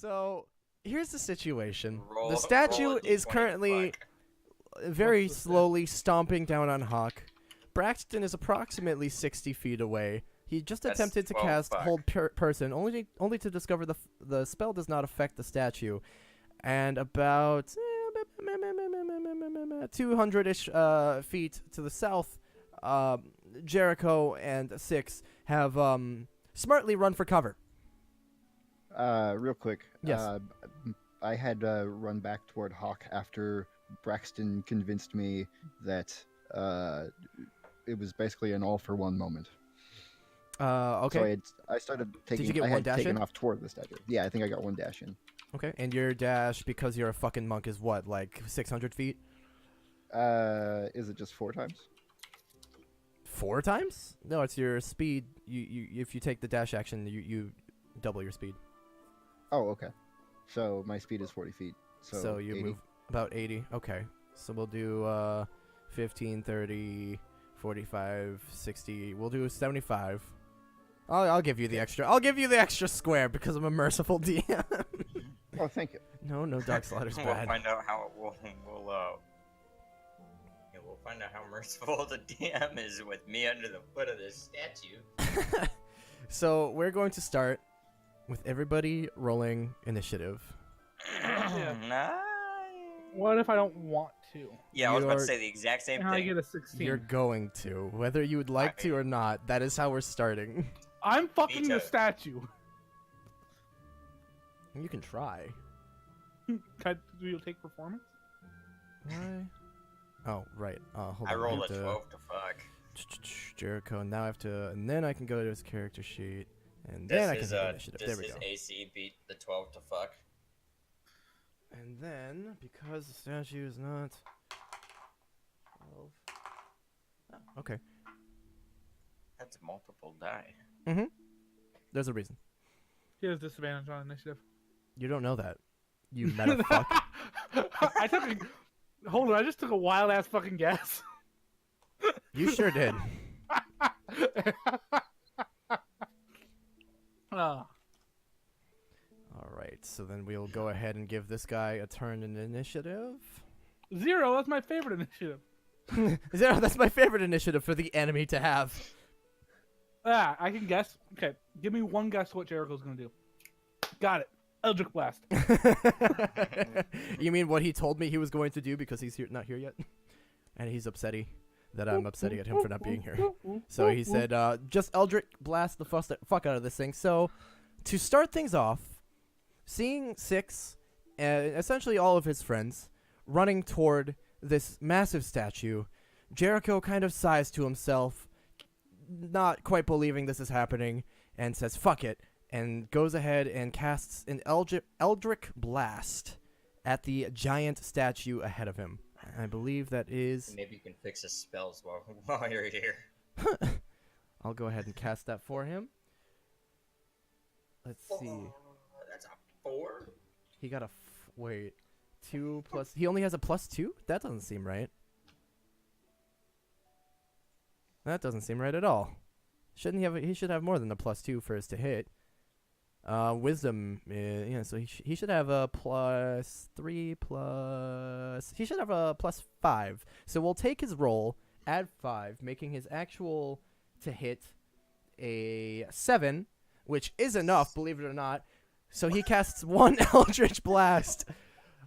So here's the situation. Roll The statue a is D20, currently fuck. very What's the slowly stomping down on Hawk. Braxton is approximately 60 feet away. He just That's attempted to 12, cast fuck. Hold Person, only to discover the spell does not affect the statue. And about 200-ish feet to the south, Jericho and Six have smartly run for cover. Real quick. Yes. I had run back toward Hawk after Braxton convinced me that it was basically an all-for-one moment. Okay. So I started taking. you get I one had dash taken in? off toward the statue. Yeah, I think I got one dash in. Okay. And your dash, because you're a fucking monk, is what, like 600 feet? Is it just 4 times? 4 times? No, it's your speed. You if you take the dash action, you double your speed. Oh, okay. So my speed is 40 feet. So you 80? move about 80. Okay. So we'll do 15, 30, 45, 60. We'll do 75. I'll give you the extra. I'll give you the extra square because I'm a merciful DM. Oh, thank you. No, Dark Slaughter's We'll bad. find out how we'll find out how merciful the DM is with me under the foot of this statue. So we're going to start with everybody rolling initiative. Nice. What if I don't want to? Yeah, I was about to You're- say the exact same And I thing. get a 16. You're going to, whether you would like to or not. That is how we're starting. I'm fucking the Veto. statue. You can try. Do you take performance? Why? Oh, right. Hold I on. rolled a have to- 12 to fuck. Jericho. Now I have to, and then I can go to his character sheet, and then I can hit initiative. There Does we his go. AC beat the 12 to fuck? And then, because the statue is not 12. Oh, okay. That's multiple die. Mm-hmm. There's a reason. He has disadvantage on initiative. You don't know that. You meta fuck. I took a... Hold on, I just took a wild ass fucking guess. You sure did. Ah. Alright, so then we'll go ahead and give this guy a turn in initiative. 0, that's my favorite initiative. Zero, that's my favorite initiative for the enemy to have. Ah, I can guess. Okay, give me one guess what Jericho's gonna do. Got it. Eldritch Blast. You mean what he told me he was going to do because he's not here yet? And he's upsetty that I'm upsetting at him for not being here. So he said, just Eldritch Blast the fuck out of this thing. So, to start things off, seeing Six, and essentially all of his friends, running toward this massive statue, Jericho kind of sighs to himself, not quite believing this is happening, and says, fuck it, and goes ahead and casts an Eldritch Blast at the giant statue ahead of him. I believe that is... Maybe you can fix his spells while you're here. I'll go ahead and cast that for him. Let's see. That's a 4? He got a... wait. 2 plus... He only has a +2? That doesn't seem right. That doesn't seem right at all. Shouldn't he have... He should have more than a +2 for us to hit. Wisdom, yeah, so he should have a +3 plus... He should have a +5. So we'll take his roll, add 5, making his actual to hit a 7, which is enough, believe it or not. So he casts one Eldritch Blast,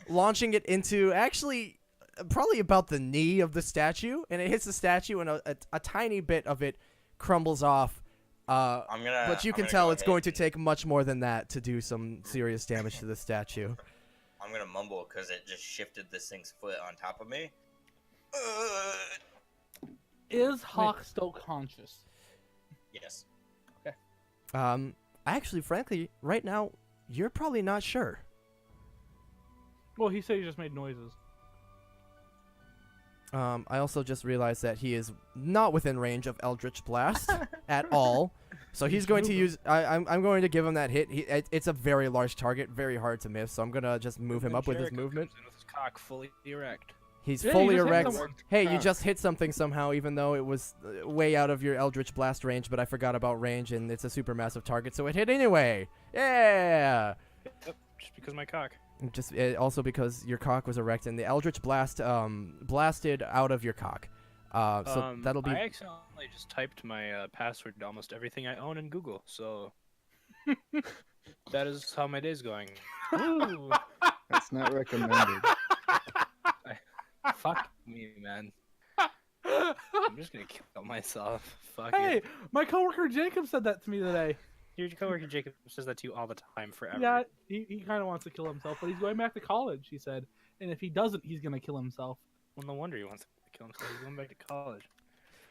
launching it into actually probably about the knee of the statue, and it hits the statue, and a tiny bit of it crumbles off. But you can tell it's going to take much more than that to do some serious damage to the statue. I'm gonna mumble because it just shifted this thing's foot on top of me. Is Hawk still conscious? Yes. Actually, frankly, right now, you're probably not sure. Well, he said he just made noises. I also just realized that he is not within range of Eldritch Blast at all. So he's going to use... I'm going to give him that hit. It's a very large target, very hard to miss. So I'm going to just move him up with his movement. Comes in with his cock fully erect. He's Yeah, fully you just hit erect. someone. Hey, you just hit something somehow, even though it was way out of your Eldritch Blast range, but I forgot about range, and it's a supermassive target, so it hit anyway. Yeah! Just because of my cock. Just also because your cock was erect and the Eldritch Blast blasted out of your cock. So that'll be. I accidentally just typed my password to almost everything I own in Google, so that is how my day's going. Woo! That's not recommended. Fuck me, man. I'm just gonna kill myself. Fuck Hey, it. my coworker Jacob said that to me today. Your coworker Jacob says that to you all the time, forever. Yeah, he kind of wants to kill himself, but he's going back to college, he said. And if he doesn't, he's going to kill himself. Well, no wonder he wants to kill himself. He's going back to college.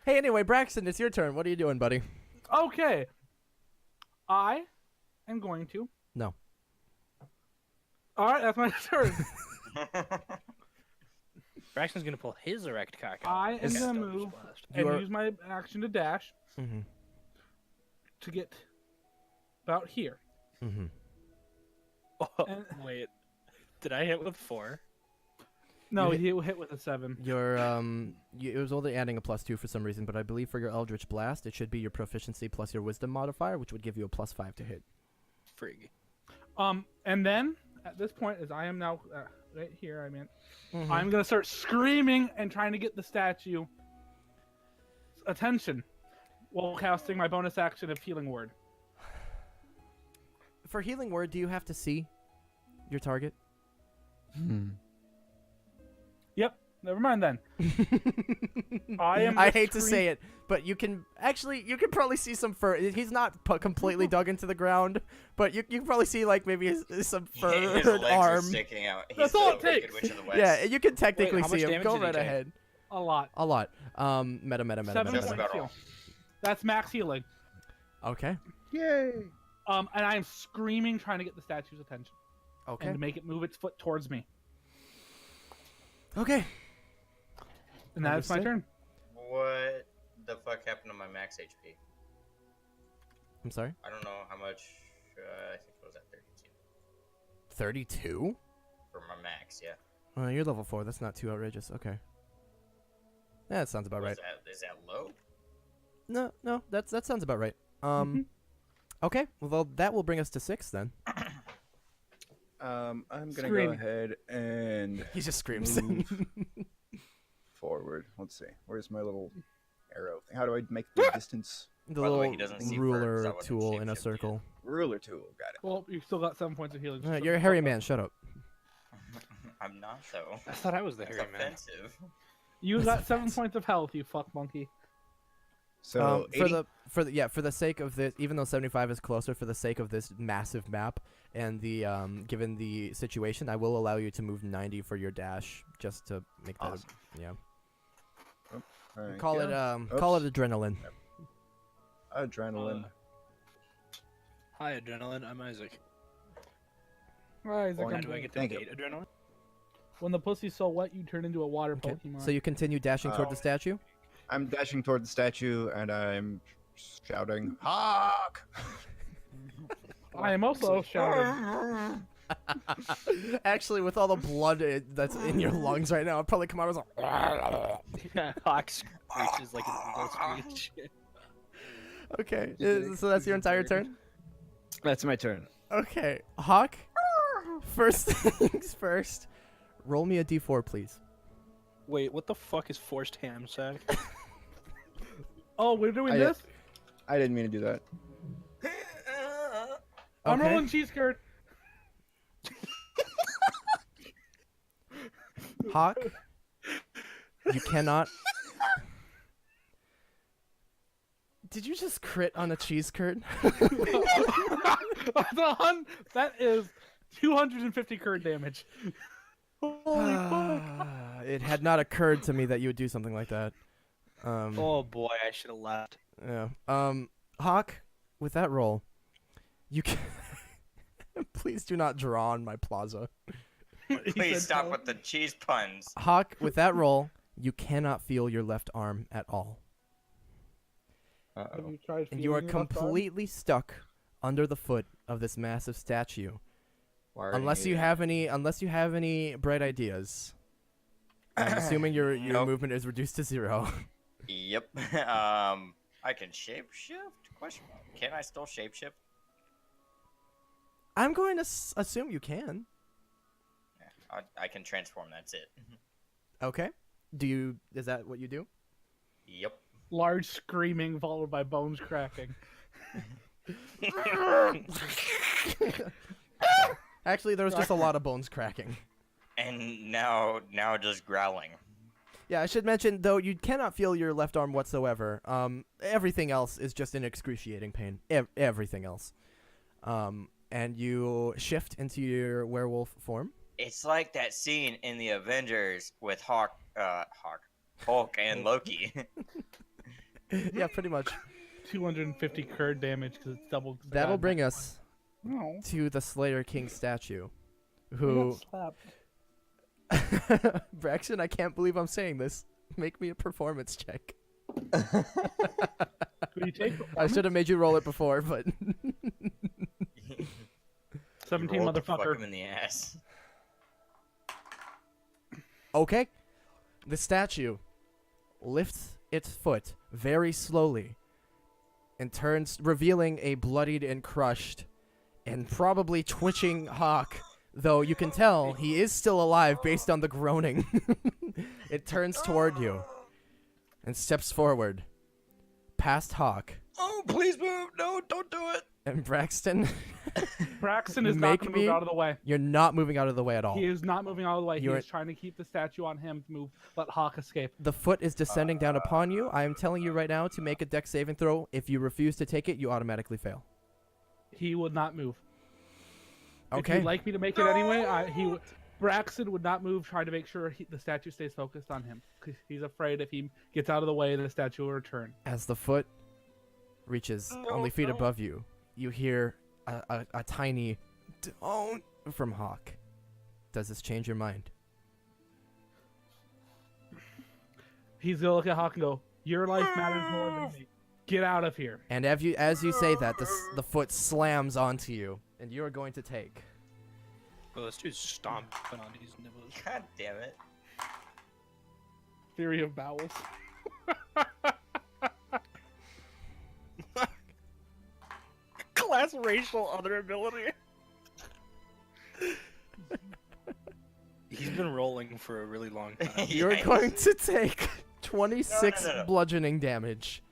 Hey, anyway, Braxton, it's your turn. What are you doing, buddy? Okay. I am going to. No. All right, that's my turn. Braxton's gonna pull his erect cock out. I am Okay, gonna Eldritch move Blast. and You are- use my action to dash Mm-hmm. to get about here. Mm-hmm. Oh, And- wait, did I hit with 4? No, You he hit with a 7. Your it was only adding a +2 for some reason, but I believe for your Eldritch Blast, it should be your proficiency plus your Wisdom modifier, which would give you a +5 to hit. Frig. And then at this point, as I am now right here, I mean, Mm-hmm. I'm gonna start screaming and trying to get the statue attention while casting my bonus action of Healing Word. For Healing Word, do you have to see your target? Yep. Never mind then. I hate to say it, but you can probably see some fur. He's not completely dug into the ground, but you can probably see like maybe some His furred legs are arm. sticking out. He's That's all the it Wicked takes. Witch of the West. Yeah, you can technically how much see him. damage Go did he right take? ahead. a lot. A lot. Meta. 7 Just points about heal. all. That's max healing. Okay. Yay! And I am screaming, trying to get the statue's attention Okay. and to make it move its foot towards me. Okay. And that's my Understood. turn. What the fuck happened to my max HP? I'm sorry. I don't know how much. I think it was at 32 32. for my max. Yeah. You're level 4. That's not too outrageous. Okay. Yeah, that sounds about right. Is that low? No, that sounds about right. Okay. Well, that will bring us to 6 then. I'm gonna Scream. go ahead and He just screams. move forward. Let's see. Where's my little arrow thing? How do I make the distance? The By the way, little he doesn't see fur, 'cause ruler I wasn't tool in a shapeshifted circle. Ruler tool. Got it. Well, you still got 7 points of healing. You're a hairy man. Shut up. I'm not though. I thought I was the That's hairy man. offensive. You That's got 7 offensive. points of health, you fuck monkey. So for the sake of this, even though 75 is closer, for the sake of this massive map and the given the situation, I will allow you to move 90 for your dash just to make that. Awesome. Alright, Call yeah. it call it adrenaline. Adrenaline. Hi, Adrenaline. I'm Isaac. Right, Oh, Now, do I get to Thank you. date Adrenaline? when the pussy's so wet, you turn into a water Okay. Pokemon. So you continue dashing toward the statue. I'm dashing toward the statue and I'm shouting, "Hawk!" I am also shouting. Actually, with all the blood that's in your lungs right now, it'll probably come out as a. Hawk screeches like an eagle screech. Okay, so that's your entire turn. That's my turn. Okay, Hawk. First things first. Roll me a d4, please. Wait, what the fuck is forced ham sack? Oh, we're doing I- this? I didn't mean to do that. I'm Okay. rolling cheese curd. Hawk. You cannot. Did you just crit on a cheese curd? That is 250 curd damage. Holy fuck. It had not occurred to me that you would do something like that. Oh boy, I should have left. Yeah. Hawk, with that roll, you can. Please do not draw on my plaza. He Please said stop no. with the cheese puns. Hawk, with that roll, you cannot feel your left arm at all. Have you tried And you are feeling your left arm? completely stuck under the foot of this massive statue. Unless you have any bright ideas. I'm assuming your Nope. movement is reduced to 0. Yep. I can shapeshift? Question mark. Can I still shapeshift? I'm going to assume you can. Yeah, I can transform. That's it. Okay. Do you? Is that what you do? Yep. Large screaming followed by bones cracking. Actually, there was just a lot of bones cracking. And now just growling. Yeah, I should mention though you cannot feel your left arm whatsoever. Everything else is just in excruciating pain. Everything else. And you shift into your werewolf form. It's like that scene in the Avengers with Hulk and Loki. Yeah, pretty much. 250 curd damage because it's double. That'll bring us No. to the Slayer King statue, I who got slapped. Braxton, I can't believe I'm saying this. Make me a performance check. Will you take I should have made you roll it before, but 17 Rolled to fuck motherfucker. him in the ass. okay. The statue lifts its foot very slowly and turns, revealing a bloodied and crushed and probably twitching Hawk, though you can tell he is still alive based on the groaning. It turns toward you and steps forward, past Hawk. Oh, please move! No, don't do it. And Braxton, Braxton is not Make going to move me- out of the way. you're not moving out of the way at all. He is not moving out of the way. He You're- is trying to keep the statue on him to move. Let Hawk escape. The foot is descending down upon you. I am telling you right now to make a dex saving throw. If you refuse to take it, you automatically fail. He would not move. If Okay. you'd like me to make it anyway, Braxton would not move, trying to make sure the statue stays focused on him. 'Cause he's afraid if he gets out of the way, the statue will return. As the foot reaches only feet above you, you hear a tiny "don't" from Hawk. Does this change your mind? He's gonna look at Hawk and go, "Your life matters more than me. Get out of here." And as you say that, the foot slams onto you, and you are going to take. Well, this dude's stomping on these nibbles. God damn it. Theory of bowels. Class racial other ability. He's been rolling for a really long time. You're Yikes. going to take 26 No. bludgeoning damage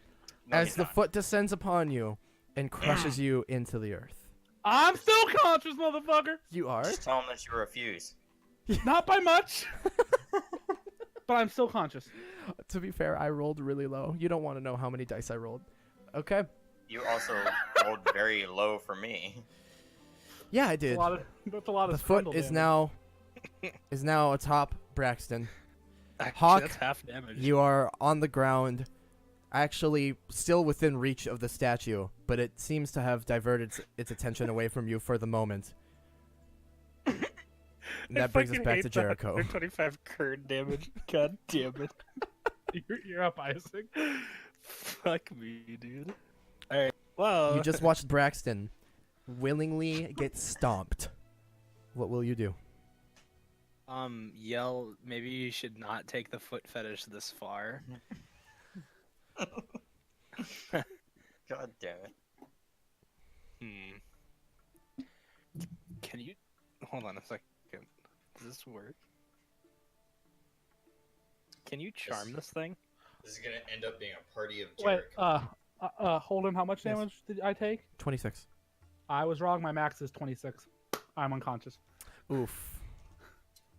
No, as he's the not. foot descends upon you and crushes you into the earth. I'm still conscious, motherfucker. You are? Just tell him that you refuse. Not by much, but I'm still conscious. To be fair, I rolled really low. You don't want to know how many dice I rolled. Okay. You also rolled very low for me. Yeah, I did. That's a lot of The foot scrundle is damage. now atop Braxton. Actually, Hawk, that's half damage. You are on the ground, actually still within reach of the statue, but it seems to have diverted its attention away from you for the moment. And that brings us back to Jericho. 125 curd damage. God damn it. You're up, Isaac. Fuck me, dude. Alright, well... You just watched Braxton willingly get stomped. What will you do? Yell, maybe you should not take the foot fetish this far. God damn it. Can you... Hold on a second. Does this work? Can you charm this thing? This is gonna end up being a party of Wait, Jericho. Holden, how much Yes. damage did I take? 26. I was wrong. My max is 26. I'm unconscious. Oof.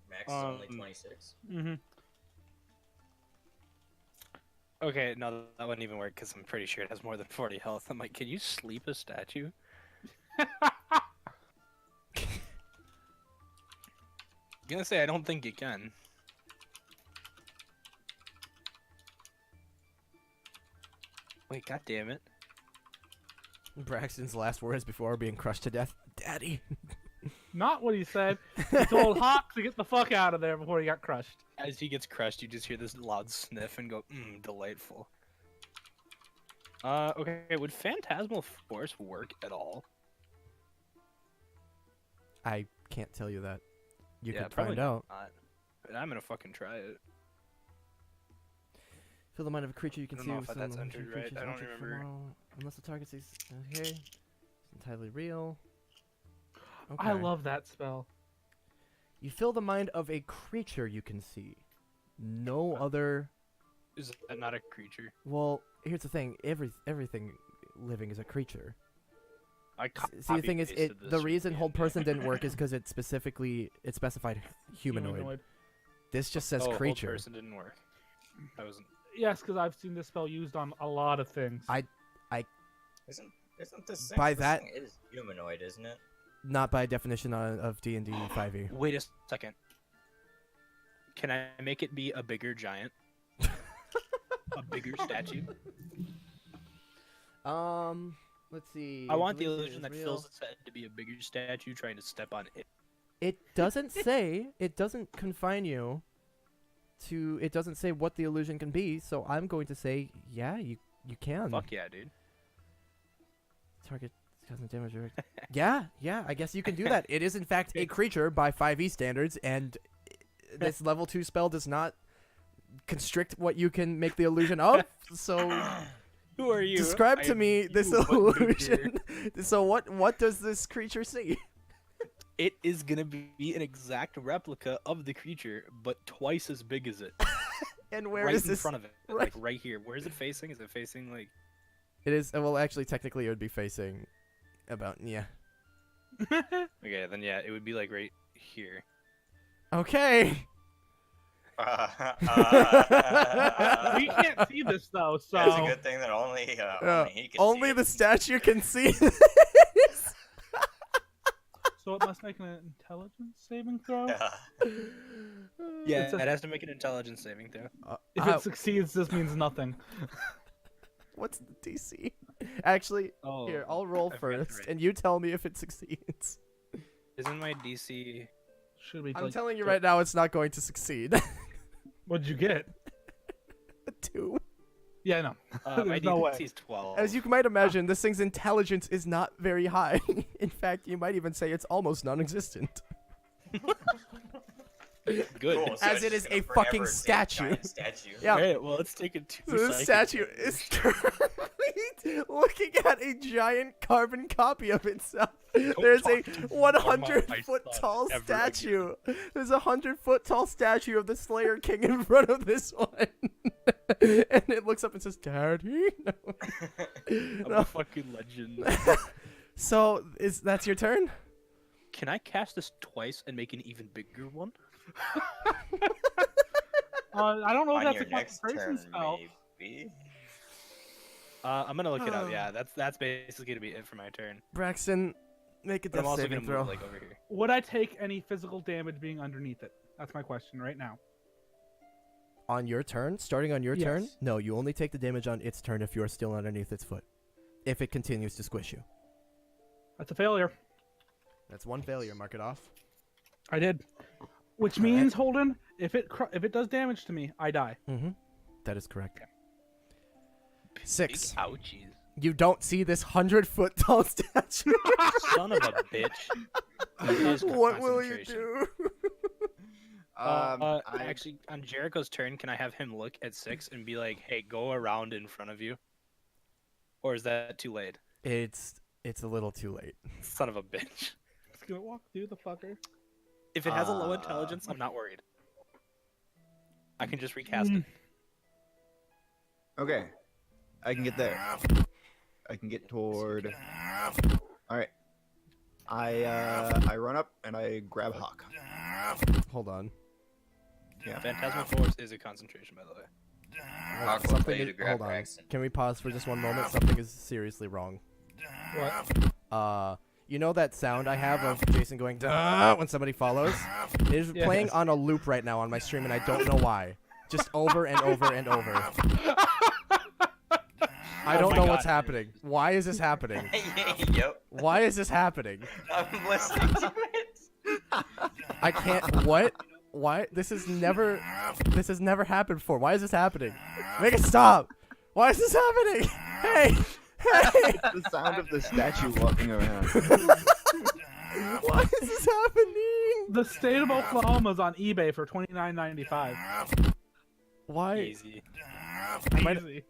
Max is only 26. Mm-hmm. Okay, no, that wouldn't even work because I'm pretty sure it has more than 40 health. I'm like, can you sleep a statue? I'm gonna say I don't think you can. Wait, god damn it. Braxton's last words before being crushed to death. Daddy. Not what he said. He told Hawk to get the fuck out of there before he got crushed. As he gets crushed, you just hear this loud sniff and go, delightful. Okay, would Phantasmal Force work at all? I can't tell you that. You Yeah, could probably find out. not. But I'm gonna fucking try it. Feel the mind of a creature you can I don't see. know with if that's some entered right, creatures I don't entered remember. from all- Unless the target says, okay. It's entirely real. I Okay. love that spell. You fill the mind of a creature you can see. No other. Is that not a creature? Well, here's the thing. Everything living is a creature. I See, the thing is, copy-pasted this the from reason hold D&D. person didn't work is because it specified humanoid. This just says Oh, hold creature. person didn't work. I wasn't. Yes, because I've seen this spell used on a lot of things. Isn't this thing? By this that- thing is humanoid, isn't it? Not by definition of D&D 5e. Wait a second. Can I make it be a bigger giant? A bigger statue? Let's see. I want the Delusion illusion is that real. fills its head to be a bigger statue trying to step on it. It doesn't say. It doesn't confine you to. It doesn't say what the illusion can be. So I'm going to say, yeah, you can. Fuck yeah, dude. Target doesn't damage your. yeah. I guess you can do that. It is in fact a creature by 5e standards, and this level 2 spell does not constrict what you can make the illusion of. So Who are you? describe I to am me this you, what creature? illusion. So what does this creature see? It is gonna be an exact replica of the creature, but twice as big as it. And where right is in this? front of it, right- like right here. Where is it facing? Is it facing like? It is. Well, actually, technically, it would be facing about. Yeah. Okay, then yeah, it would be like right here. Okay. We can't see this though, so That's a good thing that only he can Only see the it. statue can see. so it must make an intelligence saving throw. Yeah, It's a- it has to make an intelligence saving throw. If it succeeds, this means nothing. What's the DC? Actually, Oh, here I'll roll I forgot to first, write. and you tell me if it succeeds. Isn't my DC? Should we? I'm like, telling you right now, it's not going to succeed. What'd you get? A 2. Yeah, no. My There's no way. DC is 12. As you might imagine, this thing's intelligence is not very high. In fact, you might even say it's almost non-existent. Good. Cool, so As it's it is just gonna a fucking forever stay a statue. giant statue. Yeah. Alright, well, let's take it to So this statue is currently looking at a giant carbon copy of itself. There's a talk to me about my 100-foot son tall ever statue. There's a 100-foot tall statue of the Slayer King in front of this one. And it looks up and says, Daddy? I'm No. a fucking legend. So, that's your turn? Can I cast this twice and make an even bigger one? I don't know if On that's your a next concentration turn, spell. maybe. I'm gonna look it up. Yeah, that's basically gonna be it for my turn. Braxton, make a But I'm death also saving gonna throw. move like over here. Would I take any physical damage being underneath it? That's my question right now. On your turn? Starting on your turn? Yes. No, you only take the damage on its turn if you're still underneath its foot. If it continues to squish you. That's a failure. That's one failure. Mark it off. I did. Which All right. means, Holden, if it does damage to me, I die. Mm-hmm. That is correct. Big 6. ouchies. You don't see this 100-foot tall statue. Son of a bitch. It is What will you concentration. do? Actually, on Jericho's turn, can I have him look at 6 and be like, "Hey, go around in front of you"? Or is that too late? It's a little too late. Son of a bitch. It's gonna walk through the fucker. If it has a low intelligence, I'm not worried. I can just recast it. Okay. I can get there. I can get toward. Alright. I run up and I grab Hawk. Hold on. Yeah. Phantasmal Force is a concentration, by the way. Hawk will Something play is, to grab hold on. Braxton. Can we pause for just one moment? Something is seriously wrong. What? You know that sound I have of Jason going "Duh" when somebody follows? It is Yes. playing on a loop right now on my stream, and I don't know why. Just over and over and over. I don't my know what's God. happening. Why is this happening? Yep, Why is this happening? I'm listening to it. I can't. What? Why? This has never happened before. Why is this happening? Make it stop. Why is this happening? Hey, hey. The sound of the statue walking around. Why is this happening? The State of Oklahoma's on eBay for $29.95. Why? Easy. I might- Easy.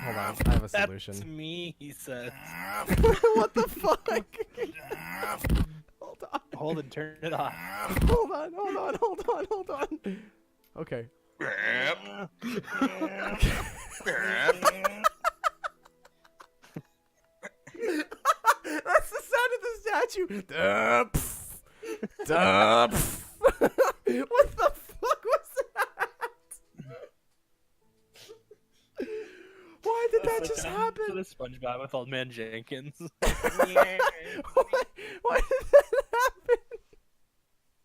Hold on, I have a That's solution. me, he says. What the fuck? Hold on. Hold and turn it off. Hold on. Okay. That's the sound of the statue. What the fuck was that? Why did that just To happen? the SpongeBob with Old Man Jenkins. Why did that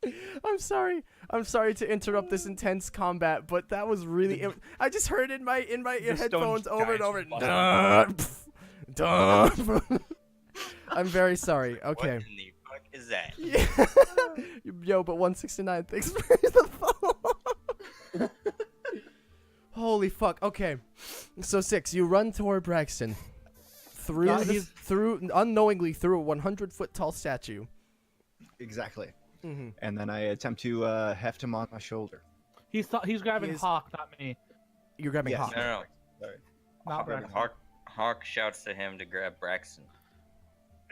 happen? I'm sorry to interrupt this intense combat, but that was really. I just heard in my headphones over and over. I'm very sorry. Okay. What in the fuck is that? Yeah. Yo, but 169. Thanks for the follow. Holy fuck. Okay. So 6, you run toward Braxton through unknowingly through a 100-foot tall statue. Exactly. Mm-hmm. And then I attempt to heft him on my shoulder. He's grabbing He is- Hawk, not me. You're grabbing Yes. Hawk. No. Not Braxton. Hawk shouts to him to grab Braxton.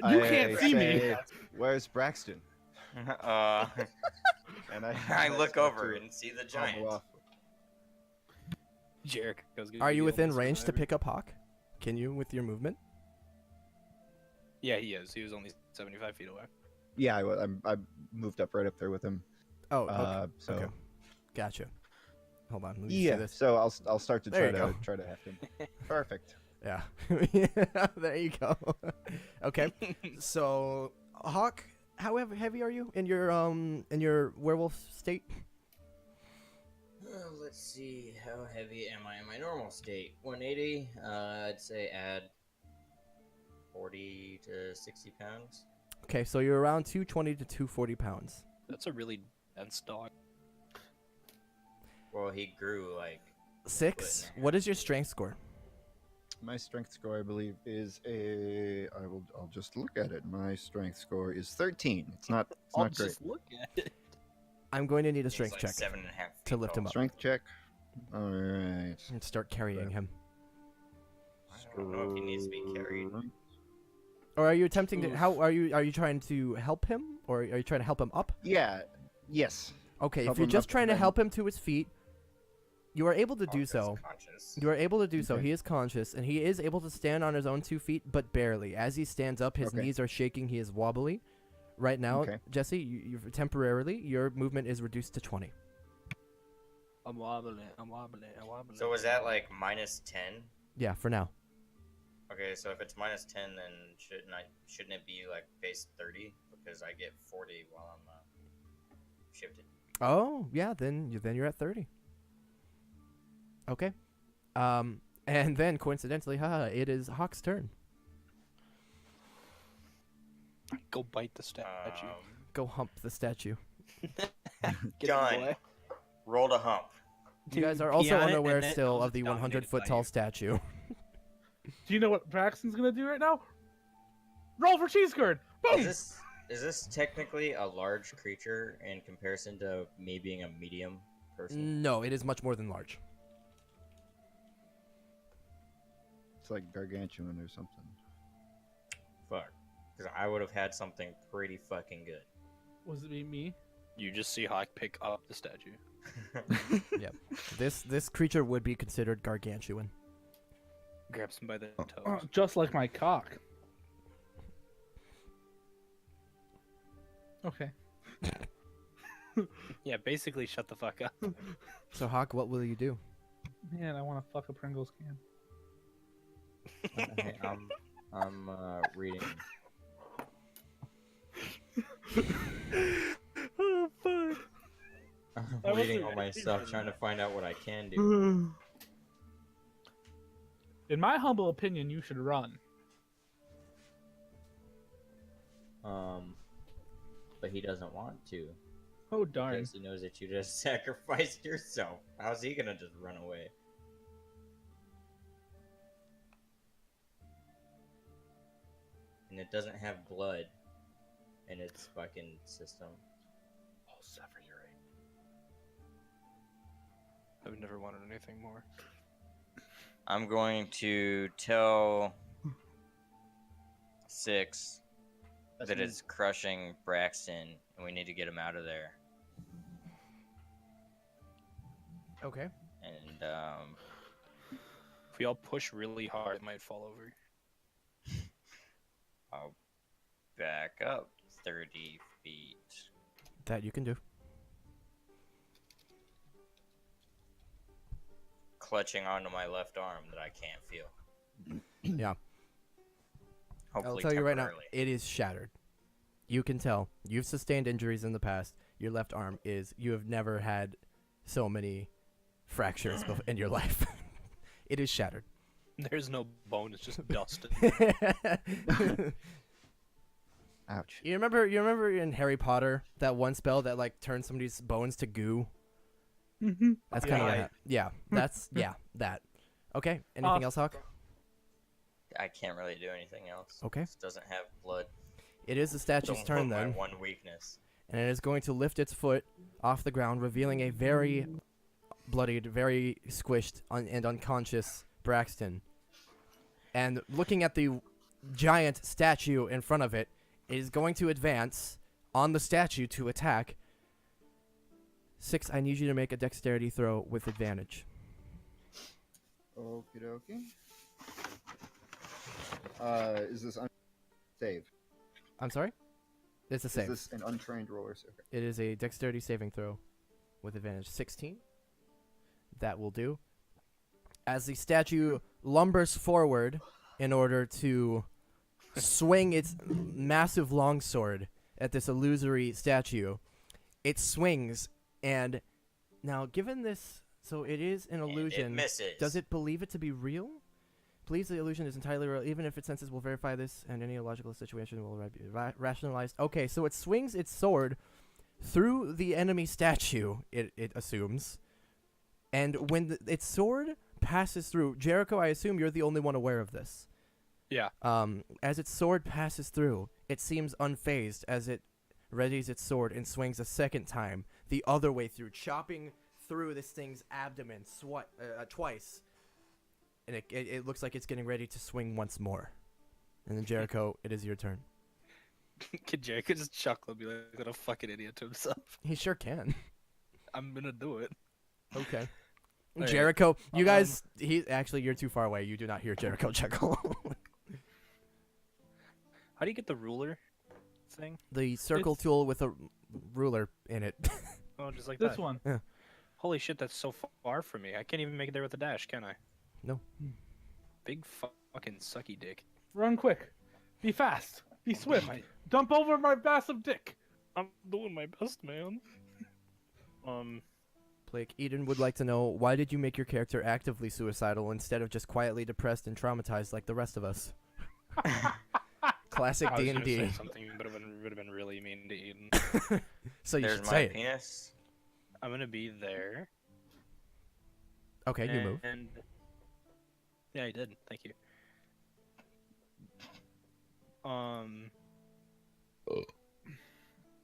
You I can't see me. say, Where's Braxton? And I I look start over to and see the hobble giant. off. Jericho's gonna Are be you the within only range to survivor. pick up Hawk? Can you with your movement? Yeah, he is. He was only 75 feet away. Yeah, I moved up right up there with him. Oh, okay. So Okay. Gotcha. Hold on. Let me yeah, see this. so I'll start to There try you to go. try to heft him. Perfect. Yeah. There you go. Okay. So, Hawk, how heavy are you in your werewolf state? Let's see, how heavy am I in my normal state? 180. I'd say add 40 to 60 pounds. Okay, so you're around 220 to 240 pounds. That's a really dense dog. Well, he grew like 6. What is your strength score? My strength score, I believe, is I'll just look at it. My strength score is 13. It's not I'll great. just look at it. I'm going to need a he's strength like check 7.5 to lift him up Strength check. All right. and start carrying him. I don't know if he needs to be carried. Or are you attempting to? Oof. How are you trying to help him, or are you trying to help him up? Yeah. Yes. Okay, Help if you're him just up, trying to then- help him to his feet, you are able to do Hawk is so. conscious. You are able to do so. Okay. He is conscious, and he is able to stand on his own 2 feet, but barely. As he stands up, his Okay. knees are shaking. He is wobbly. Right now, Okay. Jesse, you temporarily your movement is reduced to 20. I'm wobbling. So was that like minus 10? Yeah, for now. Okay, so if it's minus 10, then shouldn't it be like base 30? Because I get 40 while I'm shifted. Oh, yeah, then you're at 30. Okay. And then coincidentally, it is Hawk's turn. Go bite the statue. Go hump the statue. Get him, done. boy. Roll to hump. You guys are Pee also on it, unaware and then still I'll of the just dominate it 100-foot by tall you. statue. Do you know what Braxton's gonna do right now? Roll for cheese curd. Boom. Is this technically a large creature in comparison to me being a medium person? No, it is much more than large. It's like gargantuan or something. Fuck. Because I would have had something pretty fucking good. Was it me? You just see Hawk pick up the statue. Yep. This creature would be considered gargantuan. Grabs him by the Oh, toes. just like my cock. Okay. Yeah, basically shut the fuck up. So Hawk, what will you do? Man, I want to fuck a Pringles can. Hey, I'm reading. Oh fuck. I'm I wasn't reading all my ready stuff, for trying to that. find out what I can do. In my humble opinion, you should run. But he doesn't want to. Oh darn. Because he knows that you just sacrificed yourself. How's he gonna just run away? And it doesn't have blood in its fucking system. I'll sever your aim. I've never wanted anything more. I'm going to tell Six That's that me. it's crushing Braxton, and we need to get him out of there. Okay. And If we all push really hard, it might fall over. I'll back up 30 feet. That you can do. Clutching onto my left arm that I can't feel. Yeah. Hopefully I'll tell you right now, temporarily. it is shattered. You can tell. You've sustained injuries in the past. Your left arm is. You have never had so many fractures in your life. It is shattered. There's no bone, it's just dust. Ouch. You remember in Harry Potter that one spell that like turns somebody's bones to goo? Mm-hmm. That's kind of what Yeah. happened. Yeah, that's that. Okay. Anything else, Hawk? I can't really do anything else. Okay. This doesn't have blood. It is the statue's Don't turn want my then, one weakness. and it is going to lift its foot off the ground, revealing a very bloodied, very squished, and unconscious Braxton. And looking at the giant statue in front of it, it is going to advance on the statue to attack. Six, I need you to make a dexterity throw with advantage. Okie dokie. Is this save? I'm sorry? It's a save. Is this an untrained roller? Okay. It is a dexterity saving throw with advantage. 16. That will do. As the statue lumbers forward in order to swing its massive longsword at this illusory statue, it swings, and now given this, so it is an And illusion. it misses. Does it believe it to be real? Believes the illusion is entirely real, even if its senses will verify this, and any illogical situation will be rationalized. Okay, so it swings its sword through the enemy statue, it assumes. And when its sword passes through, Jericho, I assume you're the only one aware of this. Yeah. As its sword passes through, it seems unfazed as it readies its sword and swings a second time the other way through, chopping through this thing's abdomen twice. And it looks like it's getting ready to swing once more. And then Jericho, it is your turn. Kid Jericho just chuckle and be like, what a fucking idiot to himself. He sure can. I'm gonna do it. Okay. Alright. Jericho, you guys, you're too far away. You do not hear Jericho chuckle. How do you get the ruler thing? The circle It's- tool with a ruler in it. Oh, just like This that. one. Holy shit, that's so far from me. I can't even make it there with a dash, can I? No. Big fucking sucky dick. Run quick. Be fast. Be swift. My- Dump over my massive dick. I'm doing my best, man. Blake, Eden would like to know, why did you make your character actively suicidal instead of just quietly depressed and traumatized like the rest of us? Classic I was gonna D&D. say something, but it would have been really mean to Eden. So you There's should my say it. penis. I'm gonna be there. Okay, you move. And yeah, I did. Thank you.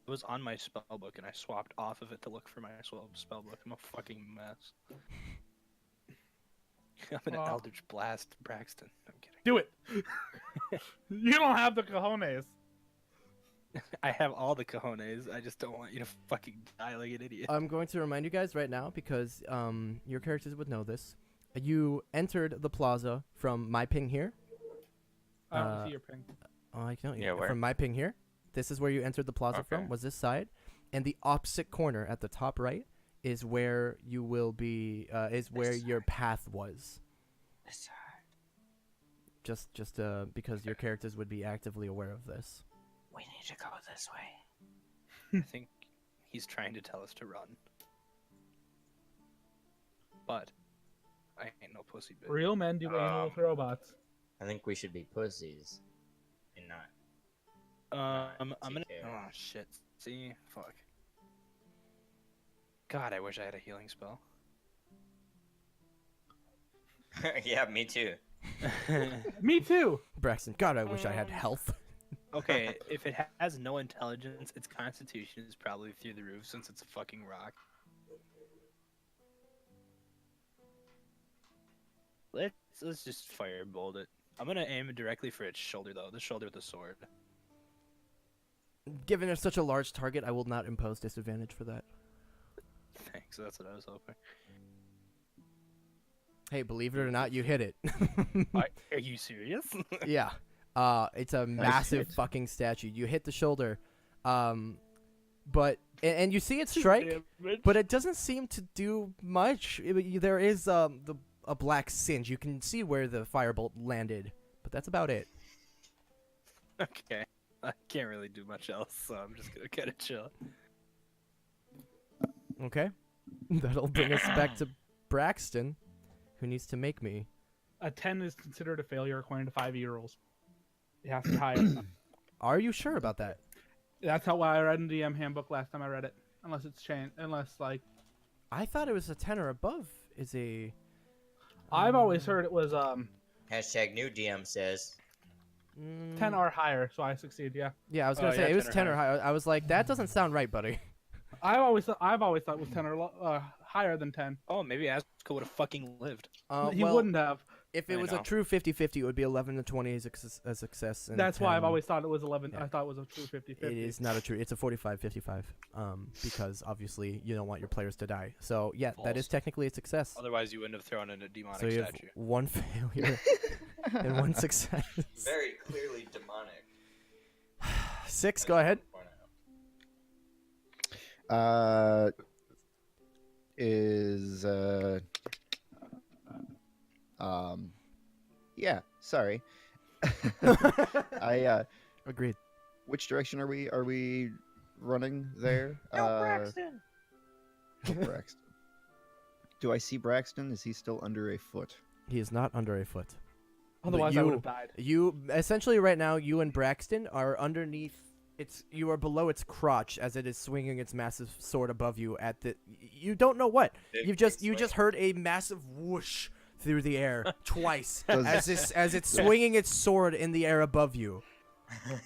It was on my spell book, and I swapped off of it to look for my spell book. I'm a fucking mess. I'm an Aw. Eldritch Blast Braxton. I'm kidding. Do it. You don't have the cojones. I have all the cojones. I just don't want you to fucking die like an idiot. I'm going to remind you guys right now, because your characters would know this. You entered the plaza from my ping here. I don't see your ping. Oh, I can Yeah, where? From my ping here. This is where you entered the plaza Okay. from, was this side. And the opposite corner at the top right is where you will be, is where This your path was. This side. Just because your characters would be actively aware of this. We need to go this way. I think he's trying to tell us to run. But I ain't no pussy bitch. Real men do anal with robots. I think we should be pussies and not. I'm gonna. TK. Oh shit. See, fuck. God, I wish I had a healing spell. Yeah, me too. Me too. Braxton, God, I wish I had health. Okay, if it has no intelligence, its constitution is probably through the roof since it's a fucking rock. Let's So let's just firebolt it. I'm gonna aim it directly for its shoulder, though. The shoulder with the sword. Given it's such a large target, I will not impose disadvantage for that. Thanks. That's what I was hoping. Hey, believe it or not, you hit it. Are you serious? Yeah. It's a massive hit. fucking statue. You hit the shoulder. But and you see it strike, but it doesn't seem to do much. There is a black singe. You can see where the firebolt landed, but that's about it. Okay. I can't really do much else, so I'm just gonna kind of chill. Okay. That'll bring us back to Braxton, who needs to make me. A 10 is considered a failure according to 5e rules. It has to be higher. Are you sure about that? That's how I read in the DM handbook last time I read it. Unless it's changed. Unless, like... I thought it was a 10 or above is a... I've always heard it was Hashtag new DM says. 10 or higher, so I succeed, yeah. Yeah, I was going to Oh, say, yeah, it was 10 or 10 or higher. I was like, that doesn't sound right, buddy. I've always thought it was 10 or higher than 10. Oh, maybe Asuka would have fucking lived. He Well, wouldn't have. if it I was a know. true 50-50, it would be 11 to 20 as a success. And That's why I've 10 always thought it was 11. Yeah. I thought it was a true 50-50. It is not a true. It's a 45-55. Because obviously you don't want your players to die. So yeah, that is False. technically a success. Otherwise, you wouldn't have thrown in a demonic So you have statue. one failure and one success. Very clearly demonic. 6. Go ahead. Is yeah, sorry. Agreed. Which direction are we running there? Braxton! Braxton. Do I see Braxton? Is he still under a foot? He is not under a foot. Otherwise, I you- would have died. You essentially right now, you and Braxton are underneath. You are below its crotch as it is swinging its massive sword above you. At the you don't know what you just heard a massive whoosh through the air twice as it's swinging its sword in the air above you.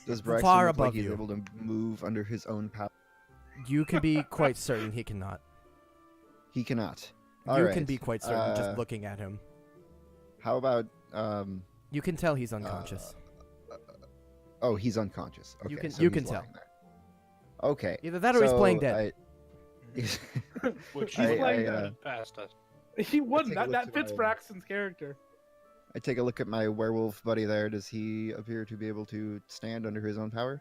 Does Braxton Far look like above he's you. able to move under his own power? You can be quite certain he cannot. He cannot. You All right. can be quite certain just looking at him. How about You can tell he's unconscious. Oh, he's unconscious. Okay, You can- so you he's can tell. lying there. Okay. Either that or he's playing so dead. Which He's playing dead past us. He wouldn't. take a That look fits at my- Braxton's character. I take a look at my werewolf buddy there. Does he appear to be able to stand under his own power?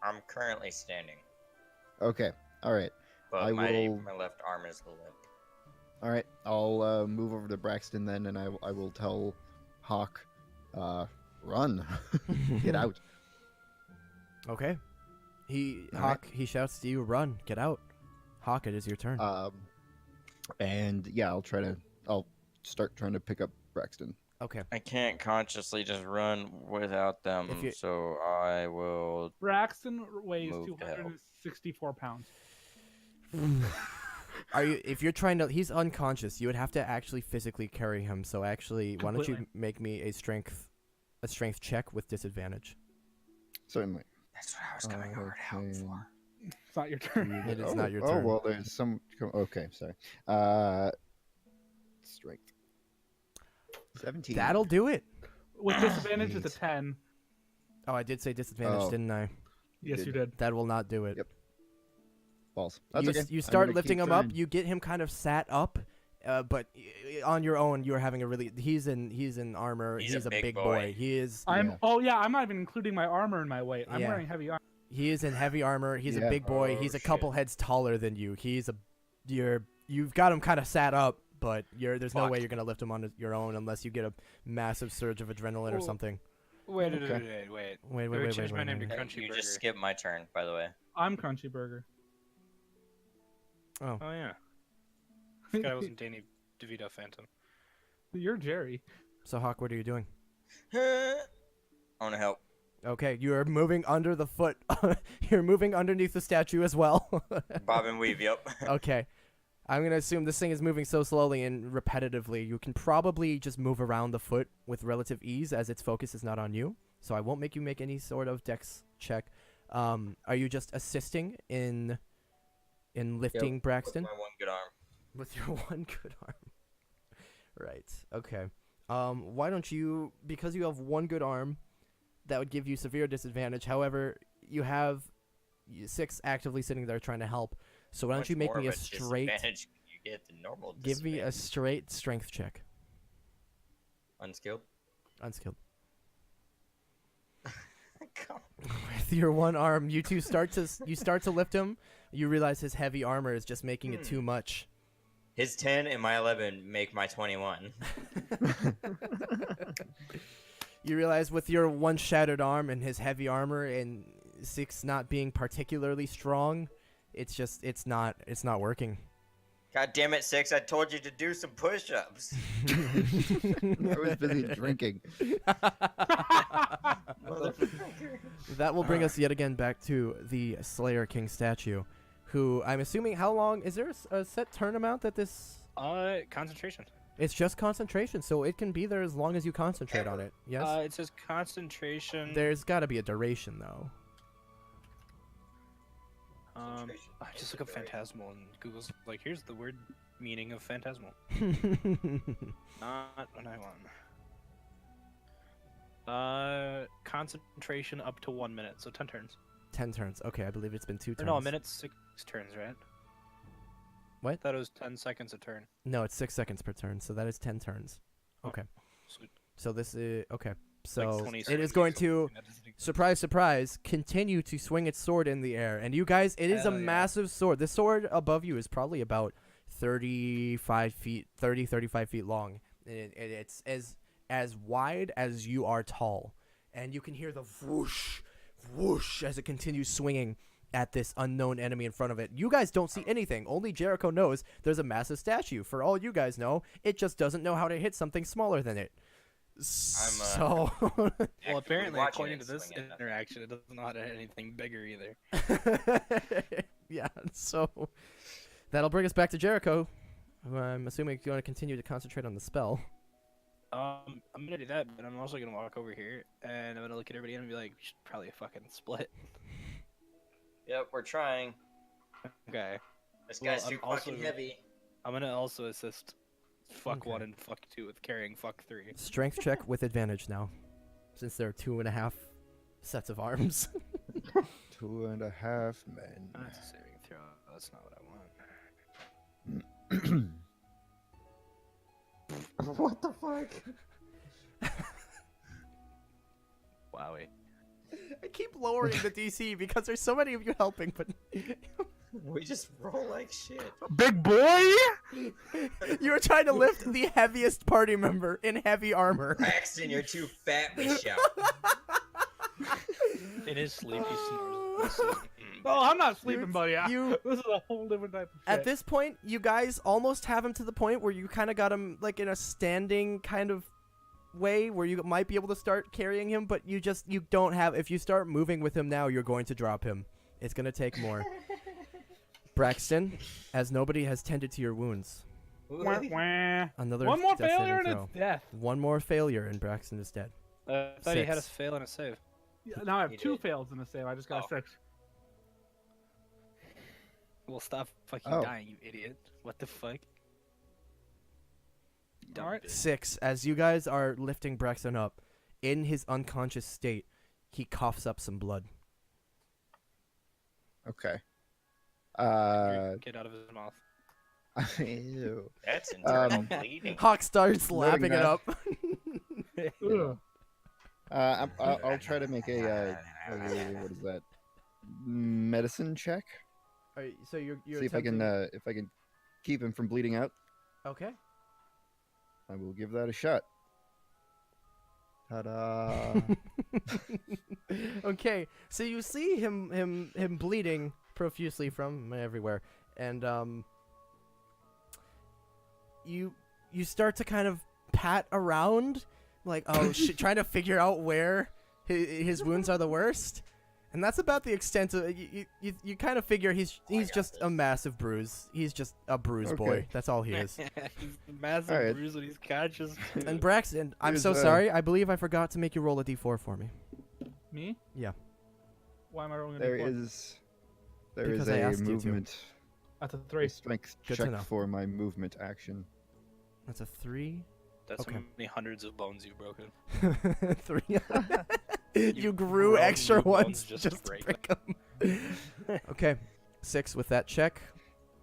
I'm currently standing, Okay. All right. but I my will- left arm is limp. All right. I'll move over to Braxton then, and I will tell Hawk, run, get out. Okay. All Hawk. He shouts to you, "Run! Get out!" Hawk, it is your turn. And yeah, I'll start trying to pick up Braxton. Okay. I can't consciously just run without them, If you- so I will. Braxton weighs Move to help. 264 pounds. If you're trying to, he's unconscious. You would have to actually physically carry him. So actually, why don't you Completely. make me a strength check with disadvantage? Certainly. That's what I was coming over to help Okay. for. It's not your turn. It is not your Oh turn. well, there's some. Okay, sorry. Strength. 17. That'll do it. With disadvantage, it's a Jeez. 10. Oh, I did say disadvantage, Oh. didn't I? Yes, did. you did. That will not do it. Yep. Balls. That's you, okay. you I'm start gonna lifting keep him up. trying. You get him kind of sat up, but on your own, you're having a really. He's in armor. He's a a big big boy. He is. Yeah. I'm not even including my armor in my weight. I'm Yeah. wearing heavy armor. He is in heavy armor. He's a Yeah. big boy. Oh, He's a couple shit. heads taller than you. You've got him kind of sat up, but there's no Fuck. way you're gonna lift him on your own unless you get a massive surge of adrenaline or Oh. something. Wait, Okay. wait. Wait, I would wait, change wait, my name wait. to Hey, Crunchy you Burger. just skipped my turn, by the way. I'm Crunchy Burger. Oh, Oh yeah. Forgot I wasn't Danny DeVito Phantom. You're Jerry. so Hawk, what are you doing? I want to help. Okay, you are moving under the foot. You're moving underneath the statue as well. Bob and weave, yep. Okay. I'm going to assume this thing is moving so slowly and repetitively, you can probably just move around the foot with relative ease as its focus is not on you. So I won't make you make any sort of dex check. Are you just assisting in lifting Braxton? With my one good arm. With your one good arm. Right. Okay. Why don't you, because you have one good arm, that would give you severe disadvantage. However, you have 6 actively sitting there trying to help. So why don't you make me a straight? Disadvantage you get the normal. Give me a disadvantage. straight strength check. Unskilled. Unskilled. Come With your one arm, you two start to lift him. You realize his heavy armor is just making it too much. His 10 and my 11 make my 21. You realize with your one shattered arm and his heavy armor and 6 not being particularly strong, it's not working. God damn it, 6! I told you to do some push-ups. I was busy drinking. Motherfucker. That will bring us yet again back to the Slayer King statue, who I'm assuming how long is there a set turn amount that this? Concentration. It's just concentration, so it can be there as long as you concentrate on it. Yes. It says concentration. There's got to be a duration though. I just look up phantasmal and Google's like, here's the word meaning of phantasmal. Not what I want. Concentration up to 1 minute, so 10 turns. 10 turns. Okay, I believe it's been 2 Or turns. no, a minute, 6 turns, right? What? I thought it was 10 seconds a turn. No, it's 6 seconds per turn, so that is 10 turns. Oh, Okay. Sweet. So this is okay. So Like 20 it is seconds going or to, something, that doesn't exist. surprise, surprise, continue to swing its sword in the air. And you guys, it is a Hell yeah. massive sword. The sword above you is probably about 35 feet long. And it's as wide as you are tall. And you can hear the whoosh, whoosh as it continues swinging at this unknown enemy in front of it. You guys don't see anything. Only Jericho knows there's a massive statue. For all you guys know, it just doesn't know how to hit something smaller than it. So Well, Actively apparently, watching according it to this swing at nothing. interaction, it doesn't know how to hit anything bigger either. yeah, so that'll bring us back to Jericho, who I'm assuming is going to continue to concentrate on the spell. I'm gonna do that, but I'm also gonna walk over here and I'm gonna look at everybody and be like, we should probably fucking split. Yep, we're trying. Okay. This Well, guy's too I'm fucking also- heavy. I'm gonna also assist fuck Okay. 1 and fuck 2 with carrying fuck 3. Strength check with advantage now, since there are 2.5 sets of arms. 2.5 men. That's a saving throw. That's not what I want. What the fuck? Wowie. I keep lowering the DC because there's so many of you helping, but We just roll like shit. Big boy. you were trying to lift the heaviest party member in heavy armor. Braxton, you're too fat, we shout. In his sleep, he snores. Oh, I'm not sleeping, buddy. you- This is a whole different type of shit. At this point, you guys almost have him to the point where you kind of got him like in a standing kind of way where you might be able to start carrying him, but you don't have. If you start moving with him now, you're going to drop him. It's gonna take more. Braxton, as nobody has tended to your wounds, Wah, wah. another One more death saving failure and throw. it's death. One more failure and Braxton is dead. I thought he had us 6. fail and a save. Yeah, now I have He 2 did. fails in the save. I just got Oh. 6. Well, stop fucking Oh. dying, you idiot. What the fuck? Dumb Alright. bitch. 6. As you guys are lifting Braxton up, in his unconscious state, he coughs up some blood. Okay. Get out of his mouth. Ew. That's internal Um, bleeding. Hawk starts Noting lapping it that- up. Ugh. I'll try to make a what is that? Medicine check. Alright, so you're See if I can keep him from bleeding out. Okay. I will give that a shot. Ta-da! Okay, so you see him bleeding profusely from everywhere, and you start to kind of pat around, like trying to figure out where his wounds are the worst, and that's about the extent of you kind of figure he's got just a this. massive bruise. He's just a bruise boy. Okay. That's all he is. He's a massive Alright. bruise when he's conscious. And Braxton, I'm Here's, so sorry. I believe I forgot to make you roll a d4 for me. Me? Yeah. Why am I rolling a There D4? is Because I a asked you to. movement That's a a 3. strength Good to check know. for my movement action. That's a 3. That's Okay. how many hundreds of bones you've broken. 300. You You grew grow extra new bones ones just just to to break break them. Okay, 6 with that check.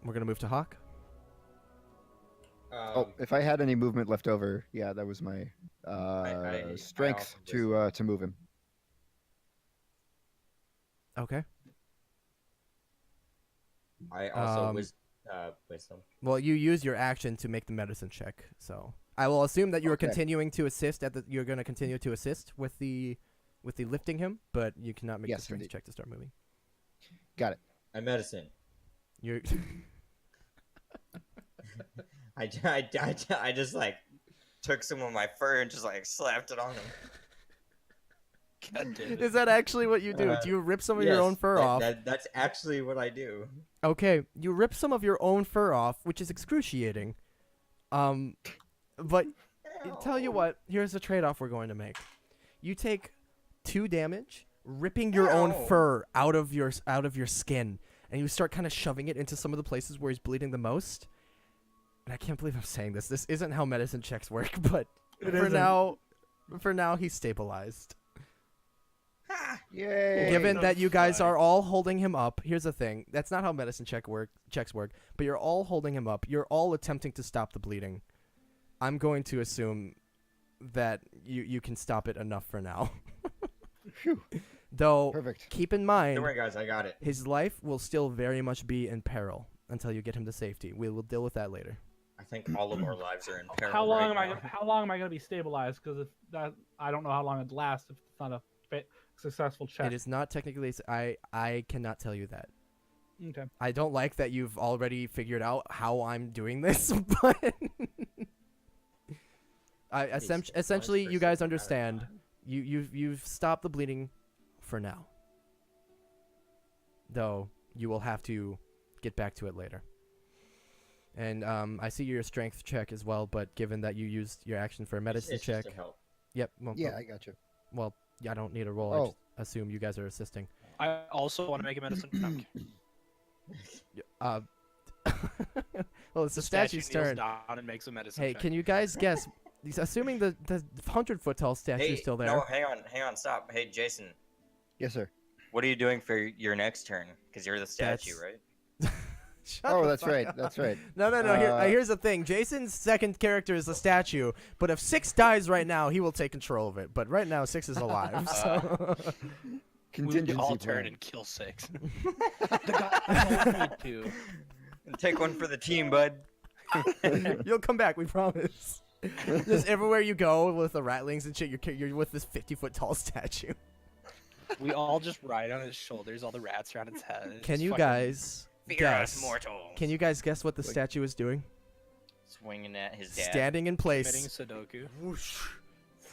We're gonna move to Hawk. Oh, if I had any movement left over, yeah, that was my I strength also to move him. Okay. I also Um, wisdom. Well, you use your action to make the medicine check, so I will assume that you are Okay. continuing to assist you're going to continue to assist with the lifting him, but you cannot make the Yes, strength indeed. check to start moving. Got it. I medicine. You're I just like took some of my fur and just like slapped it on him. God damn it. Is that actually what you do? Do you rip some of your own fur off? That's actually what I do. Okay, you rip some of your own fur off, which is excruciating. But tell you what, here's the trade-off we're going to make. You take 2 damage, ripping your own Ow. fur out of your skin, and you start kind of shoving it into some of the places where he's bleeding the most. And I can't believe I'm saying this. This isn't how medicine checks work, but It for isn't. now, he's stabilized. Yay! Given the that you guys fuck? are all holding him up, here's the thing. That's not how medicine checks work, but you're all holding him up. You're all attempting to stop the bleeding. I'm going to assume that you can stop it enough for now. Phew. Though, Perfect. keep in mind, Don't worry, guys. I got it. his life will still very much be in peril until you get him to safety. We will deal with that later. I think all of our lives are in peril. How long right am now. How long am I gonna be stabilized? Because if that, I don't know how long it lasts if it's not a successful check. It is not technically. I cannot tell you that. Okay. I don't like that you've already figured out how I'm doing this, but essentially you guys understand. You've stopped the bleeding for now. Though you will have to get back to it later. And I see your strength check as well, but given that you used your action for a medicine It's check, just to help. yep. Well, Yeah, I got you. well, I don't need a roll. I Oh. just assume you guys are assisting. I also want to make a medicine check. Well, it's the statue's kneels turn. down and makes a medicine Hey, check. can you guys guess? Assuming the 100-foot tall statue Hey, is still there. no, hang on, stop. Hey, Jason, Yes, sir. what are you doing for your next turn? Because you're the statue, That's- right? Shut Oh, the that's fuck right. up. That's right. No. Here's the thing. Jason's second character is a statue, but if 6 dies right now, he will take control of it. But right now, 6 is alive. So We Contingency all plan. turn and kill 6. The guy told me to. Take one for the team, bud. you'll come back. We promise. Just everywhere you go with the rattlings and shit, you're with this 50-foot tall statue. We all just ride on his shoulders, all the rats around his head. Can It's you fucking guys Fear guess? us mortals. Can you guys guess what the Like- statue is doing? Swinging at his dad. Standing in committing place. Sudoku?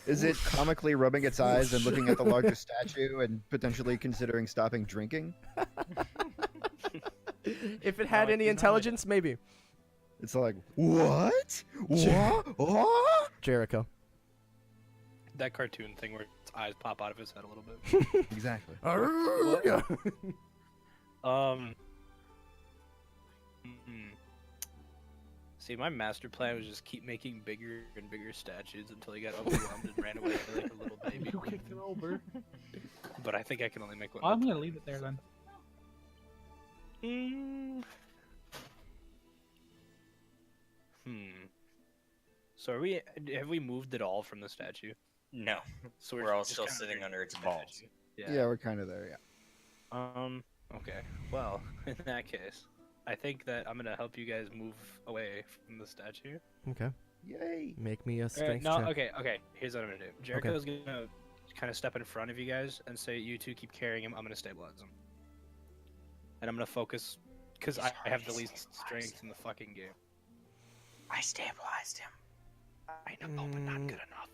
Is it comically rubbing its eyes and looking at the larger statue and potentially considering stopping drinking? If it had I any do not. intelligence, maybe. It's like, what? What? Jericho. That cartoon thing where its eyes pop out of his head a little bit. Exactly. See, my master plan was just keep making bigger and bigger statues until he got overwhelmed and ran away like a little baby. You kicked it over. But I think I can only make one. I'm gonna leave it there then. So have we moved at all from the statue? No, So we're all just still kinda sitting under under its the balls. statue. Yeah, we're kind of there, yeah. Okay. Well, in that case, I think that I'm gonna help you guys move away from the statue. Okay. Yay. Make me a Or, strength no, check. okay. Here's what I'm gonna do. Jericho's gonna kind of step in front of you guys and say, "You two keep carrying him. I'm gonna stabilize him." And I'm gonna focus, because I have the least strength in the fucking game. I stabilized him. I know, but not good enough.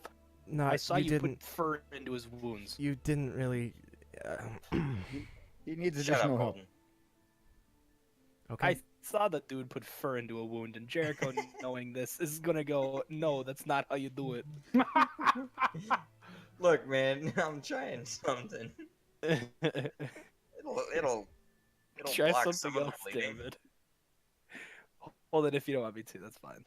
No, I saw you you didn't. put fur into his wounds. You didn't really. He needs Shut up, additional help. Colton. Okay. I saw that dude put fur into a wound, and Jericho, knowing this, is gonna go, "No, that's not how you do it." Look, man, I'm trying something. It'll Try block some something of the else, bleeding. David. Hold it if you don't want me to. That's fine.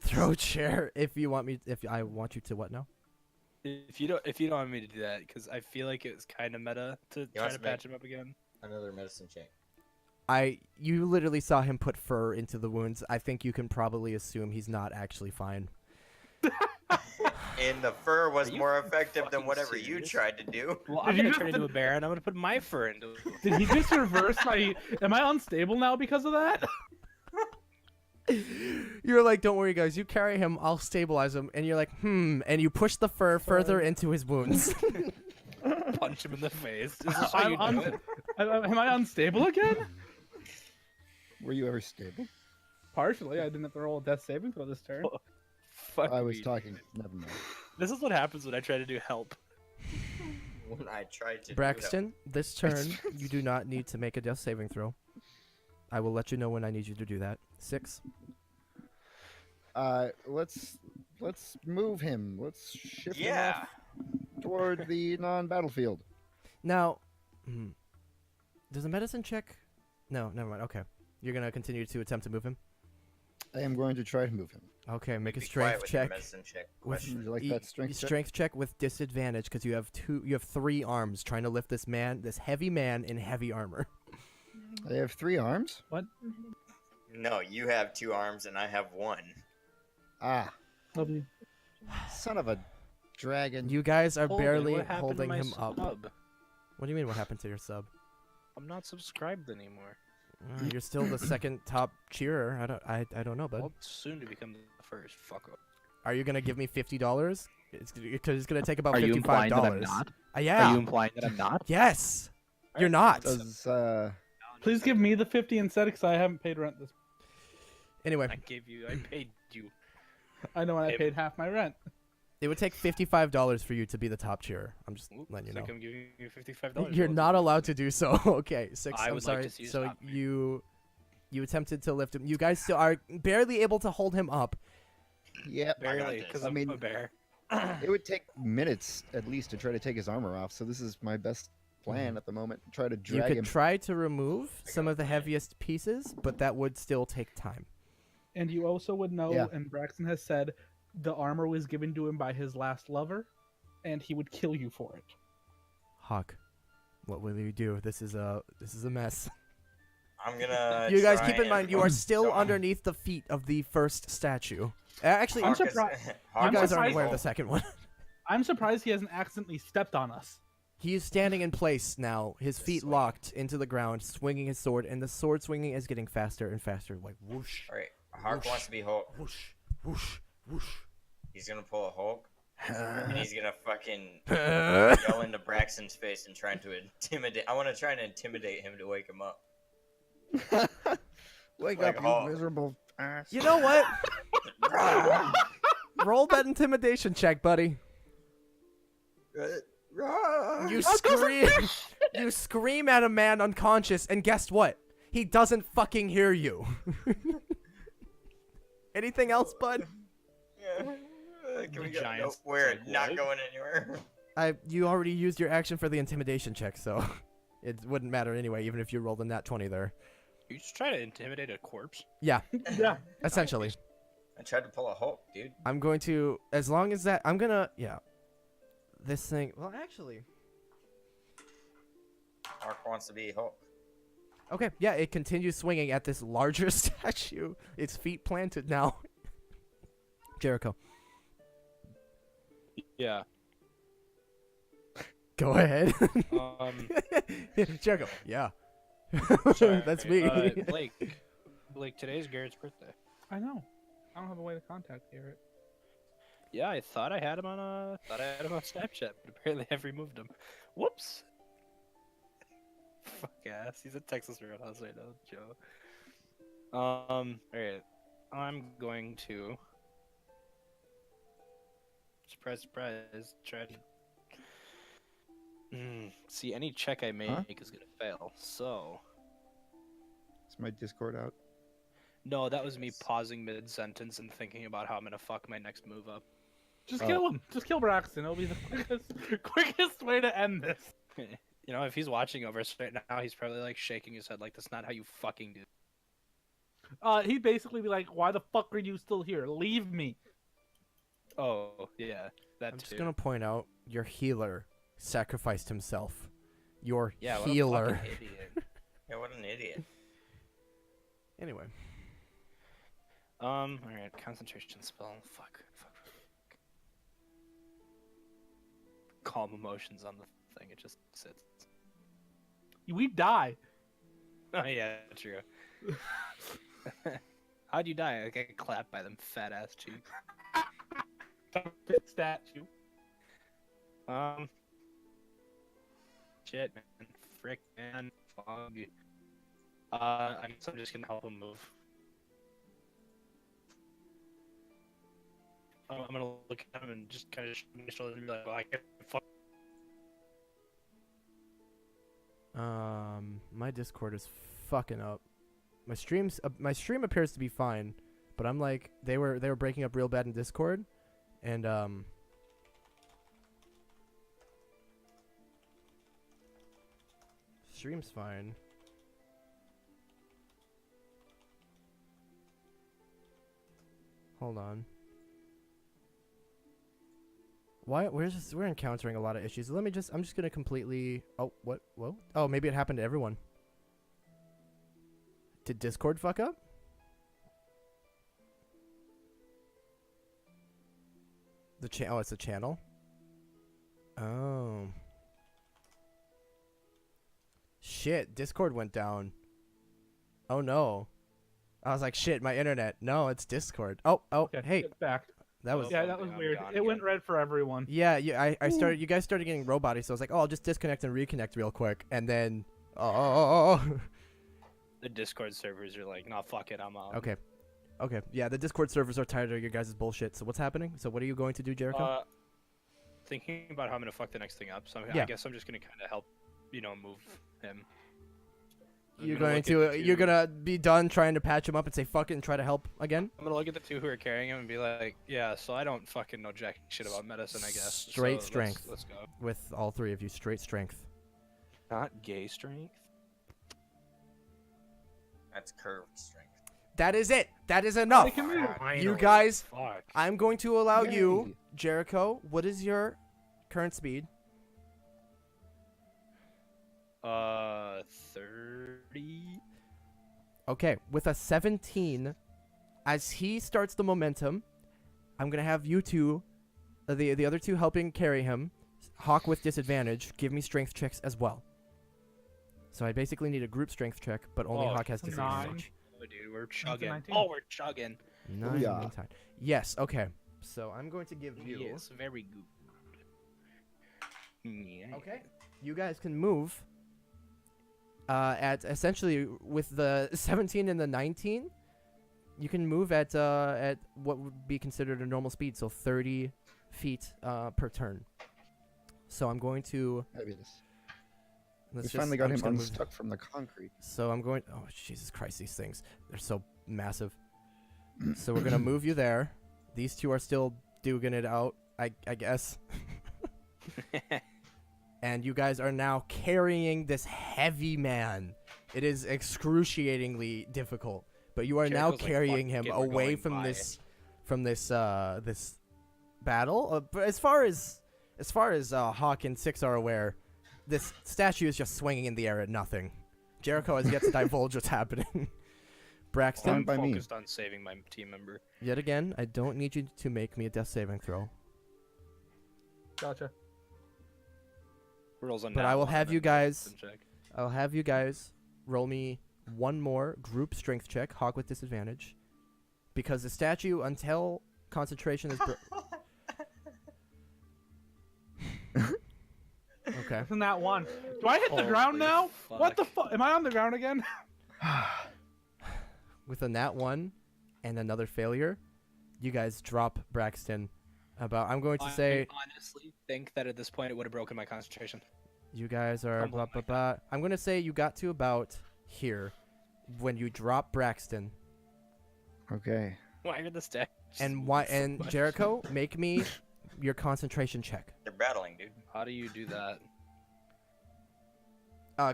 Throw chair if you want me. If I want you to what now? If you don't want me to do that, because I feel like it was kind of meta to try wants to to make- patch him up again. Another medicine check. You literally saw him put fur into the wounds. I think you can probably assume he's not actually fine. And the fur was Are you more effective than fucking whatever you serious? tried to do. Well, Did I'm you gonna just- turn into a bear, and I'm gonna put my fur into it. Did he just reverse my? Am I unstable now because of that? You're like, don't worry, guys. You carry him. I'll stabilize him. And you're like, and you push the fur further into his wounds. Punch him in the face. Is this how you do it? Am I unstable again? Were you ever stable? Partially. I didn't have to roll a death saving throw this turn. Fuck I was me. talking. Never mind. This is what happens when I try to do help. When I tried to. Braxton, this turn you do not need to make a death saving throw. I will let you know when I need you to do that. 6. Let's move him. Let's shift him Yeah. off toward the non-battlefield. Now, does a medicine check? No, never mind. Okay, you're gonna continue to attempt to move him. I am going to try to move him. Okay, make a Be quiet strength with your check. medicine check. With Question. Would you like that strength check? strength check with disadvantage because you have 3 arms trying to lift this heavy man in heavy armor. I have 3 arms. No, you have 2 arms and I have 1. Ah, Love you. son of a dragon. You guys are Holy, barely what happened to holding my him up. sub? What do you mean? What happened to your sub? I'm not subscribed anymore. You're still the second top cheerer. I don't know, bud. Well, soon to become the first. Fuck up. Are you gonna give me $50? Because it's gonna take about Are you $55. implying that I'm not? Yeah. Are you implying that I'm not? Yes. You're not. Does Please give me the 50 instead, because I haven't paid rent this. Anyway, I paid you. I know, and I Hey, paid half my rent. it would take $55 for you to be the top cheerer. I'm just Oop, letting you so know. I'm giving you $55. You're not allowed to do so. Okay, 6. I I'm would like sorry. to see you So stop me. you attempted to lift him. You guys still are barely able to hold him up. yeah, Barely, this. because I I'm mean- a bear. it would take minutes at least to try to take his armor off. So this is my best plan at the moment. Try to You drag could him. try to remove I some got of the a plan. heaviest pieces, but that would still take time. And you also would know, Yeah. and Braxton has said, the armor was given to him by his last lover, and he would kill you for it. Hawk, what will you do? This is a mess. I'm gonna. You guys try keep in and- mind you are still So, underneath the feet of the first statue. Actually, I'm Hawk is- surprised- you Hawk guys is aren't surprised- aware of the second one. I'm surprised he hasn't accidentally stepped on us. He is standing in place now, his feet Swing. locked into the ground, swinging his sword, and the sword swinging is getting faster and faster, like whoosh, All right, Hawk Whoosh. wants to be Hulk. whoosh, whoosh, whoosh. He's gonna pull a Hulk, and he's gonna fucking you yell into Braxton's face and trying to intimidate. I want to try and intimidate him to wake him up. Wake Like up, Hulk. you miserable ass. know what? Roll that intimidation check, buddy. You scream. You scream at a man unconscious, and guess what? He doesn't fucking hear you. Anything else, bud? Yeah. Can we The go? Giants, No, we're it's like, not what? going anywhere. You already used your action for the intimidation check, so it wouldn't matter anyway, even if you rolled a nat 20 there. You just try to intimidate a corpse? Yeah, Yeah. essentially. I tried to pull a Hulk, dude. I'm going to, as long as that, I'm gonna, yeah. This thing, well, actually. Hawk wants to be Hulk. Okay, yeah, it continues swinging at this larger statue. Its feet planted now. Jericho, Yeah. go ahead. Jericho, yeah. That's me. Blake, today's Garrett's birthday. I know. I don't have a way to contact Garrett. Yeah, I thought I had him on Snapchat, but apparently I've removed him. Whoops. Fuck ass. He's at Texas Roadhouse right now, Joe. Alright. I'm going to surprise, try to see any check I make Huh? is gonna fail. So Is my Discord out? no, that was me pausing mid sentence and thinking about how I'm gonna fuck my next move up. Just Oh. kill him. Just kill Braxton. It'll be the quickest way to end this. You know, if he's watching over us right now, he's probably like shaking his head like that's not how you fucking do. He'd basically be like, "Why the fuck are you still here? Leave me." Oh yeah, that I'm too. just gonna point out your healer sacrificed himself. Your Yeah, what healer. a fucking idiot. Yeah, what an idiot. Anyway, All right, concentration spell. Fuck. Calm emotions on the thing. It just sits. We die. Oh yeah, true. How'd you die? I get clapped by them fat ass cheeks. Pit statue. Shit, man. Frick, man. Fog. I guess I'm just gonna help him move. I'm gonna look at him and just kind of shrug my shoulders and be like, well, I can't fuck. my Discord is fucking up. My stream appears to be fine, but I'm like they were breaking up real bad in Discord, and stream's fine. Hold on. Why we're encountering a lot of issues. I'm just gonna completely. Oh, what? Whoa. Oh, maybe it happened to everyone. Did Discord fuck up? Oh, it's a channel. Oh. Shit, Discord went down. Oh no. I was like, shit, my internet. No, it's Discord. Oh, Okay, hey, get back. that was. Yeah, that was I'm weird. gone It went again. red for everyone. Yeah, I started. You guys started getting roboty, so I was like, oh, I'll just disconnect and reconnect real quick, and then, oh. The Discord servers are like, nah, fuck it, I'm out. Okay. Yeah, the Discord servers are tired of your guys' bullshit. So what's happening? So what are you going to do, Jericho? Thinking about how I'm gonna fuck the next thing up, so Yeah. I guess I'm just gonna kind of help, move him. I'm You're gonna going look at to. the You're two- gonna be done trying to patch him up and say fuck it and try to help again. I'm gonna look at the two who are carrying him and be like, yeah, so I don't fucking know jack shit about medicine, I guess. Straight So strength. Let's go. With all three of you, straight strength. Not gay strength. That's curved strength. That is it. That is enough. They can move. You guys, Fuck. I'm going to allow you, Yay. Jericho. What is your current speed? 30. Okay, with a 17, as he starts the momentum, I'm gonna have you two, the other two helping carry him, Hawk with disadvantage, give me strength checks as well. So I basically need a group strength check, but only Oh, Hawk has it's a disadvantage. Oh, dude, we're chugging. 19. Oh, we're chugging. 9 Yeah. meantime. Yes. Okay. So I'm going to give you. Yes, very good. Yeah. Okay. You guys can move. At essentially with the 17 and the 19, you can move at what would be considered a normal speed, so 30 feet per turn. So I'm going to. Fabulous. Let's We just, finally I'm got just him gonna move- unstuck from the concrete. So I'm going. Oh Jesus Christ! These things, they're so massive. So we're gonna move you there. These two are still duking it out, I guess. And you guys are now carrying this heavy man. It is excruciatingly difficult, but you are now Jericho's like, carrying "Fuck him it, we're away going from by this this battle. But as far as Hawk and Six are aware, this statue is just swinging in the air at nothing. Jericho has yet to divulge what's happening. Braxton, Fine by me. Focused on saving my team member. yet again, I don't need you to make me a death saving throw. Gotcha. Rolls on But nat I will one have and you then guys- check. I'll have you guys roll me one more group strength check, Hawk with disadvantage, because the statue, until concentration is. Okay. Isn't that one? Do I hit the Holy ground now? What the fuck. fuck? Am I on the ground again? With a nat 1 and another failure, you guys drop Braxton. I'm going to say I honestly think that at this point it would have broken my concentration. you guys are Something blah blah like blah. I'm going to say you got to about here when you drop Braxton. Okay. Why are the stats? And why so and much? Jericho, make me your concentration check. They're battling, dude. How do you do that?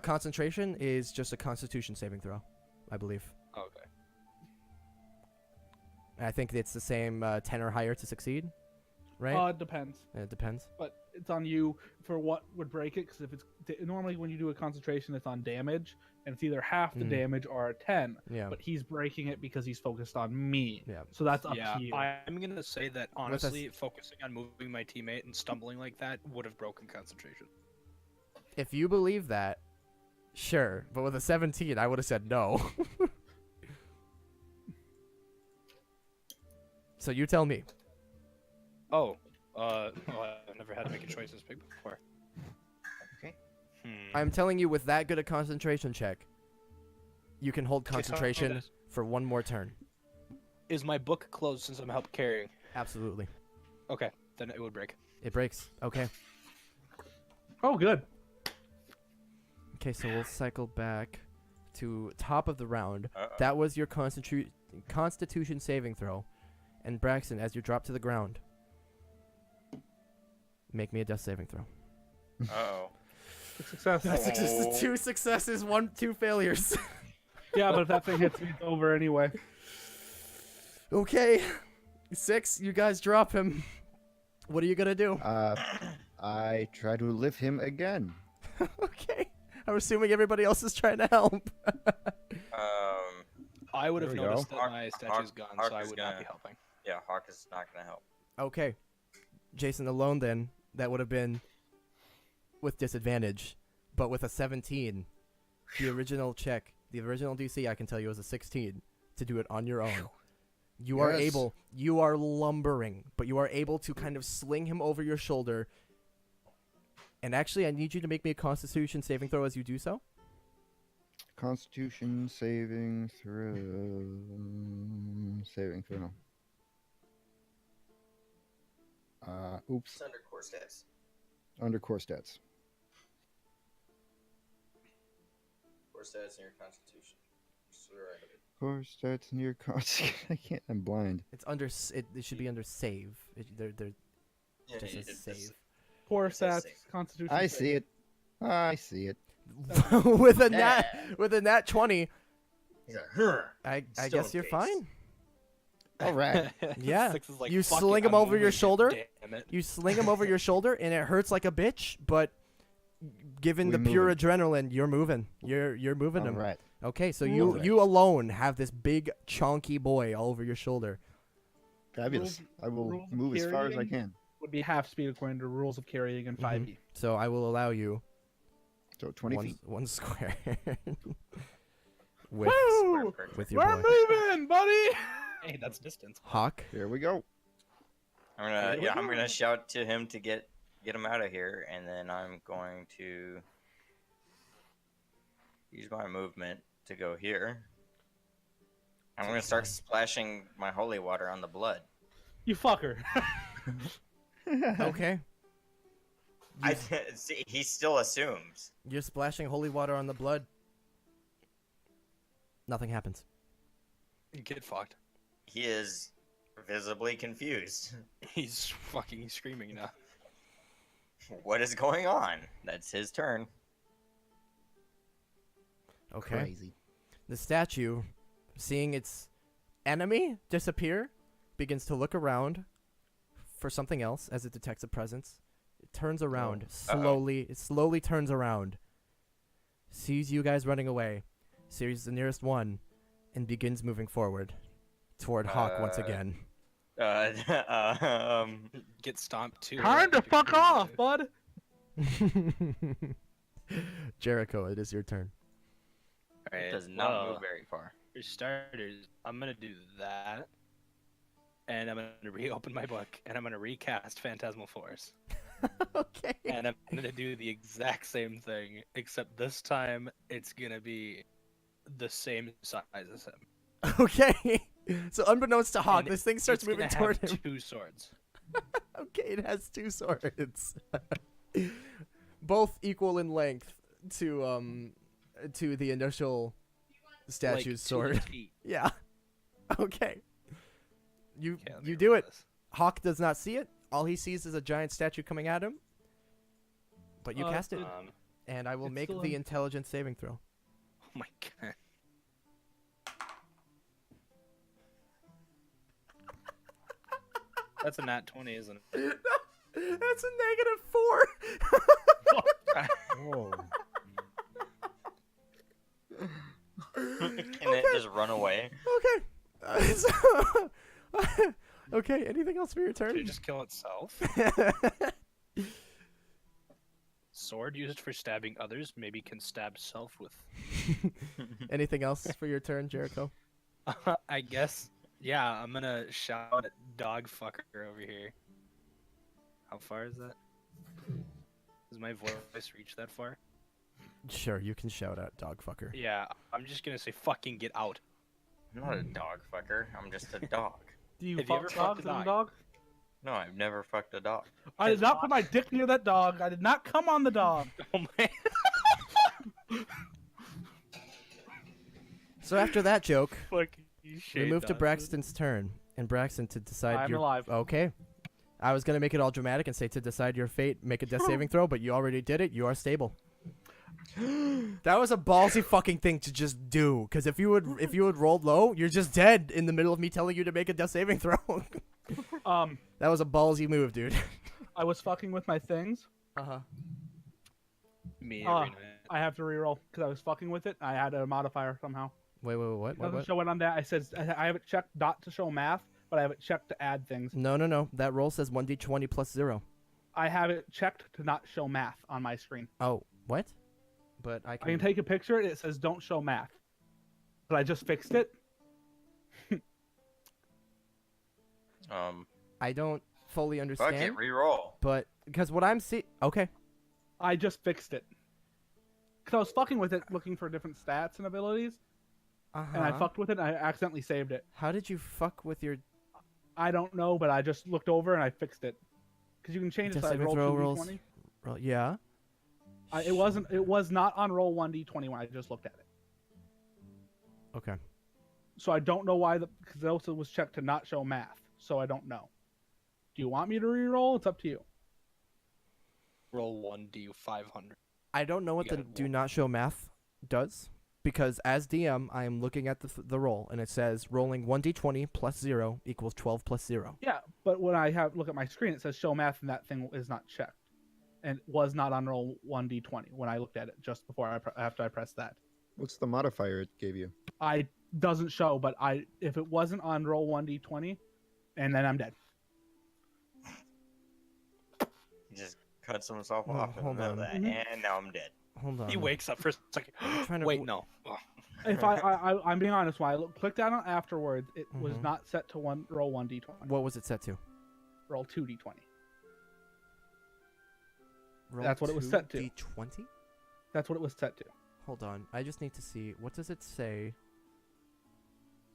Concentration is just a Constitution saving throw, I believe. Okay. I think it's the same 10 or higher to succeed, right? It depends, It depends. but it's on you for what would break it. Because if it's normally when you do a concentration, it's on damage, and it's either half the Mm. damage or a 10. Yeah. But he's breaking it because he's focused on me. Yeah. So that's up Yeah, to you. I'm gonna say that a honestly, focusing on moving my teammate and stumbling like that would have broken concentration. If you believe that, sure. But with a 17, I would have said no. So you tell me. I've never had to make a choice this big before. Okay. I'm telling you, with that good a concentration check, you can hold Okay, so- concentration okay. for one more turn. Is my book closed since I'm help carrying? Absolutely. Okay, then it would break. It breaks. Okay. Oh, good. Okay, so we'll cycle back to top of the round. Uh-oh. That was your Constitution saving throw. And Braxton, as you drop to the ground, make me a death saving throw. Uh-oh. Success. That's just Oh. 2 successes, 2 failures. Yeah, but if that thing hits me, it's over anyway. Okay. 6, you guys drop him. What are you gonna do? I try to lift him again. Okay. I'm assuming everybody else is trying to help. I would have There we noticed go. that my statue's gone, Hawk so I is would not gonna- be helping. Yeah, Hawk is not gonna help. Okay. Jason alone then, that would have been with disadvantage. But with a 17, the original check, the original DC, I can tell you, was a 16 to do it on your own. You are Yes. able, you are lumbering, but you are able to kind of sling him over your shoulder. And actually, I need you to make me a Constitution saving throw as you do so. Constitution saving throw. Saving throw. Oops. It's under core stats. Under core stats. Core stats and your constitution. Swear I have it. Core stats near constitution. I can't. I'm blind. It's under, it should be under save. They're Yeah, just it- says it's- save. Poor It says stats, save. Constitution. I save. see it. I see it. with a nat 20, He's like, "Huh." I Stone guess you're face. fine. All right. Yeah. Six is like, You "Fuck sling it, him I'm over your moving, shoulder? Damn it. You sling him over your shoulder, and it hurts like a bitch. But given We the pure moving. adrenaline, you're moving. You're moving All him. right. Okay, so Alright. you alone have this big chonky boy all over your shoulder. Fabulous. I will rules of move as far as I carrying? can. Would be half speed according to rules of carrying in Mhm. 5e. So I will allow you So 20 feet. one square with Woo! Perfect. with your We're boy. moving, buddy. Hey, that's distance. Hawk. Here we go. I'm gonna shout to him to get him out of here, and then I'm going to use my movement to go here. I'm gonna start splashing my holy water on the blood. You fucker. Okay. I see. He still assumes. You're splashing holy water on the blood. Nothing happens. You get fucked. He is visibly confused. He's fucking screaming now. What is going on? That's his turn. Okay. Crazy. The statue, seeing its enemy disappear, begins to look around for something else as it detects a presence. It turns around slowly. It slowly turns around, sees you guys running away, sees the nearest one, and begins moving forward toward Hawk once again. Get stomped too. Time to fuck off, bud. Jericho, it is your turn. Alright, Does not well, move very far. For starters, I'm gonna do that, and I'm gonna reopen my book, and I'm gonna recast Phantasmal Force, Okay. and I'm gonna do the exact same thing, except this time it's gonna be the same size as him. Okay. So unbeknownst to Hawk, And this thing starts It's moving gonna toward have him. 2 swords. Okay, it has 2 swords. Both equal in length to the initial statue's Like, to sword. the teeth. Yeah. Okay. You Okay, let me you do roll it. this. Hawk does not see it. All he sees is a giant statue coming at him. But you cast it, and I will it's make still the in- intelligence saving throw. Oh my god. That's a nat 20, isn't it? That's a -4. Whoa. Can it just run away? Okay. Okay. Anything else for your Did turn? it just kill itself? Sword used for stabbing others maybe can stab self with. Anything else for your turn, Jericho? I guess. Yeah, I'm gonna shout at dog fucker over here. How far is that? Does my voice reach that far? Sure, you can shout out dog fucker. Yeah, I'm just gonna say fucking get out. I'm not a dog fucker. I'm just a dog. Do you Have you fuck ever fucked dogs a and a dog? dog? No, I've never fucked a dog. I did not put my dick near that dog. I did not come on the dog. Oh man. So after that joke, Fucking we shade move to dog. Braxton's turn, and Braxton to decide I'm your. alive. Okay. I was gonna make it all dramatic and say to decide your fate, make a death saving throw, but you already did it. You are stable. That was a ballsy fucking thing to just do. Cause if you had rolled low, you're just dead in the middle of me telling you to make a death saving throw. That was a ballsy move, dude. I was fucking with my things. Uh-huh. Me Ah. every night. I have to reroll because I was fucking with it. I had a modifier somehow. Wait, what? It doesn't What? show it on that. I said I have it checked not to show math, but I have it checked to add things. No. That roll says 1d20 plus 0. I have it checked to not show math on my screen. Oh, what? But I I can. can take a picture. It says don't show math, but I just fixed it. I don't fully Fuck understand. it, reroll. But because what I'm seeing. Okay. I just fixed it. Because I was fucking with it, looking for different stats and abilities, Uh-huh. and I fucked with it, and I accidentally saved it. How did you fuck with your I don't know, but I just looked over and I fixed it. Because you can change it Death to like saving roll throw rolls? 2d20. roll? Yeah. It was not on roll 1d20 when I just looked at it. Okay. So I don't know why because it also was checked to not show math. So I don't know. Do you want me to re-roll? It's up to you. Roll 1d 500. I don't know what You the gotta do roll. not show math does because as DM I am looking at the roll and it says rolling 1d20 plus 0 equals 12 plus 0. Yeah, but when I look at my screen, it says show math, and that thing is not checked, and was not on roll 1d20 when I looked at it just before after I pressed that. What's the modifier it gave you? I doesn't show, but if it wasn't on roll 1d20, and then I'm dead. He just cuts himself Oh, off in the hold middle of on. that, Mhm. and now I'm dead. Hold on. He wakes up for a second. trying to Wait, w- no. Oh. If I'm being honest, when I clicked on it afterwards, it was Mhm. not set to roll 1d20, What was it set to? roll 2d20. Roll That's what it was set to. D20? That's what it was set to. Hold on. I just need to see what does it say.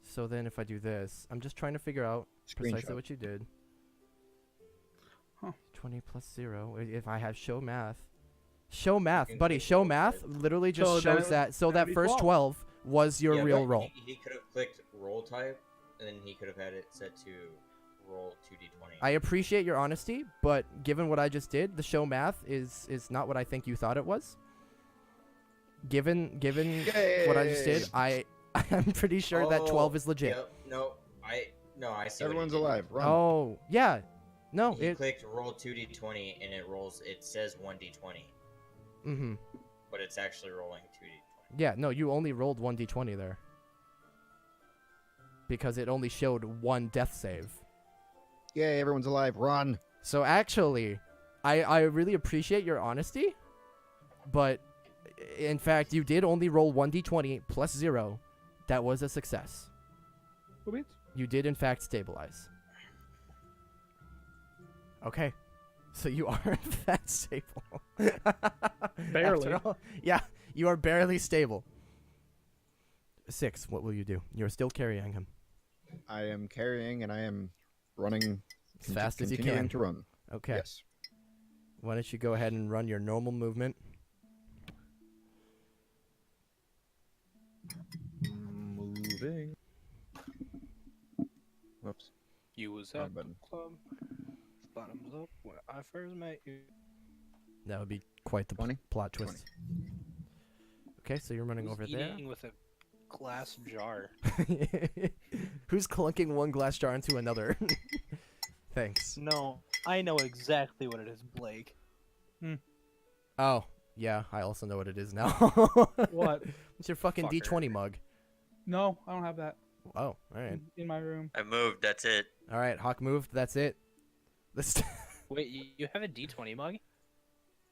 So then if I do this, I'm just trying to figure out precisely Screenshot. what you did. Huh. 20 plus 0. If I have show math. Show math, can buddy. click Show roll, math right? literally just So then shows that. So that'd that be first 12. 12 was your Yeah, real but roll. He could have clicked roll type, and then he could have had it set to roll 2d20. I appreciate your honesty, but given what I just did, the show math is not what I think you thought it was. Given what I just did, I'm pretty sure that 12 is legit. Yep, no, I see. Everyone's what he did. alive. Run. Oh, yeah. No, He it clicked roll 2d20, and it rolls. It says 1d20, mhm. but it's actually rolling 2d20. Yeah, no, you only rolled 1d20 there. Because it only showed one death save. Yay, everyone's alive. Run. So actually, I really appreciate your honesty, but in fact, you did only roll 1d20 plus 0. That was a success. Who beats? You did in fact stabilize. Okay. So you are in fact stable. Barely. After all- yeah, you are barely stable. 6, what will you do? You're still carrying him. I am carrying and I am running As fast as you continuing can. to run. Okay. Yes. Why don't you go ahead and run your normal movement? Moving. Whoops. You was Wrong at the button. club. Bottoms up where I first met you. That would be quite the 20? plot 20. twist. Okay, so you're running Who's over there. eating with a glass jar. Who's clunking one glass jar into another? Thanks. No, I know exactly what it is, Blake. Oh, yeah, I also know what it is now. What? It's your fucking Fucker. D20 mug. No, I don't have that Oh, all right. in my room. I moved. That's it. All right, Hawk moved. That's it. Wait, you have a D20 mug?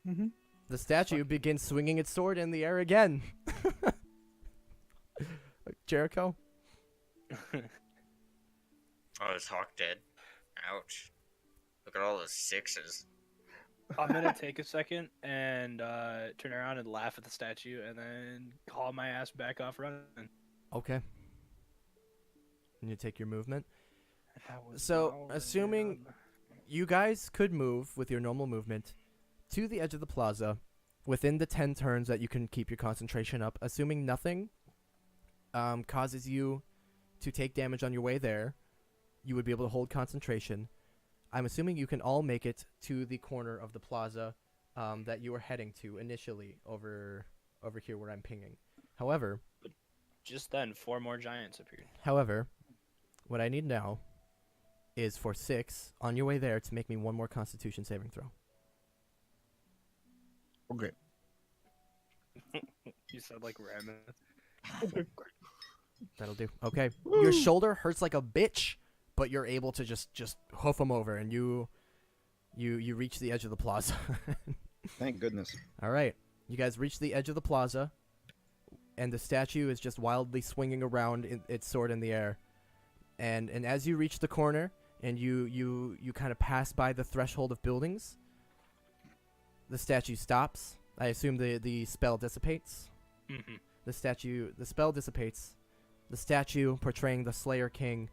Mm-hmm. The statue begins swinging its sword in the air again. Jericho? Oh, is Hawk dead? Ouch. Look at all those sixes. I'm gonna take a second and turn around and laugh at the statue, and then haul my ass back off running. Okay. And you take your movement. That was So, all assuming good. you guys could move with your normal movement to the edge of the plaza within the 10 turns that you can keep your concentration up, assuming nothing causes you to take damage on your way there, you would be able to hold concentration. I'm assuming you can all make it to the corner of the plaza that you were heading to initially over here where I'm pinging. However, Just then, 4 more giants appeared. what I need now is for 6 on your way there to make me one more Constitution saving throw. Okay. You sound like Ramen. That'll do. Okay. Your shoulder hurts like a bitch, but you're able to just hoof them over, and you reach the edge of the plaza. Thank goodness. All right. You guys reach the edge of the plaza, and the statue is just wildly swinging around its sword in the air. And as you reach the corner, and you kind of pass by the threshold of buildings, the statue stops. I assume the spell dissipates. Mm-hmm. The spell dissipates. The statue portraying the Slayer King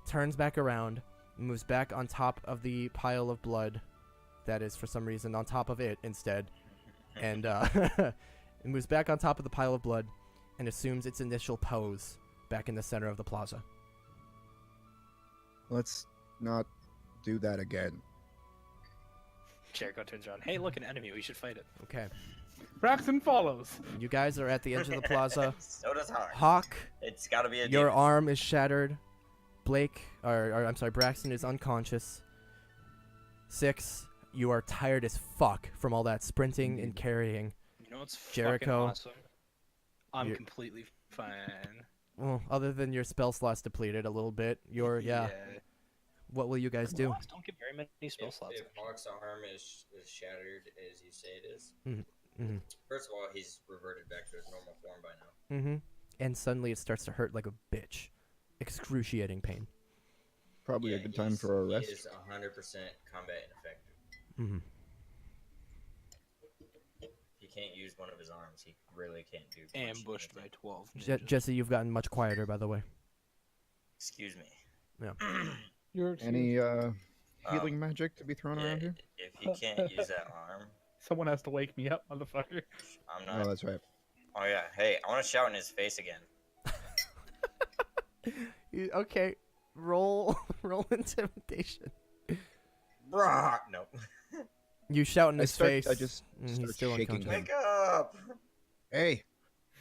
turns back around, moves back on top of the pile of blood that is for some reason on top of it instead, and it moves back on top of the pile of blood and assumes its initial pose back in the center of the plaza. Let's not do that again. Jericho turns around. Hey, look, an enemy. We should fight it. Okay. Braxton follows. You guys are at the edge of the plaza. So does Hawk. Hawk, It's gotta be a your demon. arm is shattered. Blake, or I'm sorry, Braxton is unconscious. 6, you are tired as fuck from all that sprinting and carrying. You know what's Jericho, fucking awesome? I'm you're- completely fine. Well, other than your spell slots depleted a little bit, yeah. What will you guys do? Lost. Don't get very many spell slots. If Hawk's arm is shattered as you say it is, Mm-hmm. first of all, he's reverted back to his normal form by now. Mm-hmm. And suddenly it starts to hurt like a bitch. Excruciating pain. Probably a good time for a rest. He is 100% combat ineffective. Mm-hmm. He can't use one of his arms. He really can't do much. Ambushed by 12 Je- ninjas. Jesse, you've gotten much quieter, by the way. Excuse me. You're Any healing magic to be thrown Yeah, around here? if he can't use that arm, Someone has to wake me up, motherfucker. I'm Oh, not. that's right. Oh yeah. Hey, I want to shout in his face again. Okay, roll intimidation. Bruh. No. You shout in his face. I just and start he's still shaking unconscious. him. Wake up. Hey!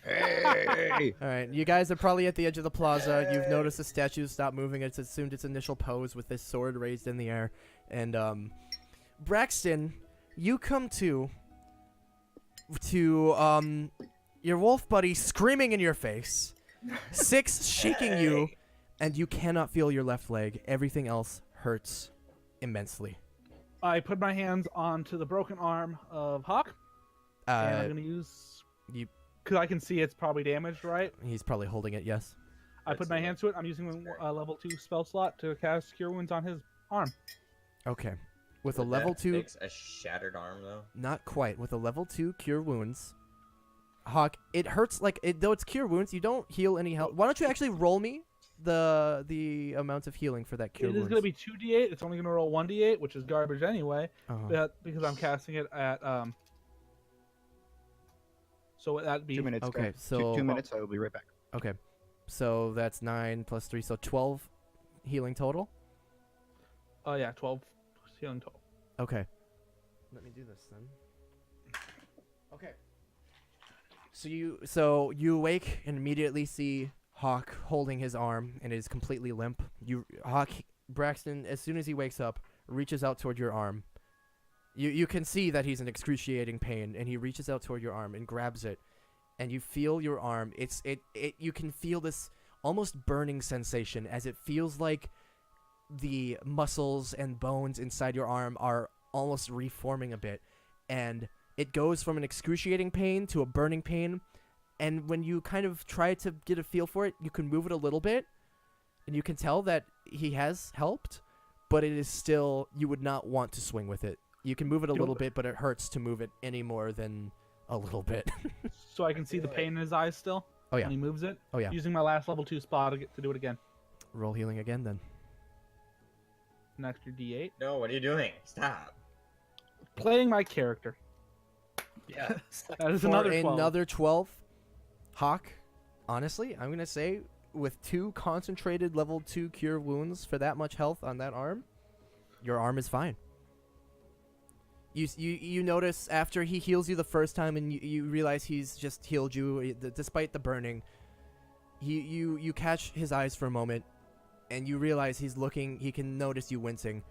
Hey! All right, you guys are probably at the edge of the plaza. You've noticed the statue stop moving. It's assumed its initial pose with this sword raised in the air. And Braxton, you come to your wolf buddy screaming in your face. 6 shaking you, and you cannot feel your left leg. Everything else hurts immensely. I put my hands onto the broken arm of Hawk, and I'm gonna use you- because I can see it's probably damaged, right? He's probably holding it, yes. I put my hands to it. I'm using a level 2 spell slot to cast Cure Wounds on his arm. Okay. With a Would level that 2, fix a shattered arm though. not quite. With a level 2 Cure Wounds, Hawk, it hurts like though it's Cure Wounds, you don't heal any health. Why don't you actually roll me the amount of healing for that Cure It is Wounds? gonna be 2d8. It's only gonna roll 1d8, which is garbage anyway. Uh-huh. But because I'm casting it at so that'd be 2 minutes. Okay, guys. so- 2 minutes. I will be right back. Okay. So that's 9 plus 3, so 12 healing total. yeah, 12 healing total. Okay. Let me do this then. Okay. So you awake and immediately see Hawk holding his arm and it is completely limp. Hawk Braxton, as soon as he wakes up, reaches out toward your arm. You can see that he's in excruciating pain, and he reaches out toward your arm and grabs it, and you feel your arm. You can feel this almost burning sensation as it feels like the muscles and bones inside your arm are almost reforming a bit, and it goes from an excruciating pain to a burning pain, and when you kind of try to get a feel for it, you can move it a little bit, and you can tell that he has helped, but it is still, you would not want to swing with it. You can move it a little bit, but it hurts to move it any more than a little bit. So I can see the pain in his eyes still. Oh yeah. When he moves it. Oh yeah. Using my last level 2 spot to do it again. Roll healing again then. An extra D8. No, what are you doing? Stop. Playing my character. Yeah. That is For another 12. another 12. Hawk, honestly, I'm going to say with 2 concentrated level 2 cure wounds for that much health on that arm, your arm is fine. You notice after he heals you the first time and you realize he's just healed you despite the burning, you catch his eyes for a moment and you realize he can notice you wincing,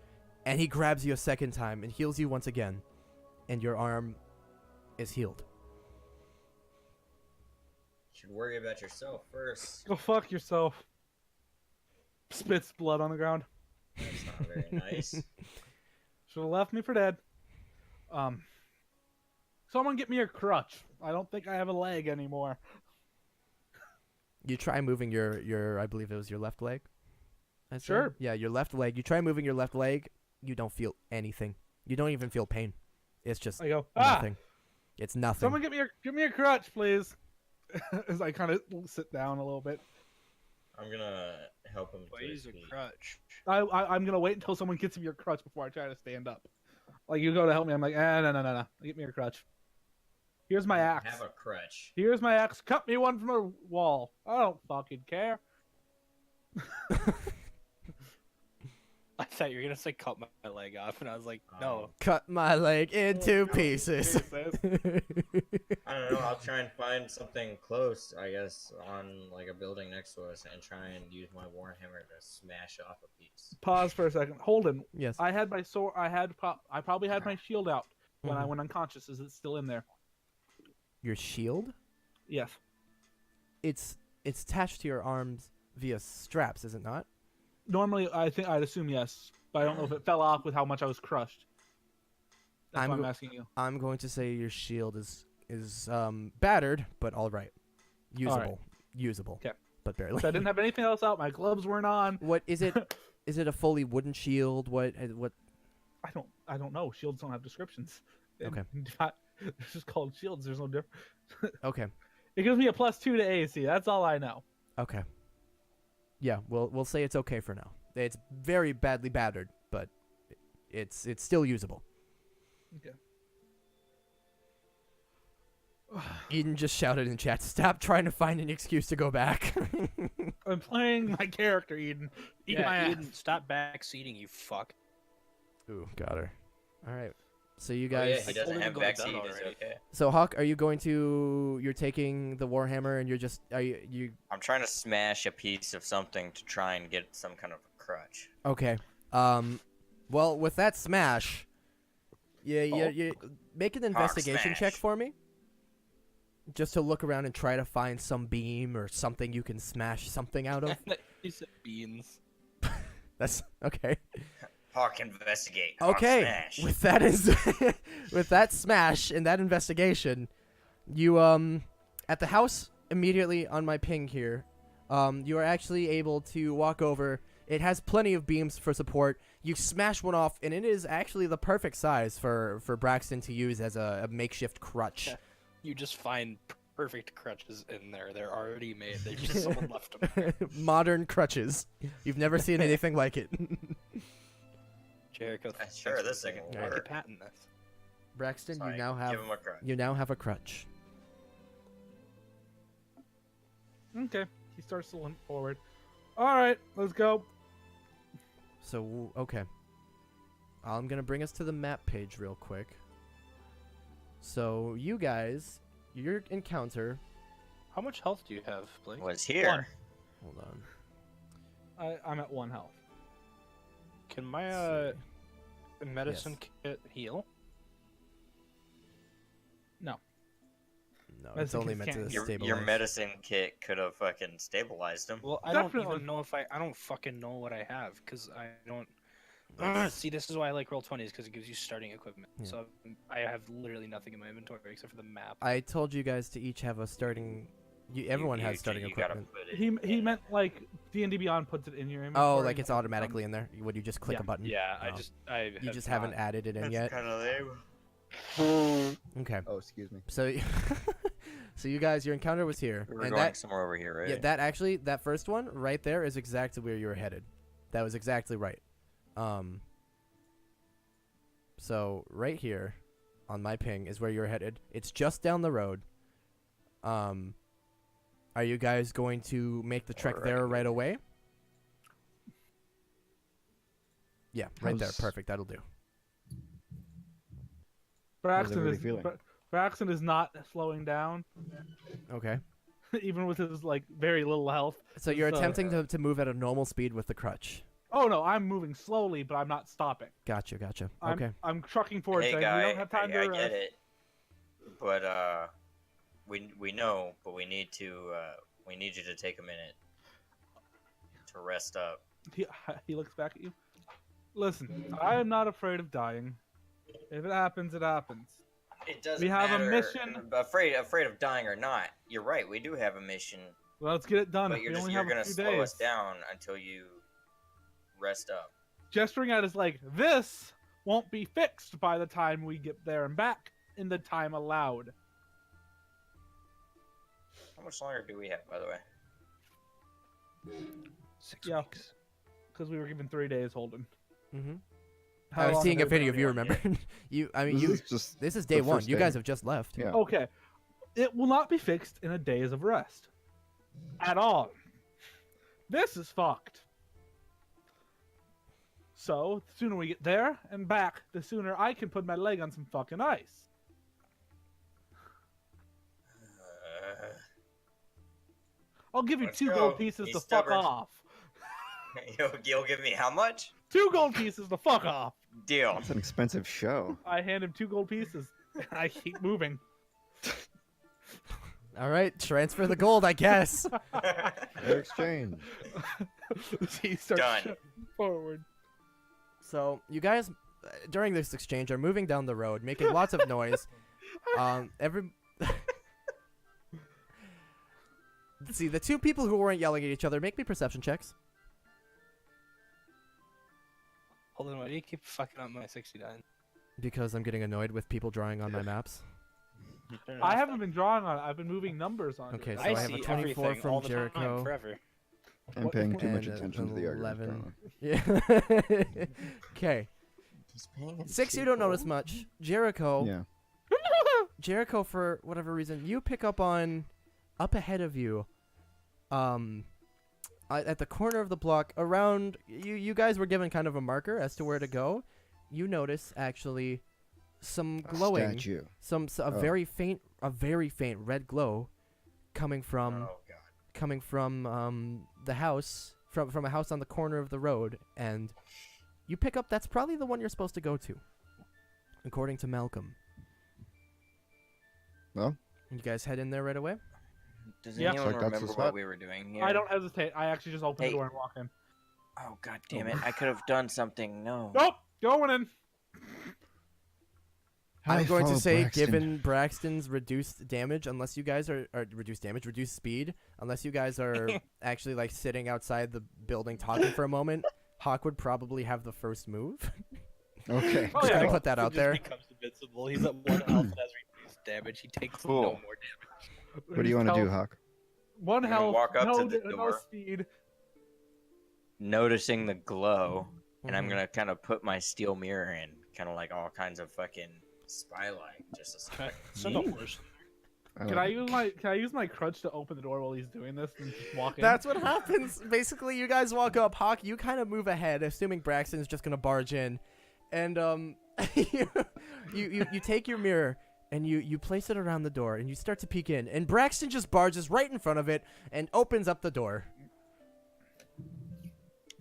and he grabs you a second time and heals you once again, and your arm is healed. You should worry about yourself first. Go fuck yourself. Spits blood on the ground. That's not very nice. Should have left me for dead. Someone get me a crutch. I don't think I have a leg anymore. You try moving your I believe it was your left leg. I said? Sure. Yeah, your left leg. You try moving your left leg. You don't feel anything. You don't even feel pain. It's just I go, nothing. It's nothing. Someone get me a crutch, please. As I kind of sit down a little bit. I'm gonna help him. Why to use his a feet. crutch? I'm gonna wait until someone gets me your crutch before I try to stand up. Like, you go to help me, I'm like, no. Get me your crutch. Here's my axe. Have a crutch. Here's my axe. Cut me one from the wall. I don't fucking care. I thought you were gonna say cut my leg off, and I was like, no. Cut my leg into pieces. I don't know. I'll try and find something close, I guess, on like a building next to us, and try and use my warhammer to smash off a piece. Pause for a second. Holden, Yes. I had my sword. I probably had my shield out when I Mhm. went unconscious. Is it still in there? Your shield? Yes. It's attached to your arms via straps, is it not? Normally, I'd assume yes, but I don't know if it fell off with how much I was crushed. That's I'm why I'm go- asking you. I'm going to say your shield is battered, but all right. Usable. Usable. 'Kay. But barely. So I didn't have anything else out. My gloves weren't on. What is it? Is it a fully wooden shield? What I don't know. Shields don't have descriptions. Okay. They're just called shields. There's no difference. Okay. It gives me a +2 to AC. That's all I know. Okay. Yeah, we'll say it's okay for now. It's very badly battered, but it's still usable. Okay. Eden just shouted in chat, "Stop trying to find an excuse to go back." I'm playing my character, Eden. Eat my ass. Eden, stop backseating, you fuck. Ooh, got her. All right. So you Oh, yeah, guys he I doesn't told him have to go to bed backseat. Is already. okay. So Hawk, are you you're taking the warhammer and you're just are you I'm trying to smash a piece of something to try and get some kind of a crutch. okay. Well, with that smash, you make an investigation check smash. for me. Just to look around and try to find some beam or something you can smash something out of. He said beans. That's okay. Hawk investigate. Hawk Okay. smash. With that is with that smash and that investigation, you at the house immediately on my ping here, you are actually able to walk over. It has plenty of beams for support. You smash one off, and it is actually the perfect size for Braxton to use as a makeshift crutch. Yeah. You just find perfect crutches in there. They're already made. They just someone left them. Modern crutches. You've never seen anything like it. Jericho. Sure, this thing will I could work. patent this. Braxton, Sorry, you now have give him a crutch. you now have a crutch. Okay. He starts to limp forward. All right, let's go. So okay, I'm gonna bring us to the map page real quick. So you guys, your encounter. How much health do you have, Blake? Was here. One. Hold on. I'm at 1 health. Can my Let's medicine Yes. kit heal? No, it's Medicine only kits meant to can't- stabilize. Your medicine kit could have fucking stabilized him. Well, I don't Definitely. even know if I don't fucking know what I have because I don't. Let's- See, this is why I like roll 20s because it gives you starting equipment. Yeah. So I have literally nothing in my inventory except for the map. I told you guys to each have a starting. Everyone has starting equipment. He meant like D&D Beyond puts it in your inventory. Oh, like it's automatically in there. Would you just click Yeah. a button? Yeah, Oh. I You have just haven't not- added it in yet. Kind of lame. Okay. Oh, excuse me. So, so you guys, your encounter was here, We were and going that somewhere over here, right? yeah, that first one right there is exactly where you were headed. That was exactly right. So right here, on my ping is where you're headed. It's just down the road. Are you guys going to make the trek there right away? Yeah, right there. How's- Perfect. That'll do. How's Braxton everybody is feeling? Braxton is not slowing down, Okay. even with his like very little health. So you're So- attempting to move at a normal speed with the crutch. Oh no, I'm moving slowly, but I'm not stopping. Gotcha. Okay. I'm trucking forward. Hey saying, guy, we don't have time I to get rest. it, but we know, but we need you to take a minute to rest up. He looks back at you. Listen, I am not afraid of dying. If it happens, it happens. It doesn't We have a matter. mission. Afraid of dying or not, you're right. We do have a mission, Well, let's get it done. but you're we only you're have gonna a few slow days. us down until you rest up. Gesturing at his like, this won't be fixed by the time we get there and back in the time allowed. How much longer do we have, by the way? 6 Yeah. weeks. Because we were given 3 days, Holden. Mm-hmm. How I was long seeing a have they video of been you. on Remember? This is just This is day the one. first You day. guys have just left. Yeah. Okay. It will not be fixed in a days of rest. At all. This is fucked. So, the sooner we get there and back, the sooner I can put my leg on some fucking ice. I'll give you Let's 2 go. gold pieces He's to stubborn. fuck off. You'll give me how much? 2 gold pieces to fuck off. Deal. It's an expensive show. I hand him 2 gold pieces. I keep moving. All right, transfer the gold, I guess. Fair exchange. He starts Done. shoving forward. So you guys, during this exchange, are moving down the road, making lots of noise. Every see the 2 people who weren't yelling at each other. Make me perception checks. Hold on, why do you keep fucking up my 69? Because I'm getting annoyed with people drawing on my maps. I haven't been drawing on it. I've been moving numbers on Okay, it. so I I have a see 24 everything from all the time, Jericho. forever. I'm What- paying too much and, attention to the argument. 11. currently. Yeah. Okay. 6 you don't notice much. Jericho. Yeah. Jericho, for whatever reason, you pick up on up ahead of you, at the corner of the block around you guys were given kind of a marker as to where to go. You notice actually some glowing, Statue. a Oh. very faint red glow coming from Oh god. the house from a house on the corner of the road, and you pick up that's probably the one you're supposed to go to, according to Malcolm. Well, Oh, You guys head in there right away? Does Yeah. anyone Like that's remember the what spot. we were doing here? I don't hesitate. I actually just open Hey. the door and walk in. Oh god damn it! I could have done something. No. Nope, going in. I'm going to follow say, Braxton. given Braxton's reduced damage, unless you guys are reduced speed, unless you guys are actually like sitting outside the building talking for a moment, Hawk would probably have the first move. Okay. Oh, Just yeah. gonna put that out there. He becomes invincible. He's at 1 health and has reduced damage. He takes Cool. no more damage. What do you want to do, Hawk? One gonna health, walk up no, to the no door. speed. Noticing the glow, and I'm Mhm. gonna kind of put my steel mirror in, kind of like all kinds of fucking spy-like, just a second. So no worse. Can I use my crutch to open the door while he's doing this and just walk in? That's what happens. Basically, you guys walk up. Hawk, you kind of move ahead, assuming Braxton's just gonna barge in, and you take your mirror and you place it around the door and you start to peek in, and Braxton just barges right in front of it and opens up the door.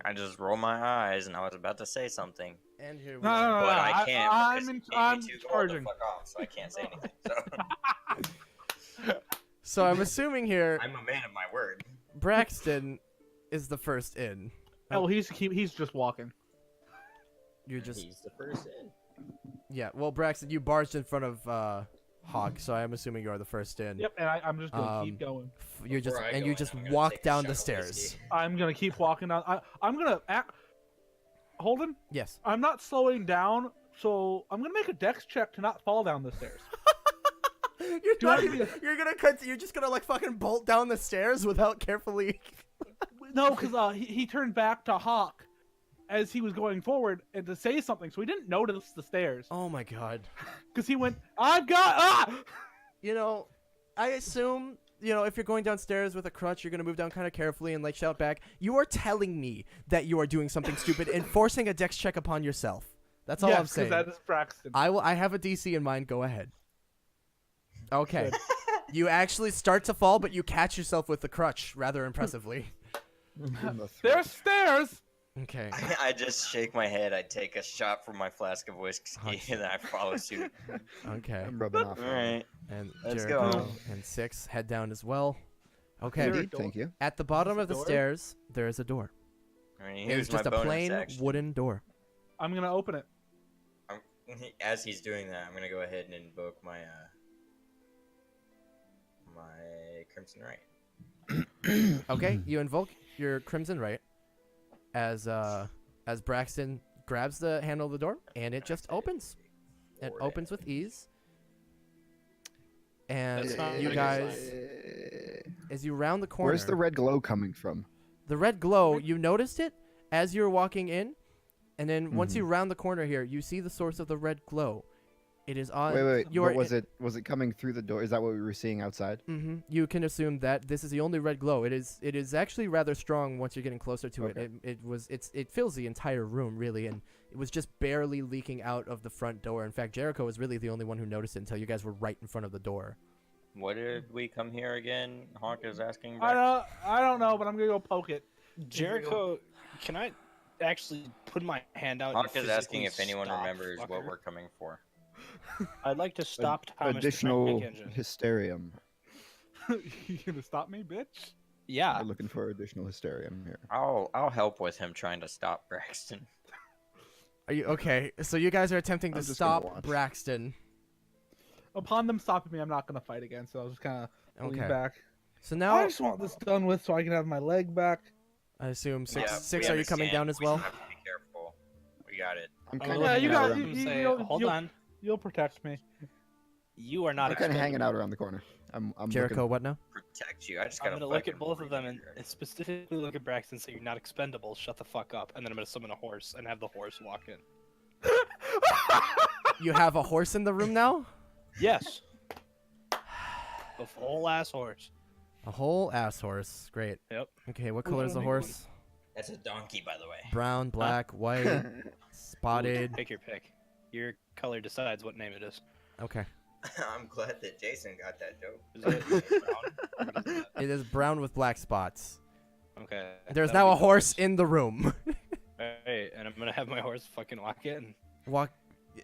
I just roll my eyes, and I was about to say something, And here we No, are. no, no, but no. I can't because I'm you gave I'm me 2 gold to charging. fuck off, so I can't say anything. So So I'm assuming here I'm a man of my word. Braxton is the first in. Oh, he's just walking. You're just He's the first in. yeah. Well, Braxton, you barged in front of Hawk, so I'm assuming you're the first in. Yep, and I'm just gonna keep Um, going. You're just Before I and go you in, just I'm gonna walk take a down shot the of stairs. whiskey. I'm gonna keep walking down. I'm gonna act. Holden, Yes. I'm not slowing down, so I'm gonna make a dex check to not fall down the stairs. You're Do not I- even, you're gonna cut. You're just gonna like fucking bolt down the stairs without carefully. No, because he turned back to Hawk as he was going forward and to say something, so he didn't notice the stairs. Oh my god. Because he went, I've got You know, I assume, you know, if you're going downstairs with a crutch, you're going to move down kind of carefully and, like, shout back. You are telling me that you are doing something stupid and forcing a dex check upon yourself. That's all I'm Yes, saying. because that is Braxton. I have a DC in mind. Go ahead. Okay. Good. You actually start to fall, but you catch yourself with the crutch rather impressively. There's stairs. Okay. I just shake my head. I take a shot from my flask of whiskey, and I follow suit. Okay. I'm rubbing off. All right. And Let's Jericho go. and 6 head down as well. Okay. There- Indeed, thank you. At the bottom There's of a the door? stairs, there is a door. All right, It's here's just my a bonus plain action. wooden door. I'm gonna open it. As he's doing that, I'm gonna go ahead and invoke my my Crimson Right. Okay, you invoke your Crimson Right as Braxton grabs the handle of the door and it just opens. It opens with ease. And That's not you a good guys, as you round the corner, Where's the red glow coming from? the red glow, you noticed it as you were walking in, and then once you round the corner here, you see the source of the red glow. It is on. Wait. You're What was it? Was it coming through the door? Is that what we were seeing outside? Mm-hmm. You can assume that this is the only red glow. It is actually rather strong once you're getting closer to Okay. it. It fills the entire room really, and it was just barely leaking out of the front door. In fact, Jericho was really the only one who noticed it until you guys were right in front of the door. What did we come here again? Hawk is asking. I don't know, but I'm gonna go poke it. Jericho, can I actually put my hand out? Hawk and is asking physically if anyone stop, remembers what fucker? we're coming for. I'd like to stop Thomas Additional the Tank Engine. hysterium. You gonna stop me, bitch? Yeah. We're looking for additional hysterium here. I'll help with him trying to stop Braxton. Are you okay? So you guys are attempting to I'm just gonna stop watch. Braxton. Upon them stopping me, I'm not gonna fight again, so I'll just kind of lean Okay. back. So I now just want this done with so I can have my leg back. I assume Yeah, six. we Are you coming understand. down as We well? just have to be careful. We got it. I'm I'm kind gonna of Yeah, you look got- at you- him and you- say, you'll- hold you'll- on. You'll protect me. You are not I'm kind of hanging out expendable. around the corner. I'm Jericho, looking. what now? Protect you. I just I'm gotta gonna look at fucking both of them breathe. and specifically look at Braxton and say, you're not expendable, shut the fuck up. And then I'm gonna summon a horse and have the horse walk in. You have a horse in the room now? Yes. The whole ass horse. A whole ass horse. Great. Yep. Okay, what We color got is a the big horse? That's a donkey, by the way. Brown, black, white, spotted. Pick your pick. Your color decides what name it is. Okay. I'm glad that Jason got that joke. Is it brown? What is it? It is brown with black spots. Okay. There's that'll now be a the horse in the room. Alright, and I'm gonna have my horse fucking walk in. Walk.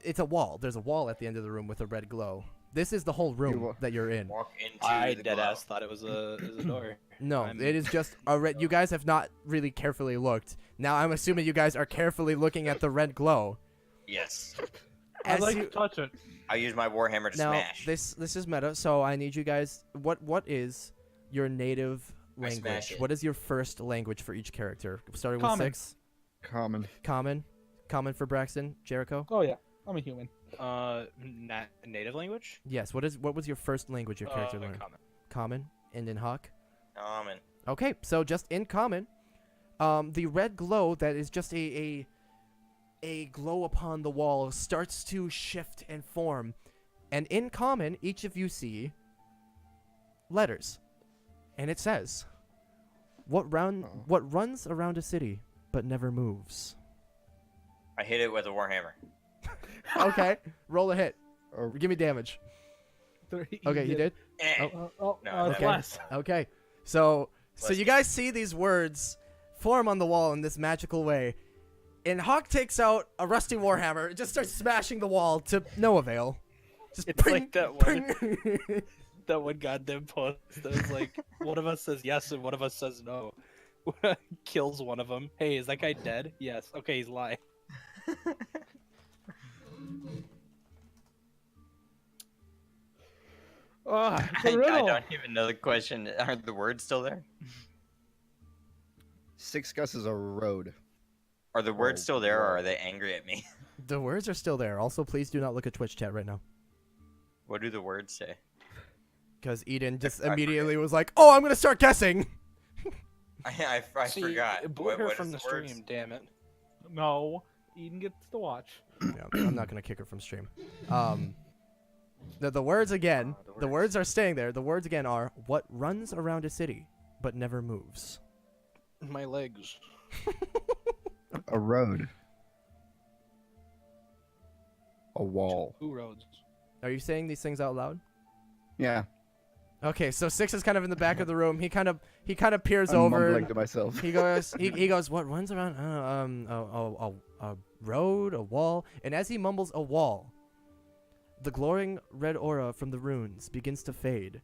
It's a wall. There's a wall at the end of the room with a red glow. This is the whole room wa- that you're in. Walk into I the dead glow. ass thought it was a door. No, I'm- it is just a red. You guys have not really carefully looked. Now I'm assuming you guys are carefully looking at the red glow. Yes. I'd As like you- to touch it. I use my warhammer to now smash. this is meta, so I need you guys. What is your native I smash language? it. What is your first language for each character? Starting Common. with 6. Common. Common for Braxton. Jericho. Oh yeah, I'm a human. Native language? Yes. What was your first language your character learned? Common. Common. And in Hawk. Common. Okay, so just in common, the red glow that is just a glow upon the wall starts to shift and form, and in common, each of you see letters, and it says, "What runs around a city but never moves." I hit it with a warhammer. Okay, roll a hit. Or Give me damage. Okay, you did. Eh. Oh, No, it's okay. less. Okay, so you guys see these words form on the wall in this magical way. And Hawk takes out a rusty warhammer and just starts smashing the wall to no avail. Just It's ping, like that one, ping. that one goddamn post that was like, one of us says yes and one of us says no. Kills one of them. Hey, is that guy dead? Yes. Okay, he's lying. It's I a riddle. don't even know the question. Are the words still there? 6 Gus is a road. Are the words still there, or are they angry at me? The words are still there. Also, please do not look at Twitch chat right now. What do the words say? Because Eden just I immediately was like, oh, I'm going to start guessing. I See, forgot. Boot What her is from the words? stream, damn it. No, Eden gets to watch. Yeah, I'm not going to kick her from stream. The words again, the words are staying there. The words again are, what runs around a city but never moves. My legs. A road. A wall. 2 roads. Are you saying these things out loud? Yeah. Okay, so 6 is kind of in the back of the room. He kind of peers I'm over. mumbling to myself. He goes, he goes, what runs around? A road, a wall. And as he mumbles a wall, the glowing red aura from the runes begins to fade,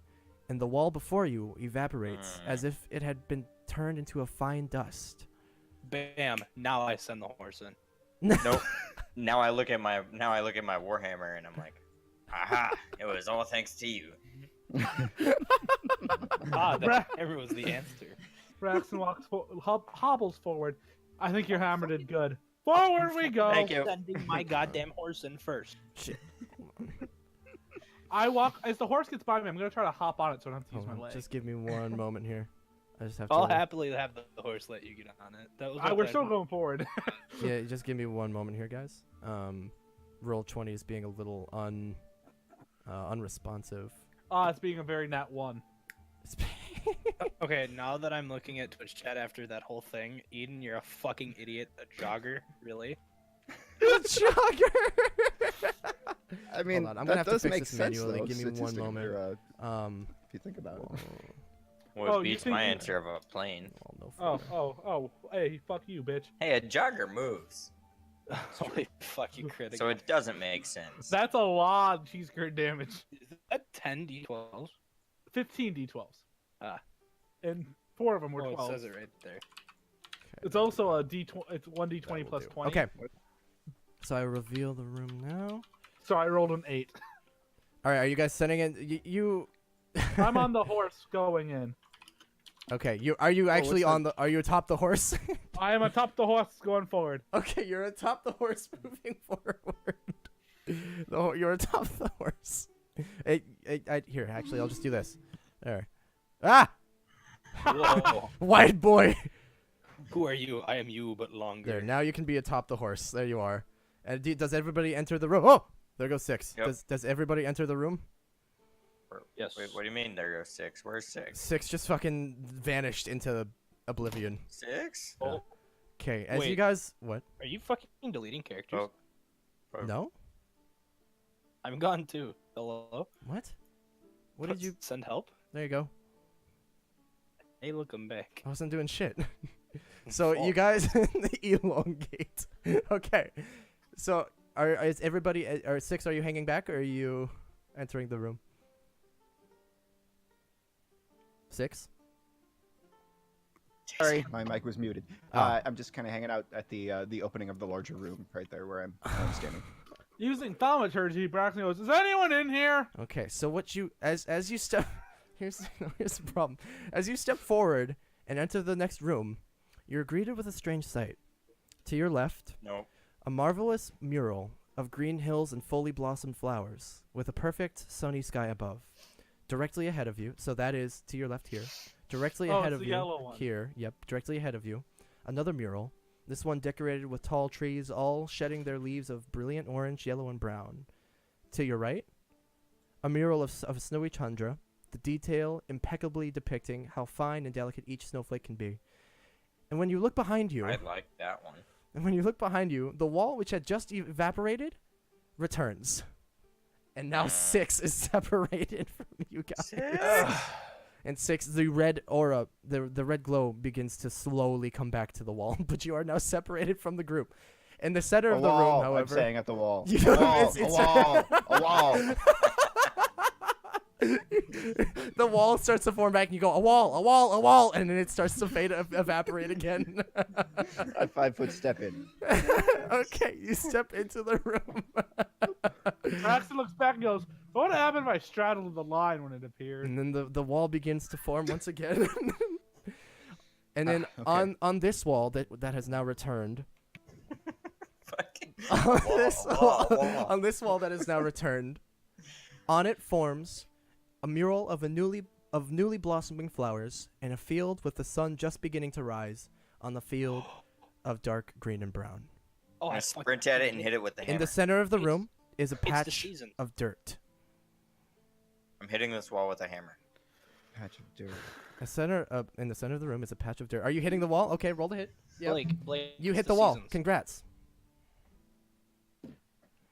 and the wall before you evaporates as if it had been turned into a fine dust. Bam. Now I send the horse in. Nope. Now I look at my warhammer and I'm like, aha! It was all thanks to you. That hammer was the answer. Braxton hobbles forward. I think your hammer did good. Forward we go. Thank you. Sending my goddamn horse in first. Shit. I walk as the horse gets by me. I'm gonna try to hop on it so I don't have to use Hold my on, leg. just give me one moment here. I just have to. I'll happily have the horse let you get on it. That was We're still going forward. Yeah, just give me one moment here, guys. Roll 20 is being a little unresponsive. It's being a very nat 1. Okay, now that I'm looking at Twitch chat after that whole thing, Eden, you're a fucking idiot. A jogger, really? Jogger. I mean, Hold on, I'm that gonna have to does fix make this sense, manually. though, Give me one moment. statistically, if you think about it. Well, Oh, it you beats think my you- answer of a plane. Well, no Oh, hey, fuck you, bitch. Hey, a jogger moves, Holy fuck, you critical. so it doesn't make sense. That's a lot of cheese curd damage. Is that 10 d12s? 15 d12s. Ah. And 4 of them were Oh, it 12. says it right there. It's also a d20. It's 1d20 That will plus do. 20. Okay. So I reveal the room now. So I rolled an 8. All right, are you guys sending in? You. I'm on the horse going in. Okay, are you actually what's on the? Are you atop the horse? I am atop the horse going forward. Okay, you're atop the horse moving forward. You're atop the horse. Here, actually, I'll just do this. There. Ah! Whoa. White boy! Who are you? I am you, but longer. There, now you can be atop the horse. There you are. And does everybody enter the room? Oh! There goes 6. Yep. Does everybody enter the room? Yes. Wait, what do you mean there goes 6? Where's 6? 6 just fucking vanished into oblivion. 6? Oh, Okay, as you Wait. guys... What? are you fucking deleting characters? Oh. No? I'm gone too. Hello? What? What did you... Send help? There you go. Hey, look, I'm back. I wasn't doing shit. So Oh. you guys elongate. Okay. So is everybody or 6? Are you hanging back or are you entering the room? 6. Sorry, my mic was muted. Oh. I'm just kind of hanging out at the opening of the larger room right there where I'm standing. Using thaumaturgy, Braxton goes, is anyone in here? Okay. So what you as you step here's the problem. As you step forward and enter the next room, you're greeted with a strange sight. To your left, Nope. a marvelous mural of green hills and fully blossomed flowers, with a perfect sunny sky above. Directly ahead of you, so that is to your left here. Directly Oh, ahead it's of the you yellow one. here, yep, directly ahead of you, another mural. This one decorated with tall trees, all shedding their leaves of brilliant orange, yellow, and brown. To your right, a mural of snowy tundra, the detail impeccably depicting how fine and delicate each snowflake can be. And when you look behind you, I like that one. the wall which had just evaporated returns. And now 6 is separated from you guys. 6? And 6, the red aura, the red glow begins to slowly come back to the wall, but you are now separated from the group. In the center A of the room, wall. I'm however, saying at the wall. You A don't- wall. it's- A wall. A wall. the wall starts to form back, and you go, a wall, and then it starts to fade, evaporate again. A 5-foot step in. Okay, you step into the room. Braxton looks back and goes, "What happened if I straddled the line when it appeared?" And then the wall begins to form once again. And then okay. on this wall that has now returned, Fucking on this wall that is now returned, on it forms a mural of newly blossoming flowers in a field with the sun just beginning to rise on the field of dark green and brown. Oh, I I sprint at it and hit it with the hammer. In the center of the It's- room is a It's the patch season. of dirt. I'm hitting this wall with a hammer. Patch of dirt. In the center of the room is a patch of dirt. Are you hitting the wall? Okay, roll the hit. Yep. Blake, You it's hit the wall. seasons. Congrats.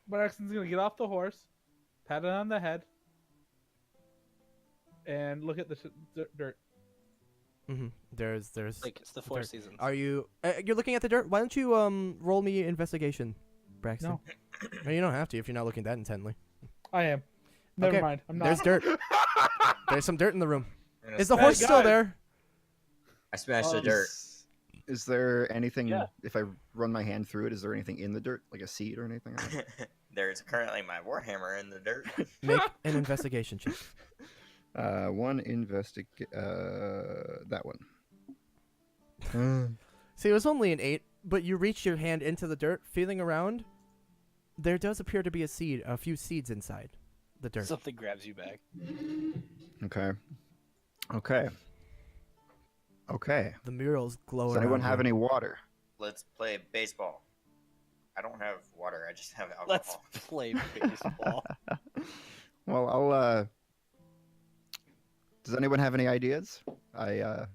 Braxton's gonna get off the horse, pat it on the head, and look at the dirt. Mm-hmm. There's. Like it's the 4 dirt. seasons. Are you? You're looking at the dirt. Why don't you roll me investigation, Braxton? No. No, you don't have to if you're not looking that intently. I am. Never Okay, mind. I'm not. There's dirt. There's some dirt in the room. I'm gonna Is the smash- horse still guys. there? I smashed the Um, dirt. Is there anything, Yeah. if I run my hand through it, is there anything in the dirt? Like a seed or anything? There's currently my warhammer in the dirt. Make an investigation check. That one. See, it was only an 8, but you reach your hand into the dirt, feeling around. There does appear to be a few seeds inside the dirt. Something grabs you back. Okay. Okay. Okay. The murals glow Does around anyone have you. any water? Let's play baseball. I don't have water. I just have alcohol. Let's play baseball. Well, I'll. Does anyone have any ideas? I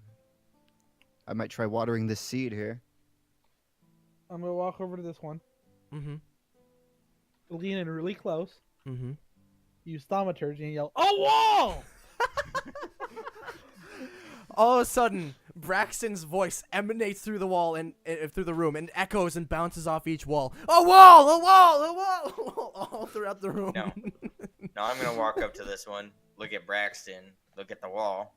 might try watering this seed here. I'm gonna walk over to this one, Mm-hmm. lean in really close, Mm-hmm. use thaumaturgy, and yell, "A wall!" All of a sudden, Braxton's voice emanates through the wall and through the room and echoes and bounces off each wall. A wall! A wall! A wall! All throughout the room. No. Now I'm gonna walk up to this one, look at Braxton, look at the wall,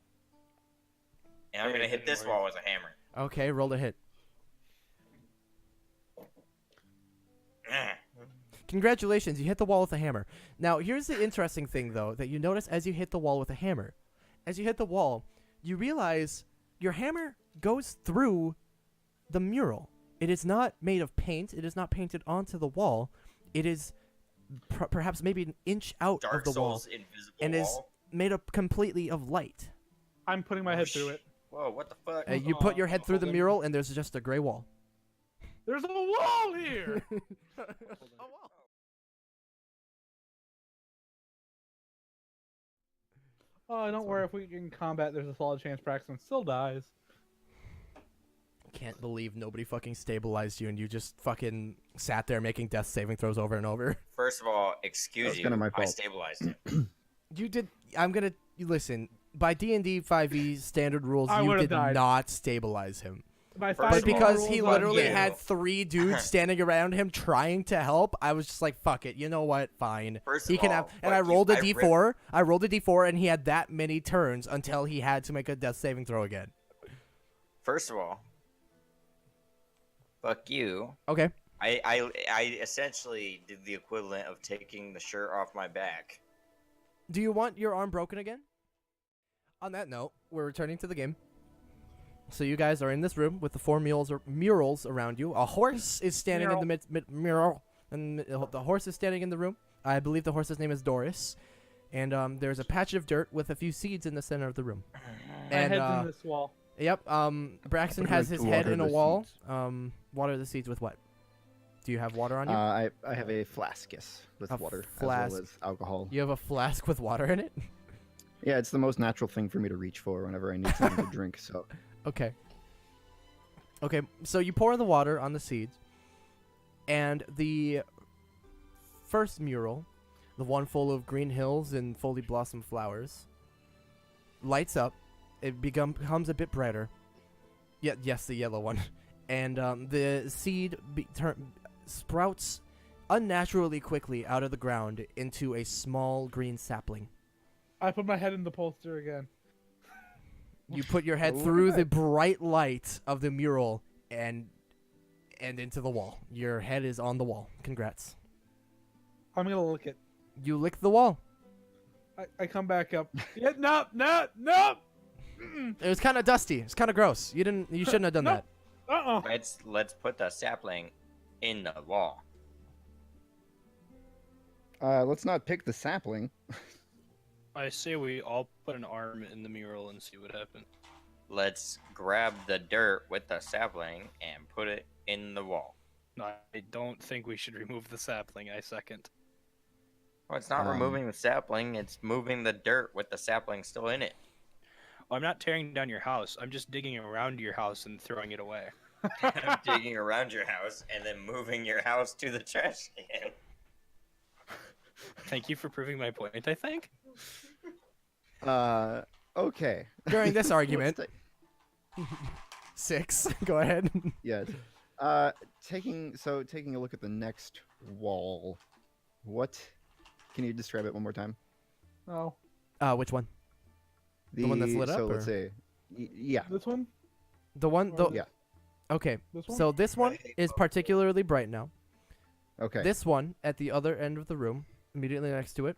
and I'm Hey, gonna it hit didn't this work. wall with a hammer. Okay, roll a hit. Ah. Congratulations, you hit the wall with a hammer. Now, here's the interesting thing, though, that you notice as you hit the wall with a hammer. As you hit the wall, you realize your hammer goes through the mural. It is not made of paint. It is not painted onto the wall. It is perhaps maybe an inch out Dark of the wall Souls invisible and is wall. made up completely of light. I'm putting my head through it. Whoa, what the fuck? You put your head through the Hold on. mural, and there's just a gray wall. There's a wall here. Oh, don't worry. If we get in combat, there's a solid chance Braxton still dies. Can't believe nobody fucking stabilized you, and you just fucking sat there making death saving throws over and over. First of all, excuse That's you. kinda my I fault. stabilized him. You did. I'm gonna listen. By D&D 5e standard rules, I you would've did died. not stabilize him. By First But of all, because he rules, literally you. had 3 dudes standing around him trying to help, I was just like, "Fuck it, you know what? Fine." First He of can all, have. And I fuck you. rolled a I d4. I rolled a d4, and he had that many turns until he had to make a death saving throw again. First of all, fuck you. Okay. I essentially did the equivalent of taking the shirt off my back. Do you want your arm broken again? On that note, we're returning to the game. So you guys are in this room with the 4 murals around you. A horse is standing in the mural, and the horse is standing in the room. I believe the horse's name is Doris, and there's a patch of dirt with a few seeds in the center of the room. My And head's in this wall. yep, Braxton Would has like his to head water in a the wall. seeds. Water the seeds with what? Do you have water on you? I have a flask, yes, with A water flask. as well as alcohol. You have a flask with water in it? Yeah, it's the most natural thing for me to reach for whenever I need something to drink. So Okay. Okay, so you pour the water on the seeds, and the first mural, the one full of green hills and fully blossomed flowers, lights up it becomes a bit brighter. Yeah, yes, the yellow one. And the seed sprouts unnaturally quickly out of the ground into a small green sapling. I put my head in the poster again. You put your head Oh, through okay. the bright light of the mural and into the wall. Your head is on the wall. Congrats. I'm gonna lick it. You lick the wall. I come back up. Yeah, no. It was kind of dusty. It's kind of gross. You shouldn't have done Nope. that. Let's put the sapling in the wall. Let's not pick the sapling. I say we all put an arm in the mural and see what happens. Let's grab the dirt with the sapling and put it in the wall. No, I don't think we should remove the sapling. I second. Well, it's not removing the sapling, it's moving the dirt with the sapling still in it. Well, I'm not tearing down your house. I'm just digging around your house and throwing it away. I'm digging around your house and then moving your house to the trash can. Thank you for proving my point, I think. Okay. During this Let's argument, ta- 6. Go ahead. yes. Taking a look at the next wall. What? Can you describe it one more time? Oh, Which one? The one that's lit up, So let's or- say, yeah. this one? The one. The Yeah. Okay. This one? So this one hate is both. particularly bright now. Okay. This one at the other end of the room, immediately next to it,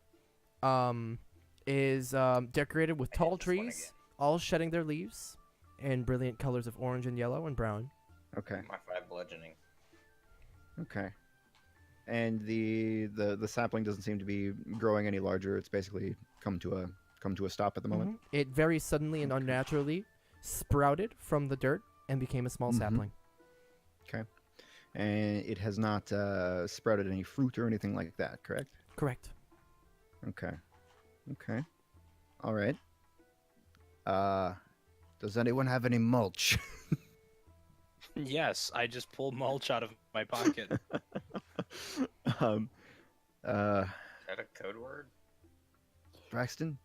is decorated with I hate tall this one trees, again. all shedding their leaves in brilliant colors of orange and yellow and brown. Okay. My 5 bludgeoning. Okay. And the sapling doesn't seem to be growing any larger. It's basically come to a stop at the moment. Mhm. It very suddenly and unnaturally sprouted from the dirt and became a small Mhm. sapling. And it has not sprouted any fruit or anything like that, correct? Correct. Okay. Okay. All right. Does anyone have any mulch? Yes, I just pulled mulch out of my pocket. um, Is that a code word? Braxton,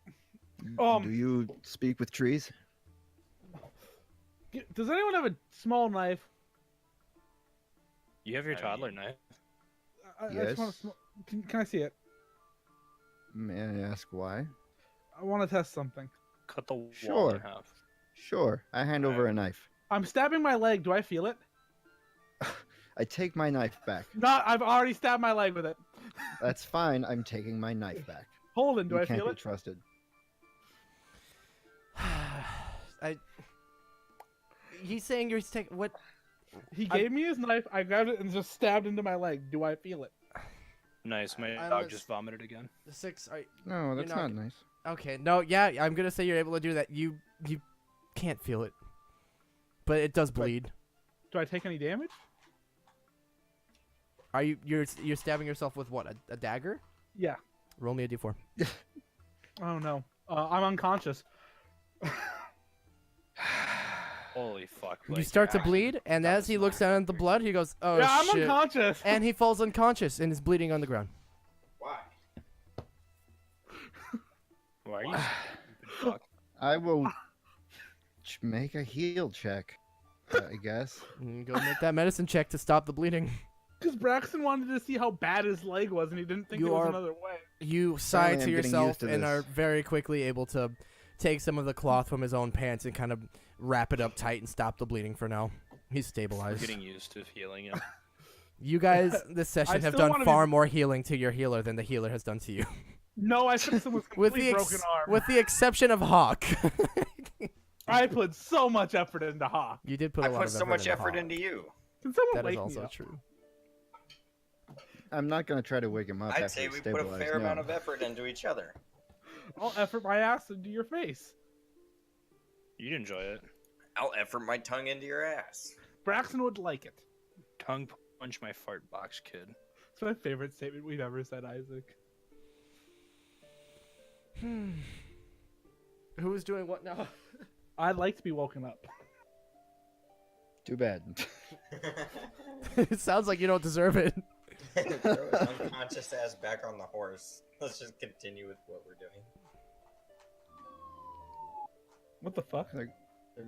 Um, do you speak with trees? Does anyone have a small knife? You have your I toddler mean- knife. I just want Yes. a small... Can I see it? May I ask why? I want to test something. Cut the wall Sure. in half. Sure. I hand over a knife. I'm stabbing my leg. Do I feel it? I take my knife back. Not. I've already stabbed my leg with it. That's fine. I'm taking my knife back. Holden, do You I can't feel be it? trusted. He's saying you're taking what? He gave me his knife. I grabbed it and just stabbed into my leg. Do I feel it? Nice, my I dog was- just vomited again. The 6. No, that's not- not nice. Okay. No. Yeah. I'm gonna say you're able to do that. You can't feel it, but it does bleed. Do I take any damage? Are you're stabbing yourself with what? A dagger? Yeah. Roll me a d4. Oh no. I'm unconscious. Holy fuck. You Blake, start to you're bleed, and that as was he not looks down at the accurate. blood, he goes, "Oh yeah, I'm shit!" unconscious. And he falls unconscious and is bleeding on the ground. Why? Why are you stupid fuck? I will make a heal check, I guess. Go make that medicine check to stop the bleeding. Because Braxton wanted to see how bad his leg was, and he didn't think You there was are- another way. You sigh Apparently to I'm getting yourself used to and are this. very quickly able to take some of the cloth from his own pants and kind of wrap it up tight and stop the bleeding for now. He's I'm stabilized. getting used to healing him. You guys this session have still done wanna be- far more healing to your healer than the healer has done to you. No, I fixed him with with complete the broken arm. with the exception of Hawk. I put so much effort into Hawk. You did put I a lot put of so much into effort Hawk. into you. Can someone That is wake also me up? true. I'm not gonna try to wake him up. I'd after say he's we put a stabilized, fair no. amount of effort into each other. I'll effort my ass into your face. You'd enjoy it. I'll effort my tongue into your ass. Braxton would like it. Tongue punch my fart box, kid. It's my favorite statement we've ever said, Isaac. Who is doing what now? I'd like to be woken up. Too bad. It sounds like you don't deserve it. Throw his unconscious ass back on the horse. Let's just continue with what we're doing. What the fuck? There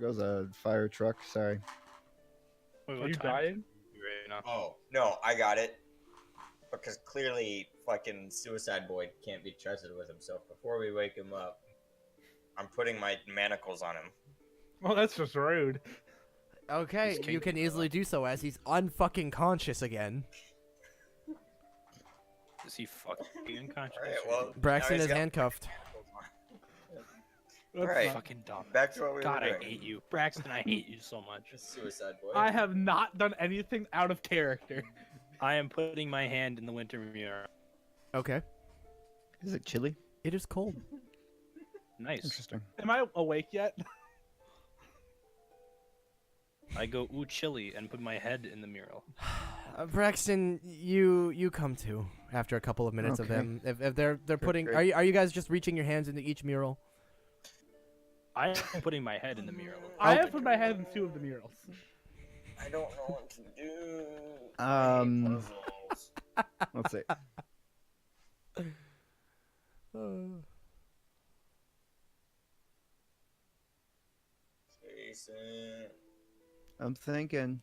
goes a fire truck. Sorry. Wait, Are what you time? dying? You ready now? Oh no, I got it. Because clearly, fucking Suicide Boy can't be trusted with himself. Before we wake him up, I'm putting my manacles on him. Well, that's just rude. Okay, He's you can kinky, easily do so as he's unfucking conscious again. Is he fucking unconscious? Alright, or- well, Braxton now he's is got handcuffed. That's Alright. not- Fucking dumb. Back to what we God, were I doing. hate you, Braxton. I hate you so much. Suicide Boy. I have not done anything out of character. I am putting my hand in the winter mirror. Okay. Is it chilly? It is cold. Nice. Interesting. Am I awake yet? I go ooh chilly and put my head in the mural. Braxton, you come to after a couple of minutes of Okay. him. If they're putting, great. are you guys just reaching your hands into each mural? I am putting my head in the mural. I have put my head in 2 of the murals. I don't know what to do. Puzzles. Let's see. Jason. I'm thinking.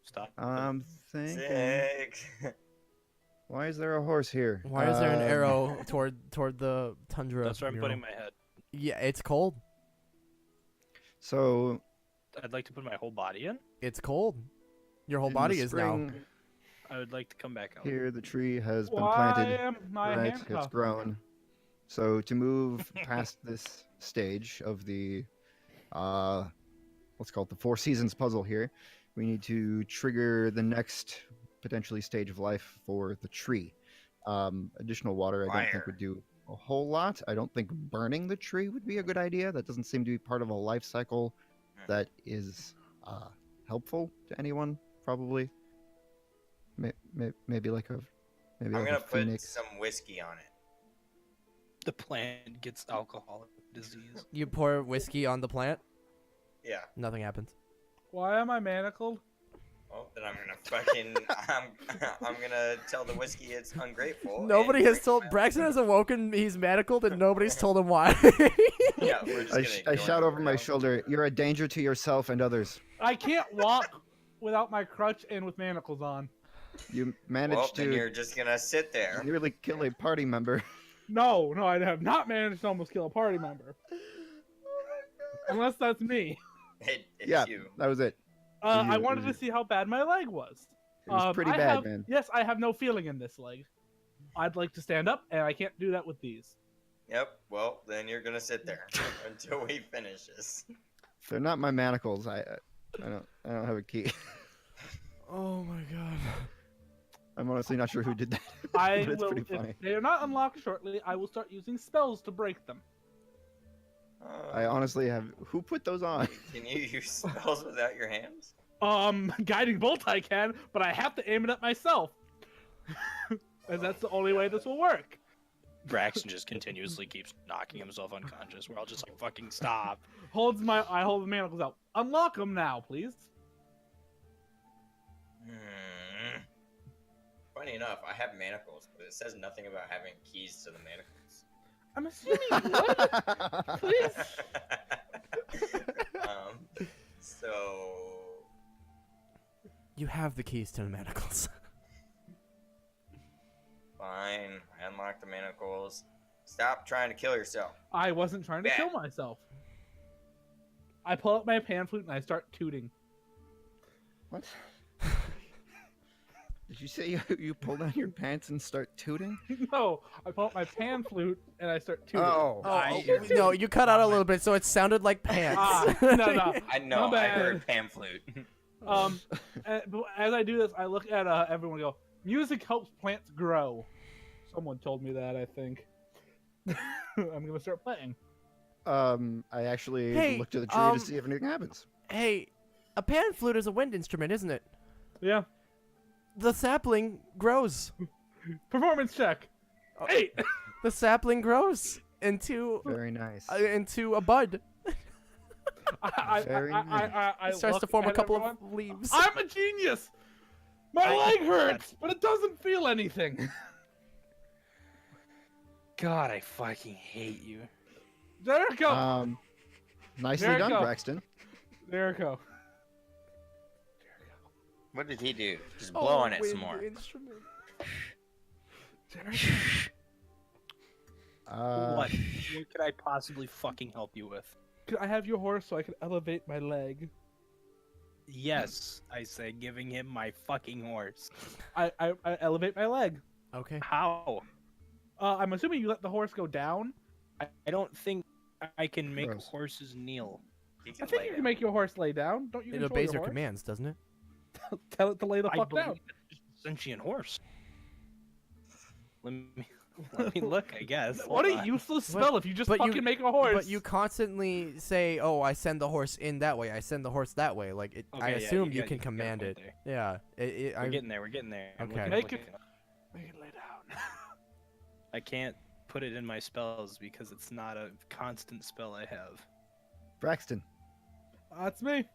Stop. I'm thinking. Sick. Why is there a horse here? Why is there an arrow toward the tundra? That's where I'm mural? putting my head. Yeah, it's cold. So I'd like to put my whole body in. It's cold. Your whole in body the is now. spring, I would like to come back out. Here, the tree has been Why planted. am I Right, it's handcuffed? grown. So to move past this stage of the, let's call it the 4 seasons puzzle here, we need to trigger the next potentially stage of life for the tree. Additional water, I don't think Fire. would do a whole lot. I don't think burning the tree would be a good idea. That doesn't seem to be part of a life cycle that is helpful to anyone. Probably. Maybe like a I'm like gonna a put phoenix. some whiskey on it. The plant gets alcoholic disease. You pour whiskey on the plant, Yeah. nothing happens. Why am I manacled? Well, then I'm gonna fucking I'm gonna tell the whiskey it's ungrateful. Nobody and has drink told my- Braxton has awoken. He's manacled, and nobody's told him why. Yeah, we're just I, gonna I ignore shout it over my now. shoulder, "You're a danger to yourself and others." I can't walk without my crutch and with manacles on. You managed Well, then to you're just gonna sit there. nearly kill a party member. No, I have not managed to almost kill a party member. Unless that's me. It's Yeah. you. That was it. I You- wanted to see how bad my leg was. It was pretty I bad, have- man. Yes, I have no feeling in this leg. I'd like to stand up, and I can't do that with these. Yep. Well, then you're gonna sit there until we finish this. They're not my manacles. I don't have a key. Oh my god. I'm honestly not sure who did that. I but it's will. pretty If funny. they are not unlocked shortly, I will start using spells to break them. I honestly have. Who put those on? Can you use spells without your hands? Guiding bolt I can, but I have to aim it at myself. And that's the only way this will work. Braxton just continuously keeps knocking himself unconscious. We're all just like, fucking stop. I hold the manacles out. Unlock them now, please. Funny enough, I have manacles, but it says nothing about having keys to the manacles. I'm assuming you would. Please. So You have the keys to the manacles. fine. I unlock the manacles. Stop trying to kill yourself. I wasn't trying to Yeah. kill myself. I pull out my pan flute and I start tooting. What? Did you say you pull down your pants and start tooting? No, I pull out my pan flute and I start tooting. Oh, No, you cut out a little bit, so it sounded like pants. No. I know. My I bad. heard pan flute. But as I do this, I look at everyone and go, music helps plants grow. Someone told me that, I think. I'm gonna start playing. I actually Hey, looked at the tree to see if anything happens. Hey, a pan flute is a wind instrument, isn't it? Yeah. The sapling grows. Performance check. Oh. 8. The sapling grows into Very nice. a bud. I It starts to look form a at couple everyone. of leaves. I'm a genius. My leg hurts, but it doesn't feel anything. God, I fucking hate you. Jericho. Nicely There it done, go. Braxton. Jericho. What did he do? Just Oh, blow on it wind some more. instrument. Jericho. What could I possibly fucking help you with? Could I have your horse so I can elevate my leg? Yes, I said giving him my fucking horse. I elevate my leg. Okay. How? I'm assuming you let the horse go down. I don't think I can make Gross. horses kneel. He I can think lay you can down. make your horse lay down. Don't you It control obeys your your horse? commands, doesn't it? Tell it to lay the I fuck believe down. it's just a sentient horse. Let me look, I guess. What Hold a on. useless But- spell if you just but you- fucking make a horse. But you constantly say, "Oh, I send the horse in that way. I send the horse that way." Like, I Okay, yeah, assume you got- can got a command point it. there. Yeah. We're getting there. We're getting there. I'm Okay. looking, Make looking. it- Make it lay down. I can't put it in my spells because it's not a constant spell I have. Braxton, That's me.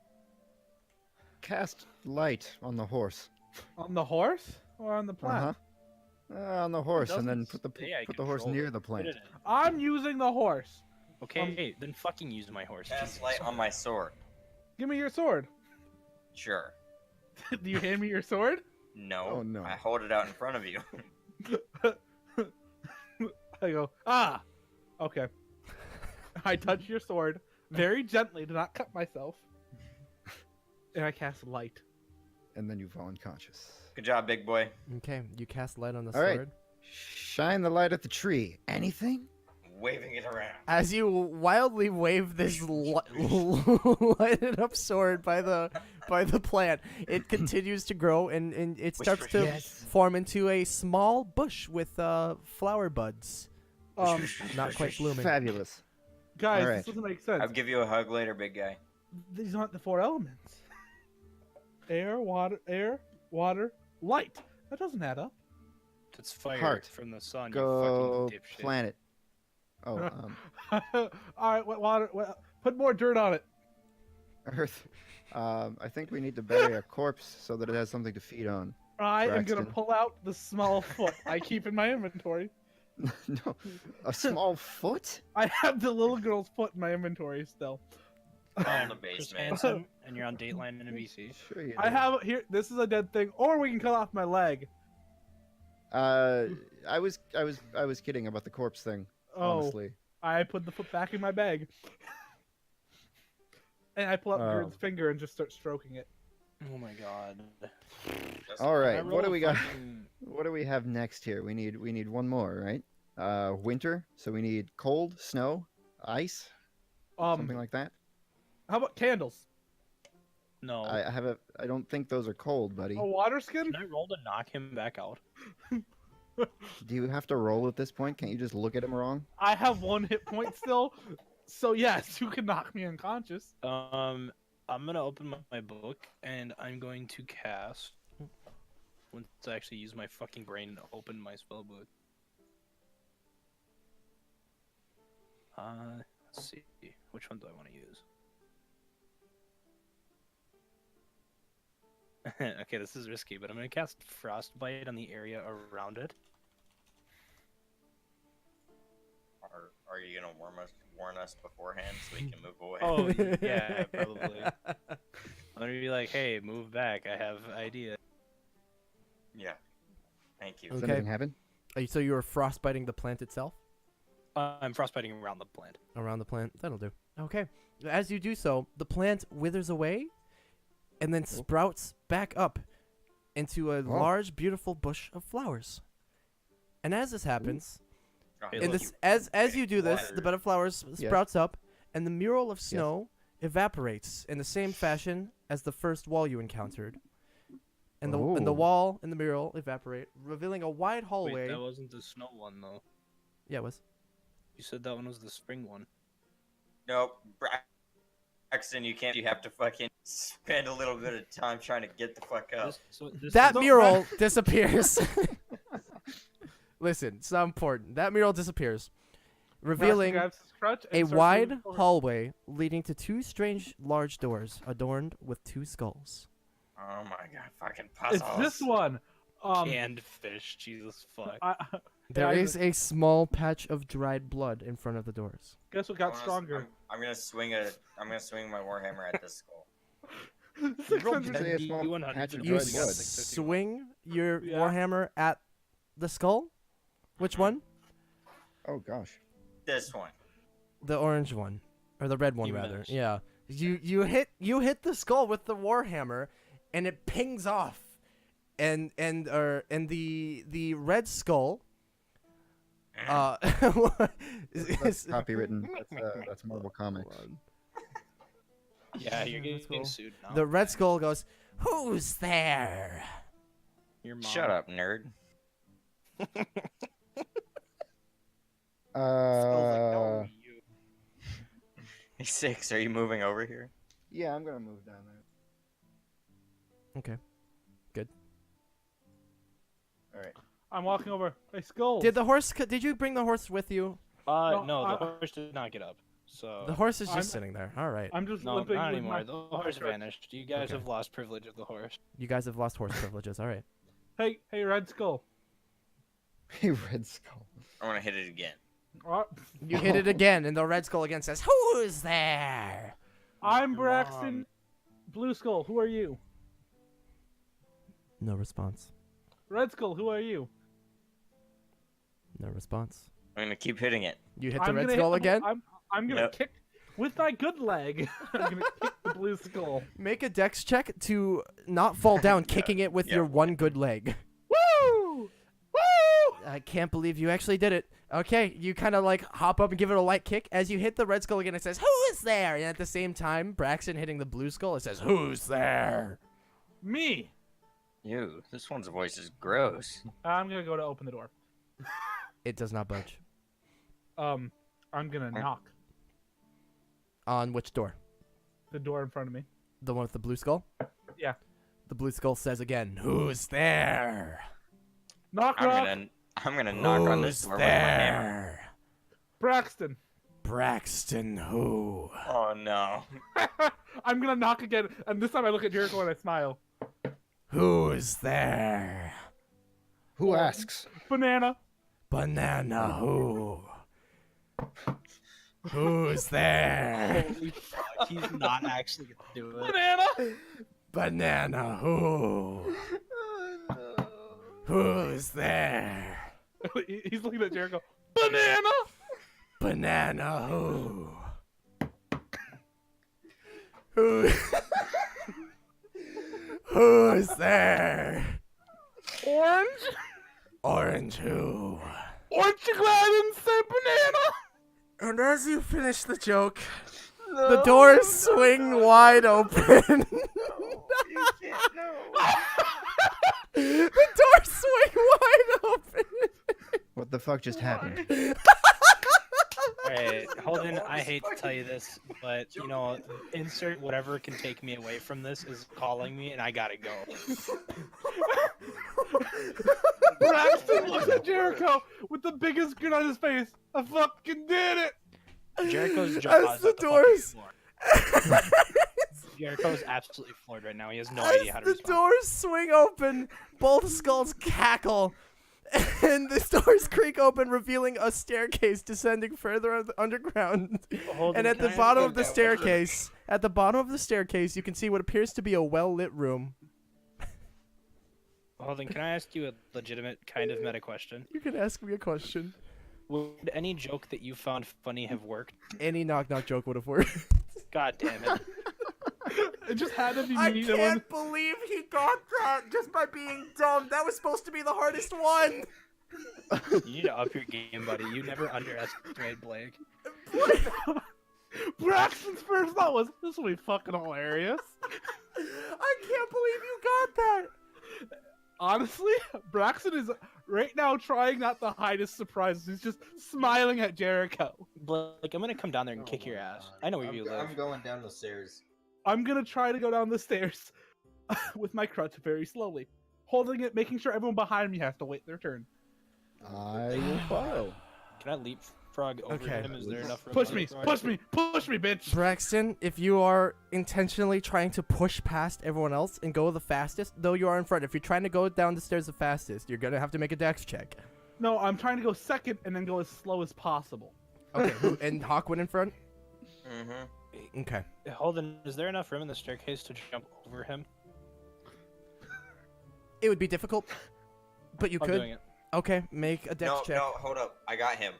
cast light on the horse. On the horse or on the plant? On the horse, and then doesn't put the say I put the horse control near it. the Put plant. it in. I'm using the horse. Okay, then fucking use my horse. Cast Jesus. light on my sword. Give me your sword. Sure. Do you hand me your sword? No. Oh, no. I hold it out in front of you. I go, ah! Okay. I touch your sword very gently to not cut myself. And I cast light. And then you fall unconscious. Good job, big boy. Okay. You cast light on the All right. sword. Shine the light at the tree. Anything? Waving it around. As you wildly wave this lighted up sword by the plant, it continues to grow and it starts to form into a small bush with flower buds, not quite blooming. Fabulous. Guys, All right. this doesn't make sense. I'll give you a hug later, big guy. These aren't the four elements. Air, water, light. That doesn't add up. It's fire Heart. from the sun. Go you fucking dipshit. planet. Oh, All right, water. Put more dirt on it. Earth. I think we need to bury a corpse so that it has something to feed on. I am gonna Braxton. pull out the small foot I keep in my inventory. No, a small foot? I have the little girl's foot in my inventory still. In the Chris basement. Hansen, and you're on Dateline in a VC. Sure you I do. have here. This is a dead thing, or we can cut off my leg. I was kidding about the corpse thing. Oh, Honestly, I put the foot back in my bag, and I pull out Oh. Gerd's finger and just start stroking it. Oh my god. all right. I What do roll we got? fucking- What do we have next here? We need one more, right? Winter. So we need cold, snow, ice, something like that. How about candles? No. I don't think those are cold, buddy. A water skin? Can I roll to knock him back out? Do you have to roll at this point? Can't you just look at him wrong? I have 1 hit point still, so yes, you can knock me unconscious. I'm gonna open my book and I'm going to cast. Once I actually use my fucking brain to open my spell book. Let's see. Which one do I want to use? Okay, this is risky, but I'm gonna cast Frostbite on the area around it. Are you gonna warn us beforehand so we can move away? Oh, yeah, probably. I'm gonna be like, hey, move back. I have idea. Yeah. Thank you. Does Okay. anything happen? So you were frostbiting the plant itself? I'm frostbiting around the plant. Around the plant. That'll do. Okay. As you do so, the plant withers away and then sprouts back up into a large, beautiful bush of flowers. And as this happens, Oh, Hey, in look, this as you do this, water. the bed of flowers Yes. sprouts up and the mural of snow evaporates in the same fashion as the first wall you encountered. And the Oh. wall and the mural evaporate, revealing a wide hallway. Wait, that wasn't the snow one though. Yeah, it was. You said that one was the spring one. Nope. Braxton, you can't. You have to fucking spend a little bit of time trying to get the fuck up. That is- mural disappears. Listen, it's not important. That mural disappears, revealing Grabs his crutch and a starts wide moving forward. hallway leading to two strange large doors adorned with two skulls. Oh my god, fucking puzzles. It's this one. Canned fish, Jesus fuck. There Yeah, is a small patch of dried blood in front of the doors. Guess what got stronger? I'm gonna swing my warhammer at this skull. Roll 600. Say a small D100 patch of and You dried roll blood. 651. swing your Yeah. warhammer at the skull. Which one? Oh gosh. This one. The orange one, or the red one You rather. missed. Yeah. You hit the skull with the warhammer, and it pings off, and the red skull. That's is- copywritten. That's Marvel Comics. Hold on. Yeah, you're Red getting skull. sued now. The red skull goes, "Who's there?" Your mom. Shut up, nerd. You. Hey, 6, are you moving over here? Yeah, I'm gonna move down there. Okay. All right. I'm walking over. Hey, skull. Did you bring the horse with you? No, No, the I- horse did not get up. So The horse is just I'm- sitting there. All right. I'm just no, limping not with anymore. my... The horse vanished. You guys Okay. have lost privilege of the horse. You guys have lost horse privileges. All right. Hey, Red Skull. Hey, Red Skull. I want to hit it again. You hit it again, and the red skull again says, "Who's there?" I'm Your Braxton. mom. Blue Skull, who are you? No response. Red Skull, who are you? No response. I'm gonna keep hitting it. You hit the I'm red gonna skull hit the- again. I'm gonna Yep. kick with my good leg. I'm gonna kick the Blue Skull. Make a dex check to not fall down, kicking it with yeah. your one good leg. Woo! Woo! I can't believe you actually did it. Okay, you kind of like hop up and give it a light kick. As you hit the red skull again, it says, "Who is there?" And at the same time, Braxton hitting the blue skull, it says, "Who's there?" Me. Ew, this one's voice is gross. I'm gonna go to open the door. It does not budge. I'm gonna knock On which door? the door in front of me. The one with the blue skull? Yeah. The blue skull says again, "Who's there?" Knock, knock. I'm gonna knock on this door with my hammer. Braxton. Braxton, who? Oh no. I'm gonna knock again, and this time I look at Jericho and I smile. Who's there? Who asks? Banana. Banana, who? Who's there? Holy fuck, he's not actually gonna do it. Banana. Banana, who? Who's there? He's looking at Jericho. Banana. Banana, who? Who? Who's there? Orange. Orange, who? Orange chocolate and say banana. And as you finish the joke, the doors swing wide open. The doors swing wide open. What the fuck just happened? Alright, Holden, I hate to tell you this, but, you know, insert whatever can take me away from this is calling me, and I gotta go. Braxton looks at Jericho with the biggest grin on his face. I fucking did it. Jericho's jaw As is the at the doors- fucking floor. Jericho's absolutely floored right now. He has no idea how As to the respond. doors swing open, both skulls cackle, and the doors creak open, revealing a staircase descending further underground. Holden, And at can the I ask bottom you of the a question? staircase, you can see what appears to be a well-lit room. Holden, can I ask you a legitimate kind of meta question? You can ask me a question. Would any joke that you found funny have worked? Any knock-knock joke would have worked. God damn it. It just had to be I me. can't believe he got that just by being dumb. That was supposed to be the hardest one. You need to up your game, buddy. You never underestimate Blake. Braxton's first thought was, this will be fucking hilarious. I can't believe you got that. Honestly, Braxton is right now trying not to hide his surprise. He's just smiling at Jericho. Blake, I'm gonna come down there and kick your ass. I know where you live. I'm going down the stairs. I'm gonna try to go down the stairs with my crutch very slowly, holding it, making sure everyone behind me has to wait their turn. I will follow. Can I leapfrog over Okay. him? Is there enough room Push to me, leapfrog? push me, push me, bitch! Braxton, if you are intentionally trying to push past everyone else and go the fastest, though you are in front, if you're trying to go down the stairs the fastest, you're gonna have to make a dex check. No, I'm trying to go second and then go as slow as possible. Okay, and Hawk went in front? Mm-hmm. Okay. Hold on, is there enough room in the staircase to jump over him? It would be difficult, but you I'm could. doing it. Okay, make a dex No, check. no, hold up. I got him.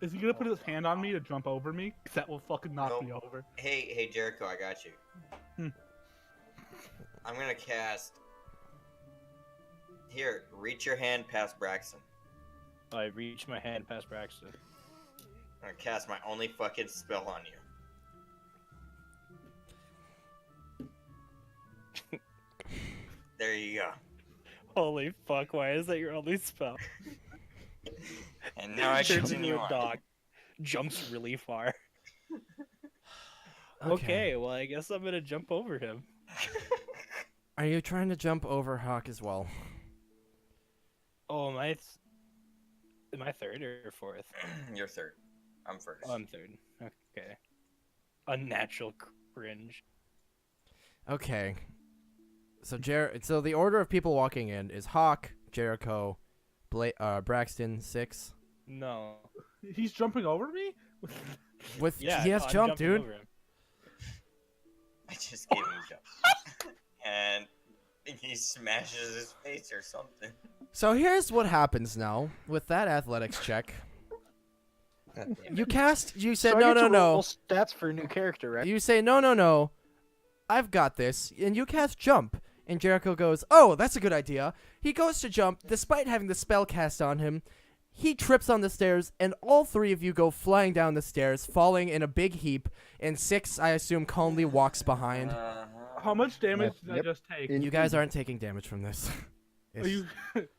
Is he gonna put his hand on me to jump over me? 'Cause that will fucking knock Nope. me over. Hey, Jericho, I got you. Hmm. I'm gonna cast. Here, reach your hand past Braxton. I reach my hand past Braxton. I'm gonna cast my only fucking spell on you. There you go. Holy fuck, why is that your only spell? And now I Turns continue into a on. dog. Jumps really far. Okay, well, I guess I'm gonna jump over him. Are you trying to jump over Hawk as well? Oh, am I third or fourth? You're third. I'm first. Oh, I'm third. Okay. Unnatural cringe. Okay. So so the order of people walking in is Hawk, Jericho, Braxton, 6. No. He's jumping over me? With Yeah, he has I'm jump, jumping dude. over him. I just gave him a jump. And he smashes his face or something. So here's what happens now with that athletics check. God damn it. You said So I no, get no, to roll no. stats for a new character, right? You say no, no, no. I've got this, and you cast jump. And Jericho goes, "Oh, that's a good idea." He goes to jump, despite having the spell cast on him. He trips on the stairs, and all three of you go flying down the stairs, falling in a big heap. And 6, I assume, calmly walks behind. How much damage did I Yep. just take? You guys aren't taking damage from this. Are you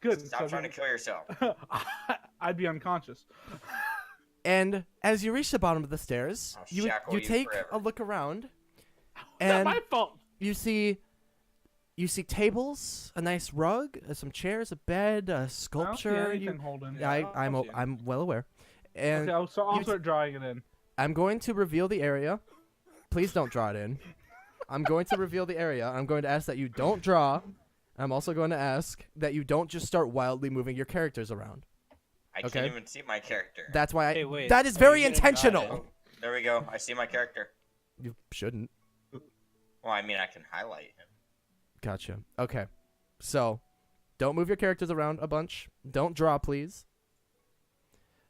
good? Stop trying to kill yourself. I'd be unconscious. And as you reach the bottom of the stairs, I'll you shackle you take forever. a look around, Not and my fault. you see tables, a nice rug, some chairs, a bed, a I don't see sculpture. anything holding. Yeah, I don't see it. I'm well aware. And Okay, so I'll you- start drawing it in. I'm going to reveal the area. Please don't draw it in. I'm going to reveal the area. I'm going to ask that you don't draw. I'm also going to ask that you don't just start wildly moving your characters around. I Okay. can't even see my character. That's why Hey, wait, that is are very you gonna draw it? intentional. There we go. I see my character. You shouldn't. Well, I mean, I can highlight him. Gotcha. Okay. So, don't move your characters around a bunch. Don't draw, please.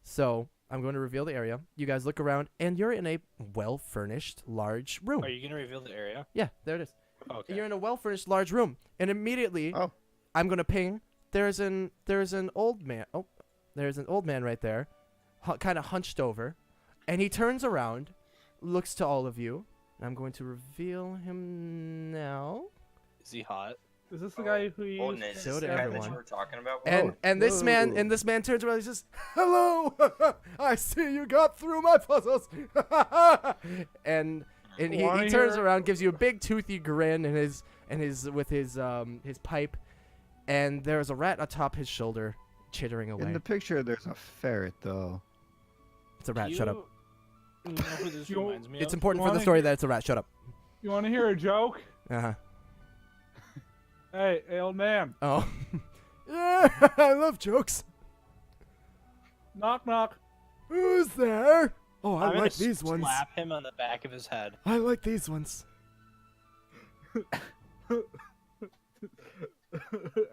So, I'm going to reveal the area. You guys look around, and you're in a well-furnished, large room. Are you gonna reveal the area? Yeah, there it is. Okay. You're in a well-furnished, large room, and immediately, Oh. I'm gonna ping. There's an old man. Oh, there's an old man right there, kind of hunched over, and he turns around, looks to all of you, and I'm going to reveal him now. Is he hot? Is this the guy who you Oldness. used Is So this to the guy that everyone. you were talking about? And this man turns around and he says, "Hello, I see you got through my puzzles." and he Wanna turns hear- around, gives you a big toothy grin, and with his pipe, and there's a rat atop his shoulder, chittering away. In the picture, there's a ferret, though. It's a rat. Shut up. You know who this You- reminds me It's of? important for the Wanna story hear- that it's a rat. Shut up. You want to hear a joke? Uh-huh. Hey, old man. Oh. Yeah, I love jokes. Knock, knock. Who's there? Oh, I I'm gonna like these ones. slap him on the back of his head. I like these ones.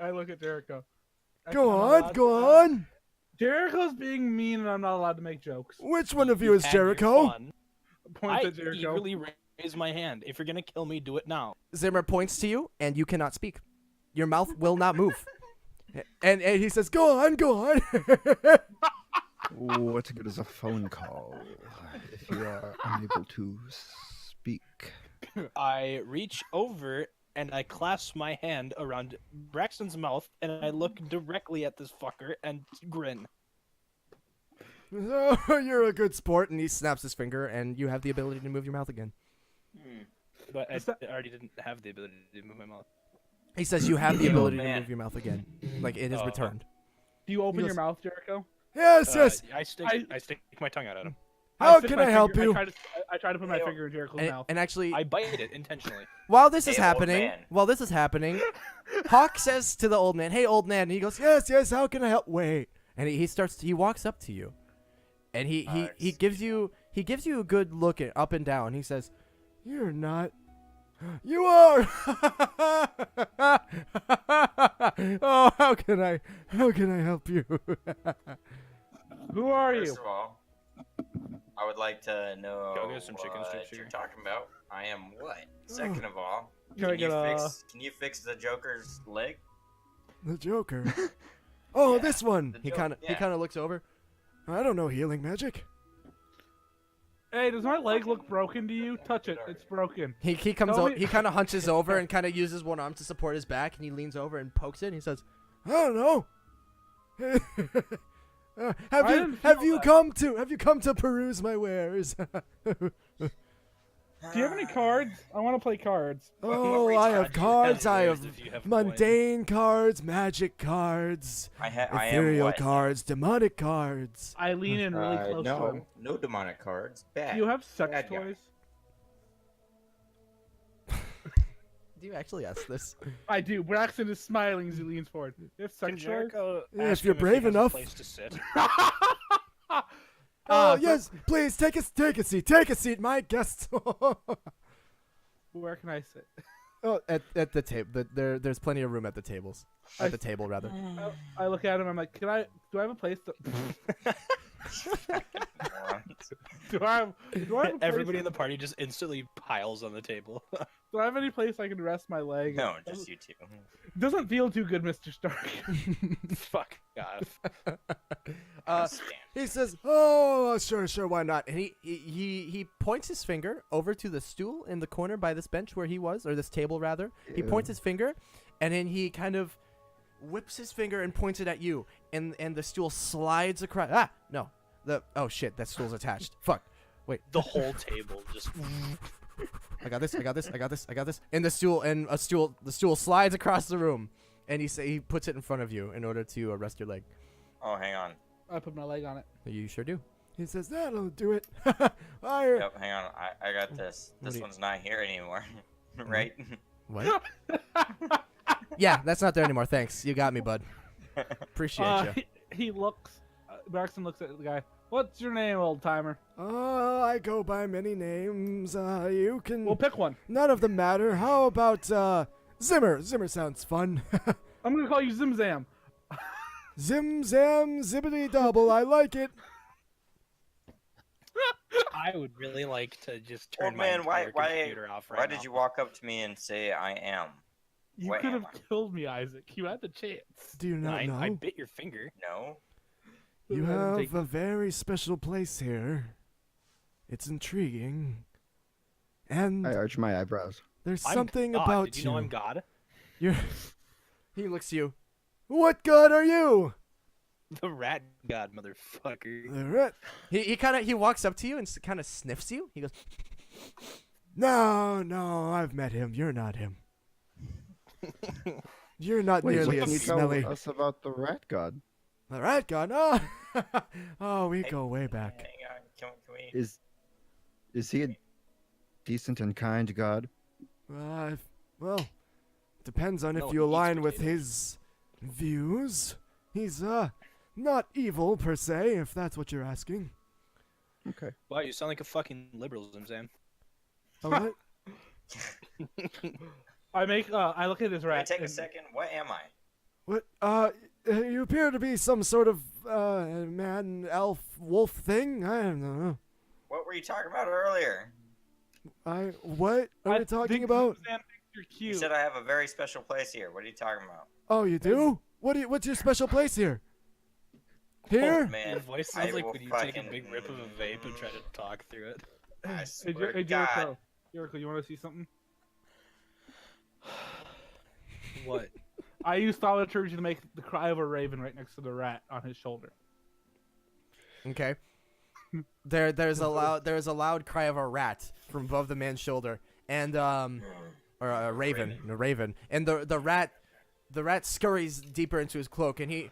I look at Jericho. Go I'm not on, allowed go to- on. Jericho's being mean, and I'm not allowed to make jokes. Which one of you is Had your Jericho? fun. Point I at Jericho. eagerly raise my hand. If you're gonna kill me, do it now. Zimmer points to you, and you cannot speak. Your mouth will not move. And he says, "Go on, go on." What's good as a phone call if you are unable to speak? I reach over and I clasp my hand around Braxton's mouth and I look directly at this fucker and grin. Oh, you're a good sport. And he snaps his finger, and you have the ability to move your mouth again. But I Is that- already didn't have the ability to move my mouth. He says you have the ability to man. move your mouth again. Like, it is Oh. returned. Do you open He your goes- mouth, Jericho? Yes, yes. I stick my tongue out at him. How stick can my I help finger- you? I try to put my finger in Jericho's And, mouth. and actually, I bite it intentionally. while this is Hey, old happening, man. Hawk says to the old man, "Hey, old man," and he goes, "Yes, yes. How can I help?" Wait, and he walks up to you, and he gives you a good look up and down. He says, "You're not. You are." Oh, how can I help you? Who are you? First of all, I would like to know Go get some chicken what strips you're here. talking about. I am what? Second of all, Can I get can you fix the Joker's leg? The Joker. Oh, Yeah, this one. the He Joker, kind of yeah. looks over. I don't know healing magic. Hey, does my leg look broken to you? Touch it. It's broken. He comes Tell over. me- He kind of hunches over and kind of uses one arm to support his back, and he leans over and pokes it. And he says, "I don't know. Have I you didn't feel that. come to peruse my wares?" Do you have any cards? I want to play cards. Oh, were you I have talking cards. I Wares have if you have mundane cards, magic cards, I am ethereal what? cards, demonic cards. I lean in really close to him. no demonic cards. Bad. Do you have sex Bad guy. toys? Do you actually ask this? I do. Braxton is smiling as he leans forward. You have Can sex toys? Jericho If ask you're him brave he has enough. a place to sit? Oh yes, please take a seat. Take a seat, my guests. Where can I sit? Oh, at the table. There's plenty of room at the tables. At the table, rather. I look at him. I'm like, do I have a place to? do I have a place, Everybody in the party just instantly piles on the table. Do I have any place I can rest my leg? No, just you two. Doesn't feel too good, Mr. Stark. Fuck off. He says, "Oh, sure, why not?" And he points his finger over to the stool in the corner by this bench where he was, or this table rather. He points his finger, and then he kind of whips his finger and points it at you, and the stool slides across. Ah, no, oh shit, that stool's attached. Fuck, wait. The whole table just. I got this. And the stool slides across the room, and he puts it in front of you in order to rest your leg. Oh, hang on. I put my leg on it. You sure do. He says, "That'll do it." Yep, hang on. I got this. What This do you- one's not here anymore. Right? What? Yeah, that's not there anymore. Thanks. You got me, bud. Appreciate you. He looks. Braxton looks at the guy. What's your name, old timer? Oh, I go by many names. You can. We'll pick one. None of them matter. How about Zimmer? Zimmer sounds fun. I'm gonna call you Zim Zam. Zim Zam Zibbity Double. I like it. I would really like to just turn Old man, my entire why computer off right why now. did you walk up to me and say I am? You What could am have I? killed me, Isaac. You had the chance. Do you not I, know? I bit your finger. No. You Take- have a very special place here. It's intriguing. And I arch my eyebrows. there's I'm something God. about Did you know I'm God? You're He looks to you. What god are you? The rat god, motherfucker. The rat. He walks up to you and kind of sniffs you. He goes, No, I've met him. You're not him. You're not Wait, nearly what can you as smelly. tell us about the rat god? The rat god. Oh, oh, we go way back. Hang on. Can we? Is he a decent and kind god? Well, depends on No, if he you eats align with potatoes. his views. He's not evil per se, if that's what you're asking. Okay. Wow, you sound like a fucking liberal, Zim. Oh, what? I look at this Can I rat. take a and- second? What am I? What? You appear to be some sort of man, elf, wolf thing. I don't know. What were you talking about earlier? What are I we talking think about? Zim thinks you're You cute. said I have a very special place here. What are you talking about? Oh, you do? What's your special place here? Here? Oh, man, Your voice I sounds like will when you take a fucking- big rip of a vape and try to talk through it. I Hey, swear to God. Jericho. Jericho, you want to see something? What? I use thaumaturgy to make the cry of a raven right next to the rat on his shoulder. Okay. There's a loud cry of a rat from above the man's shoulder, and or a raven, and the rat scurries deeper into his cloak, and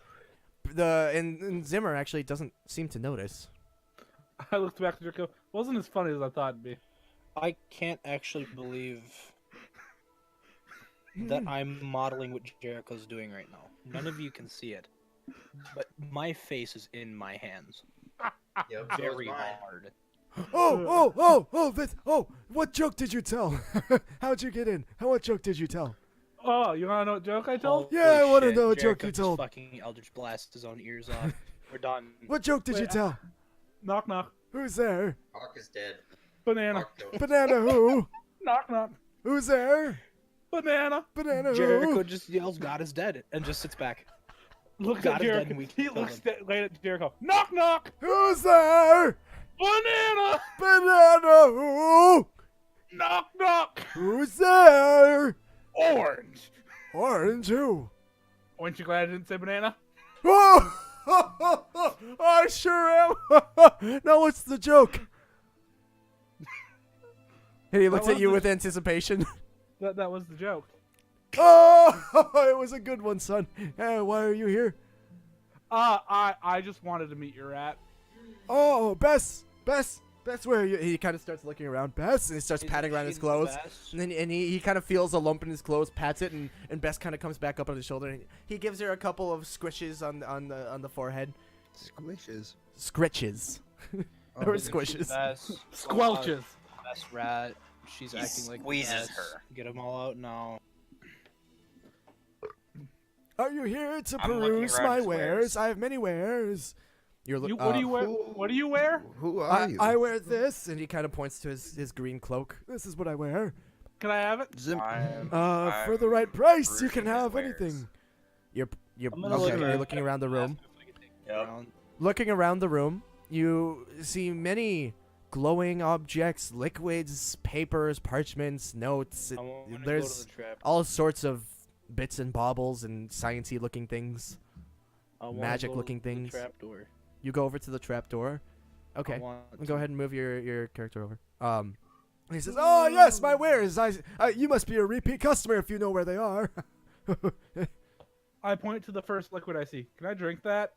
and Zimmer actually doesn't seem to notice. I looked back at Jericho. Wasn't as funny as I thought it'd be. I can't actually believe that I'm modeling what Jericho's doing right now. None of you can see it, but my face is in my hands. Yep, so is Very mine. hard. What joke did you tell? How'd you get in? What joke did you tell? Oh, you wanna know what joke I told? Yeah, I wanna shit, know what joke Jericho you just told. Fucking Eldritch blast his own ears off. We're done. What joke did you Wait, tell? Knock knock. Who's there? Hawk is dead. Banana. Hawk killed him. Banana who? Knock knock. Who's there? Banana. Banana who? Jericho just yells, "God is dead," and just sits back. Looks God at is dead Jericho. and we He killed looks him. right at Jericho. Knock knock. Who's there? Banana. Banana who? Knock knock. Who's there? Orange. Orange who? Aren't you glad I didn't say banana? Oh, I sure am. Now what's the joke? And he looks That at you was with anticipation. That was the joke. Oh, it was a good one, son. Hey, why are you here? I just wanted to meet your rat. Oh, Bess, where are you? He kind of starts looking around. Bess, and he starts patting around his She's clothes. the best. And then he kind of feels a lump in his clothes, pats it, and Bess kind of comes back up on his shoulder. And he gives her a couple of squishes on the forehead. Squishes. Scritches. Oh, Or yeah. squishes. Squelches. Best rat. She's He acting like the squeezes best. her. Get them all out now. Are you here to I'm looking peruse around my his wares? wares. I have many wares. You're You, what do you wear? What do you wear? Who are you? I wear this, and he kind of points to his green cloak. This is what I wear. Can I have it? Zim- For the right price, you can perusing his have wares. anything. You're I'm gonna okay. look You're around. looking around the room. Yep. Looking around the room, you see many glowing objects, liquids, papers, parchments, notes. I wanna go to There's the trap. all sorts of bits and baubles and sciencey looking things. I wanna magic-looking go to the things. trapdoor. You go over to the trapdoor. Okay. I want Go ahead and move your character over. He says, "Oh yes, my wares. You must be a repeat customer if you know where they are." I point to the first liquid I see. Can I drink that?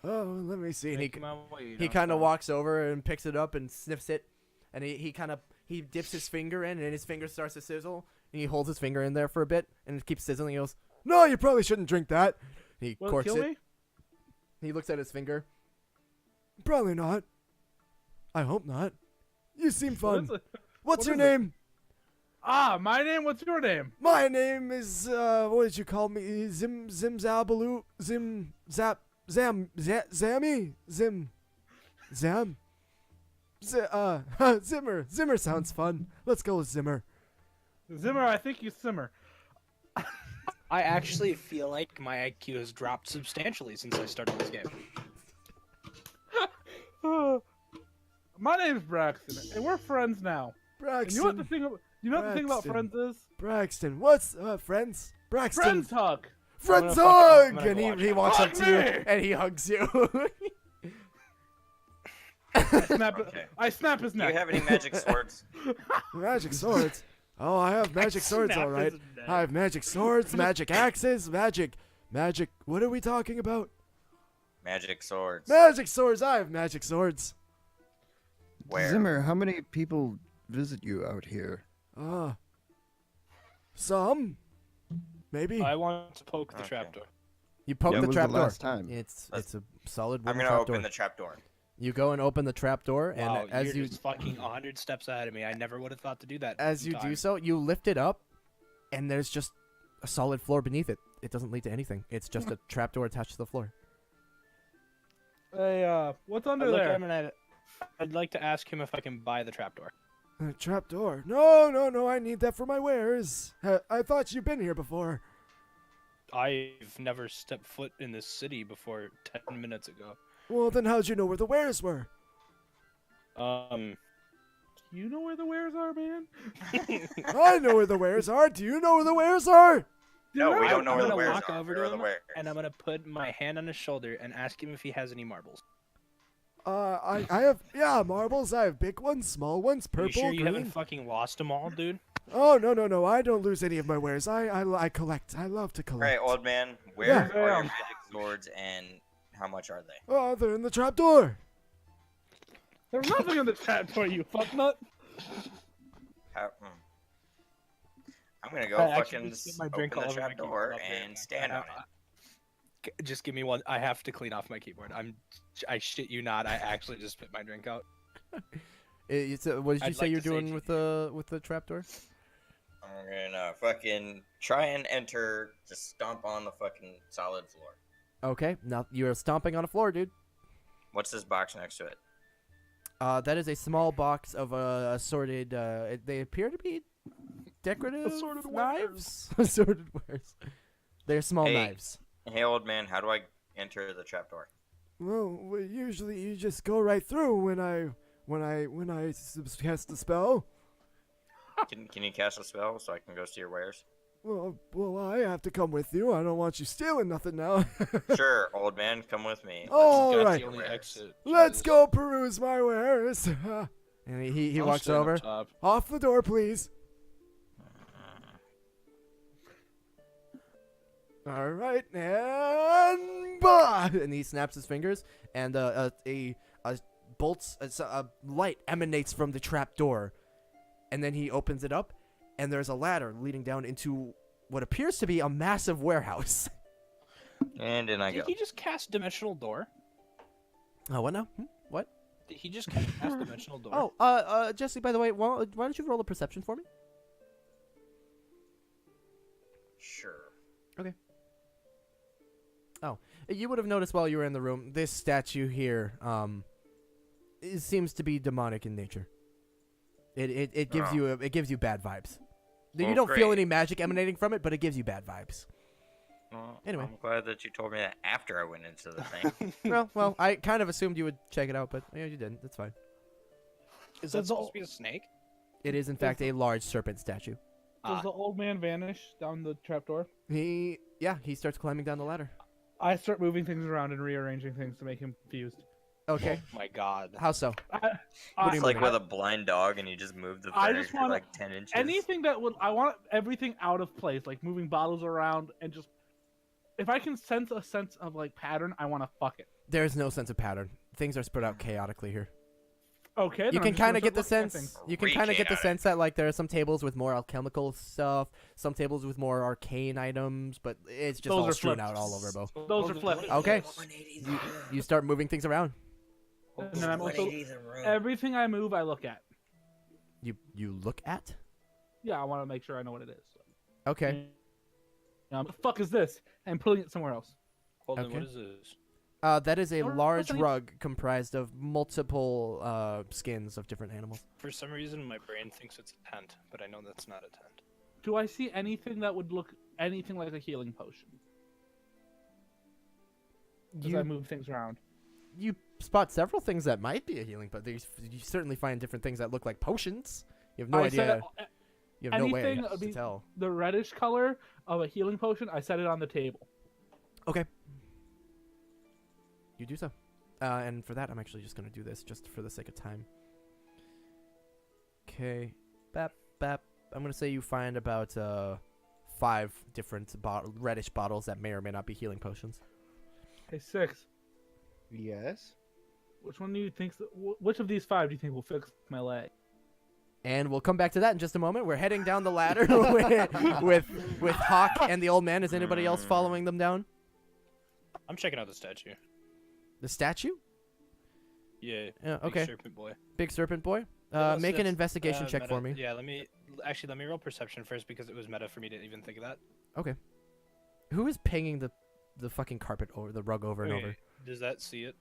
Oh, let me see. And Make my way he kind of walks over and picks it up and sniffs it, and he dips his finger in, and his finger starts to sizzle. And he holds his finger in there for a bit, and it keeps sizzling. He goes, "No, you probably shouldn't drink that." He Will it corks kill it. me? He looks at his finger. Probably not. I hope not. You seem fun. What is it? What's what your is it? name? My name. What's your name? My name is what did you call me? Zabaloo Zammy Zam Zimmer. Zimmer sounds fun. Let's go with Zimmer. Zimmer. I think you simmer. I actually feel like my IQ has dropped substantially since I started this game. My name's Braxton, and we're friends now. And Braxton. you know what the thing? You know what the thing about Braxton. friends is? Braxton. What's friends? Braxton. Friends hug. Friends I'm hug. gonna And go watch he it. walks up Hug to you me! and he hugs you. Okay. I snap his Do neck. you have any magic swords? Magic swords. Oh, I have magic swords, all snap right. his neck. I have magic swords, magic axes, magic. What are we talking about? Magic swords. Magic swords. I have magic swords. Where? Zimmer, how many people visit you out here? Some. Maybe. I want to poke the Okay. trapdoor. You poke Yeah, the When was the trapdoor. last time? It's Let's- a solid I'm wooden gonna trapdoor. open the trapdoor. You go and open the trapdoor, and Wow, as you're you just fucking 100 steps ahead of me. I never would have thought to do that. as in you do time. so, you lift it up, and there's just a solid floor beneath it. It doesn't lead to anything. It's just a trapdoor attached to the floor. Hey, what's I under look there? at him and I'd like to ask him if I can buy the trapdoor. Trapdoor? No. I need that for my wares. I thought you've been here before. I've never stepped foot in this city before 10 minutes ago. Well, then how'd you know where the wares were? You know where the wares are, man? I know where the wares are. Do you know where the wares are? No, we I- don't know I'm where the gonna wares walk are. over Where to are the him, wares? and I'm gonna put my hand on his shoulder and ask him if he has any marbles. I have marbles. I have big ones, small ones, Are you purple, sure you green. haven't fucking lost them all, dude? Oh no! I don't lose any of my wares. I collect. I love to All collect. right, old man. Where Yeah. are your Yeah. magic swords, and how much are they? Oh, they're in the trapdoor. There's nothing in the trapdoor, you fucknut. I'm gonna go I actually fucking just spit my drink open all the over my trapdoor keyboard up there. and stand on it. Just give me one. I have to clean off my keyboard. I shit you not. I actually just spit my drink out. What did you I'd say like you're to say doing with the trapdoor? I'm gonna fucking try and enter, just stomp on the fucking solid floor. Okay, now you're stomping on a floor, dude. What's this box next to it? That is a small box of assorted. They appear to be decorative Assorted knives. Assorted wares. They're small Hey. knives. Hey, old man, how do I enter the trapdoor? Well, usually you just go right through when I cast the spell. Can you cast a spell so I can go see your wares? Well, I have to come with you. I don't want you stealing nothing now. Sure, old man, come with me. All That's right. the only exit. Let's Jesus. go peruse my wares. And he I'm walks standing up over. top. Off the door, please. All right, and bah! And he snaps his fingers, and a light emanates from the trap door, and then he opens it up, and there's a ladder leading down into what appears to be a massive warehouse. And in I Did go. he just cast Dimensional Door? Oh, what now? What? Did he just cast Dimensional Door? Oh, Jesse. By the way, why don't you roll a perception for me? Sure. You would have noticed while you were in the room, this statue here, it seems to be demonic in nature. It gives Oh. you bad vibes. You Well, don't feel great. any magic emanating from it, but it gives you bad vibes. Well, Anyway. I'm glad that you told me that after I went into the thing. well, I kind of assumed you would check it out, but yeah, you didn't. That's fine. Is that supposed to be a snake? It is in fact a large serpent statue. Does the old man vanish down the trapdoor? He starts climbing down the ladder. I start moving things around and rearranging things to make him confused. Okay, Oh my god. how so? I, do you It's like mean? with a blind dog and you just move the I furniture just wanna- like 10 inches. anything that would, I want everything out of place, like moving bottles around and just, if I can sense a sense of like pattern, I want to fuck it. There's no sense of pattern. Things are spread out chaotically here. Okay. You then I'm can just gonna kind of get the start looking at sense. things. You can kind of get the Rechaotic. sense that like there are some tables with more alchemical stuff, some tables with more arcane items, but it's just Those all are strewn flipped. out all over, bro. Those are flipped. Okay. You start moving things around. And then I'm also, everything I move, I look at. You look at. Yeah, I want to make sure I know what it is. Okay. What the fuck is this? I'm putting it somewhere else. Hold on, Okay. what is this? That is a Or large something- rug comprised of multiple skins of different animals. For some reason, my brain thinks it's a tent, but I know that's not a tent. Do I see anything that would look anything like a healing potion? As I move things around. You spot several things that might be a healing, but you certainly find different things that look like potions. You have no I idea. said, You have no way anything that would to be- tell. the reddish color of a healing potion, I set it on the table. Okay. You do so. And for that, I'm actually just going to do this just for the sake of time. Okay. Bap, bap. I'm going to say you find about 5 different reddish bottles that may or may not be healing potions. Okay, 6. Yes. Which one do you think? Which of these 5 do you think will fix my leg? And we'll come back to that in just a moment. We're heading down the ladder with Hawk and the old man. Is anybody else following them down? I'm checking out the statue. The statue? Yeah. Yeah, Big okay. Serpent boy. Big serpent boy. Let's- Make an let's, investigation check meta- for me. Yeah, let me roll perception first because it was meta for me to even think of that. Okay. Who is pinging the fucking carpet over the rug over and Wait, over? Does that see it?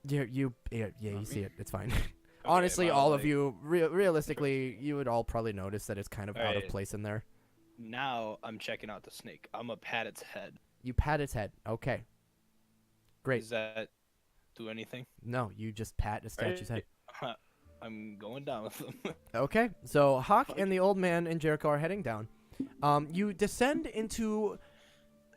Yeah, you Not see me? it. It's fine. Okay, Honestly, well, all of like, you, realistically, you would all probably notice that it's kind of out of Alright. place in there. Now I'm checking out the snake. I'm gonna pat its head. You pat its head. Okay. Great. Does that do anything? No, you just pat the statue's head. I'm going down with them. Okay, so Hawk and the old man and Jericho are heading down. You descend into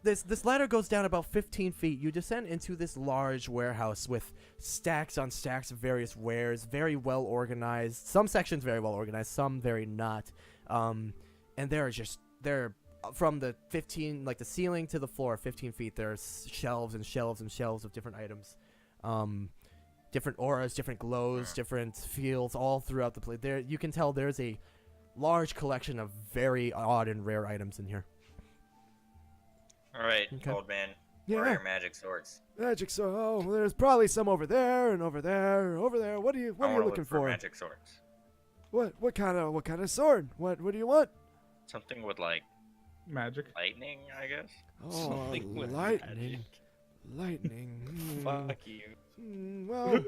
this ladder goes down about 15 feet. You descend into this large warehouse with stacks on stacks of various wares, very well organized. Some sections very well organized, some very not. And they're from the 15, like the ceiling to the floor, 15 feet. There's shelves and shelves and shelves of different items. different auras, different glows, different feels all throughout the place. There, you can tell there's a large collection of very odd and rare items in here. All right, Okay. old man. Where are Yeah. your magic swords? Magic sword. Oh, there's probably some over there and over there, over there. What are you I wanna looking look for for? magic swords. What kind of sword? What do you want? Something with like Magic. lightning, I guess. Oh, Something with lightning. Lightning. Fuck you. Well,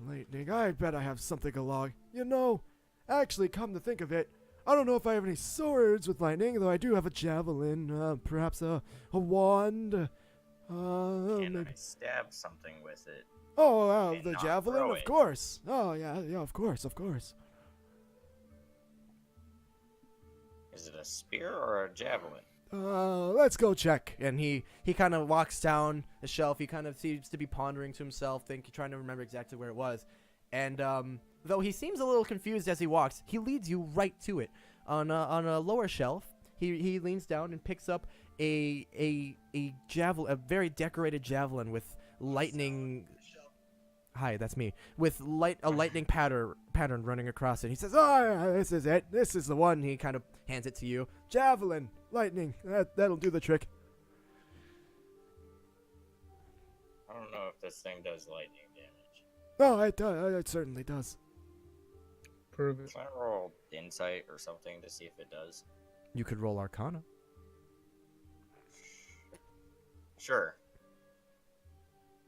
lightning. I bet I have something along. You know, actually, come to think of it, I don't know if I have any swords with lightning, though I do have a javelin, perhaps a wand. Can Maybe. I stab something with it? Oh, and the not javelin, throw of it? course. Oh, yeah, of course. Is it a spear or a javelin? Let's go check. And he kind of walks down the shelf. He kind of seems to be pondering to himself, trying to remember exactly where it was. And though he seems a little confused as he walks, he leads you right to it. On a lower shelf, he leans down and picks up a javelin, a very decorated javelin with lightning. Hi, that's me. With a lightning pattern running across it. He says, "Oh, yeah, this is it. This is the one." He kind of hands it to you. Javelin, lightning. That'll do the trick. I don't know if this thing does lightning damage. Oh, it does. It certainly does. Prove it. Can I roll insight or something to see if it does? You could roll Arcana. Sure.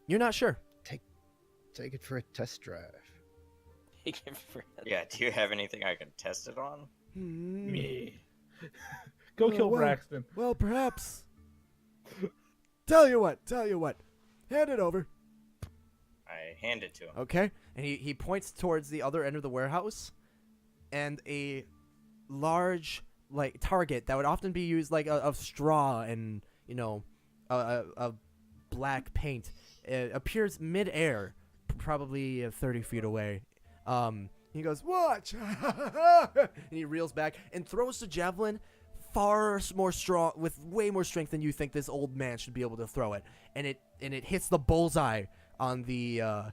You're not sure. Take it for a test drive. Yeah, do you have anything I can test it on? Me. Go Oh, kill well. Braxton. Well, perhaps. Tell you what. Hand it over. I hand it to him. Okay. And he points towards the other end of the warehouse, and a large target that would often be used of straw and a black paint appears mid-air, probably 30 feet away. He goes, "Watch!" and he reels back and throws the javelin far more strong, with way more strength than you think this old man should be able to throw it. And it hits the bullseye on the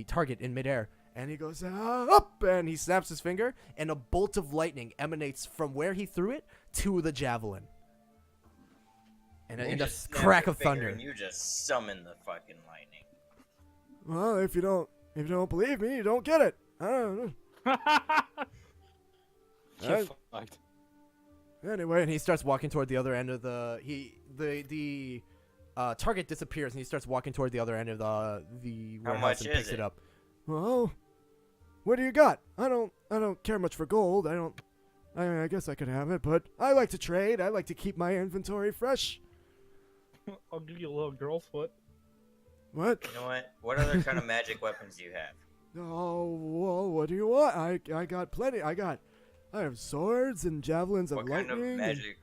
target in midair. And he goes, up, and he snaps his finger, and a bolt of lightning emanates from where he threw it to the javelin. And You in a just snap crack your of finger thunder. And you just summon the fucking lightning. Well, if you don't believe me, you don't get it. I don't know. Get fucked. Anyway, And he starts walking toward the other end of the target disappears, and he starts walking toward the other end of the How warehouse much and is picks it it? up. well, what do you got? I don't care much for gold. I guess I could have it, but I like to trade. I like to keep my inventory fresh. I'll give you a little girl's foot. What? You know what? What other kind of magic weapons do you have? Oh, well, what do you want? I got plenty. I have swords and javelins of What kind lightning. of magic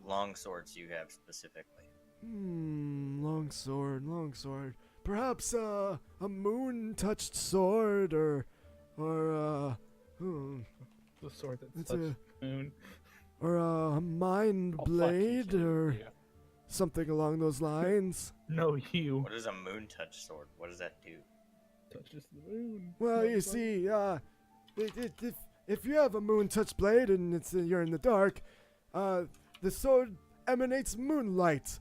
long swords do you have specifically? Long sword. Perhaps a moon-touched sword, or The sword that's It's touched the moon. or a mind I'll fuck you, blade, Sam. or Yeah. something along those lines. No, you What is a moon touch sword? What does that do? touches the moon. Well, you see, if you have a moon-touched blade and you're in the dark, the sword emanates moonlight,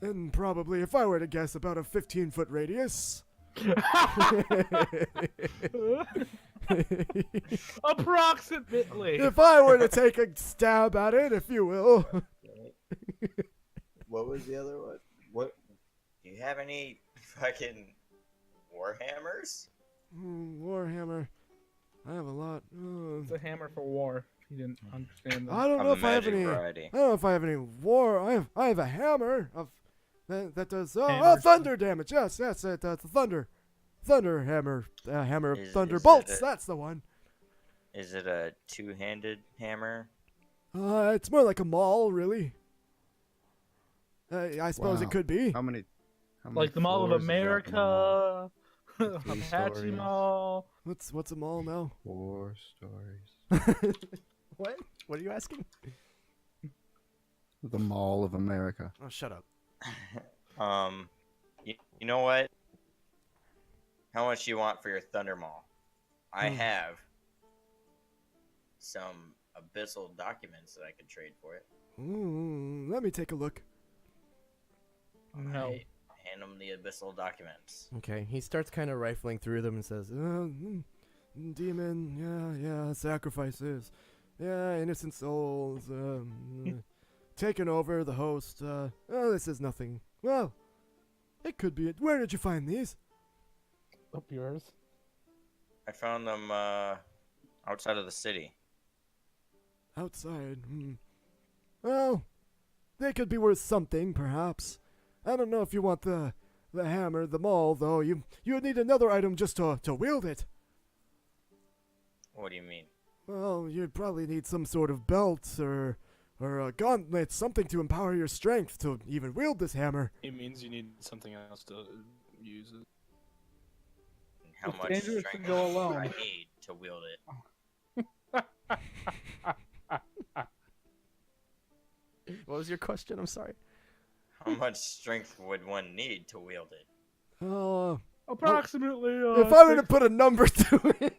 and probably, if I were to guess, about a 15-foot radius. Approximately. If I were to take a stab at it, if you will. What was the other one? What? Do you have any fucking warhammers? Warhammer. I have a lot. It's a hammer for war. If you didn't understand that. I don't Of know the if I have magic any. variety. I don't know if I have any war. I have a hammer that does Hammers. thunder damage. Yes, that's the thunder hammer. Hammer of Is thunderbolts. it a- That's the one. Is it a two-handed hammer? It's more like a maul, really. I suppose Wow. it could be. How many Like the Mall of floors is that in the mall? America, Three Apache stories. Mall. What's a maul now? 4 stories. What? What are you asking? The Mall of America. Oh, shut up. You know what? How much you want for your Thunder Maul? I have some abyssal documents that I could trade for it. Let me take a look. No. I hand him the abyssal documents. Okay, he starts kind of rifling through them and says, demon, yeah, sacrifices. Yeah, innocent souls, taking over the host. This is nothing. Well, it could be it. Where did you find these? Up yours. I found them outside of the city. Outside. Well, they could be worth something, perhaps. I don't know if you want the hammer, the maul, though. You would need another item just to wield it. What do you mean? Well, you'd probably need some sort of belt or a gauntlet, something to empower your strength to even wield this hammer. It means you need something else to use it. And how It's much dangerous to strength go do alone. I need to wield it? what was your question? I'm sorry. How much strength would one need to wield it? Approximately. If I were to put a number to it,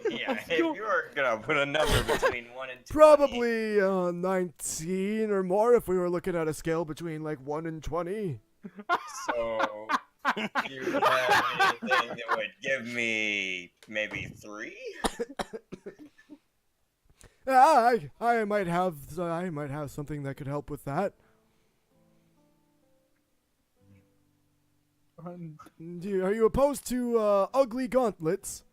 Yeah, if you were gonna put a number between 1 and 20. probably 19 or more if we were looking at a scale between like 1 and 20. So, do you have anything that would give me maybe 3? Yeah, I might have something that could help with that. Are you opposed to ugly gauntlets?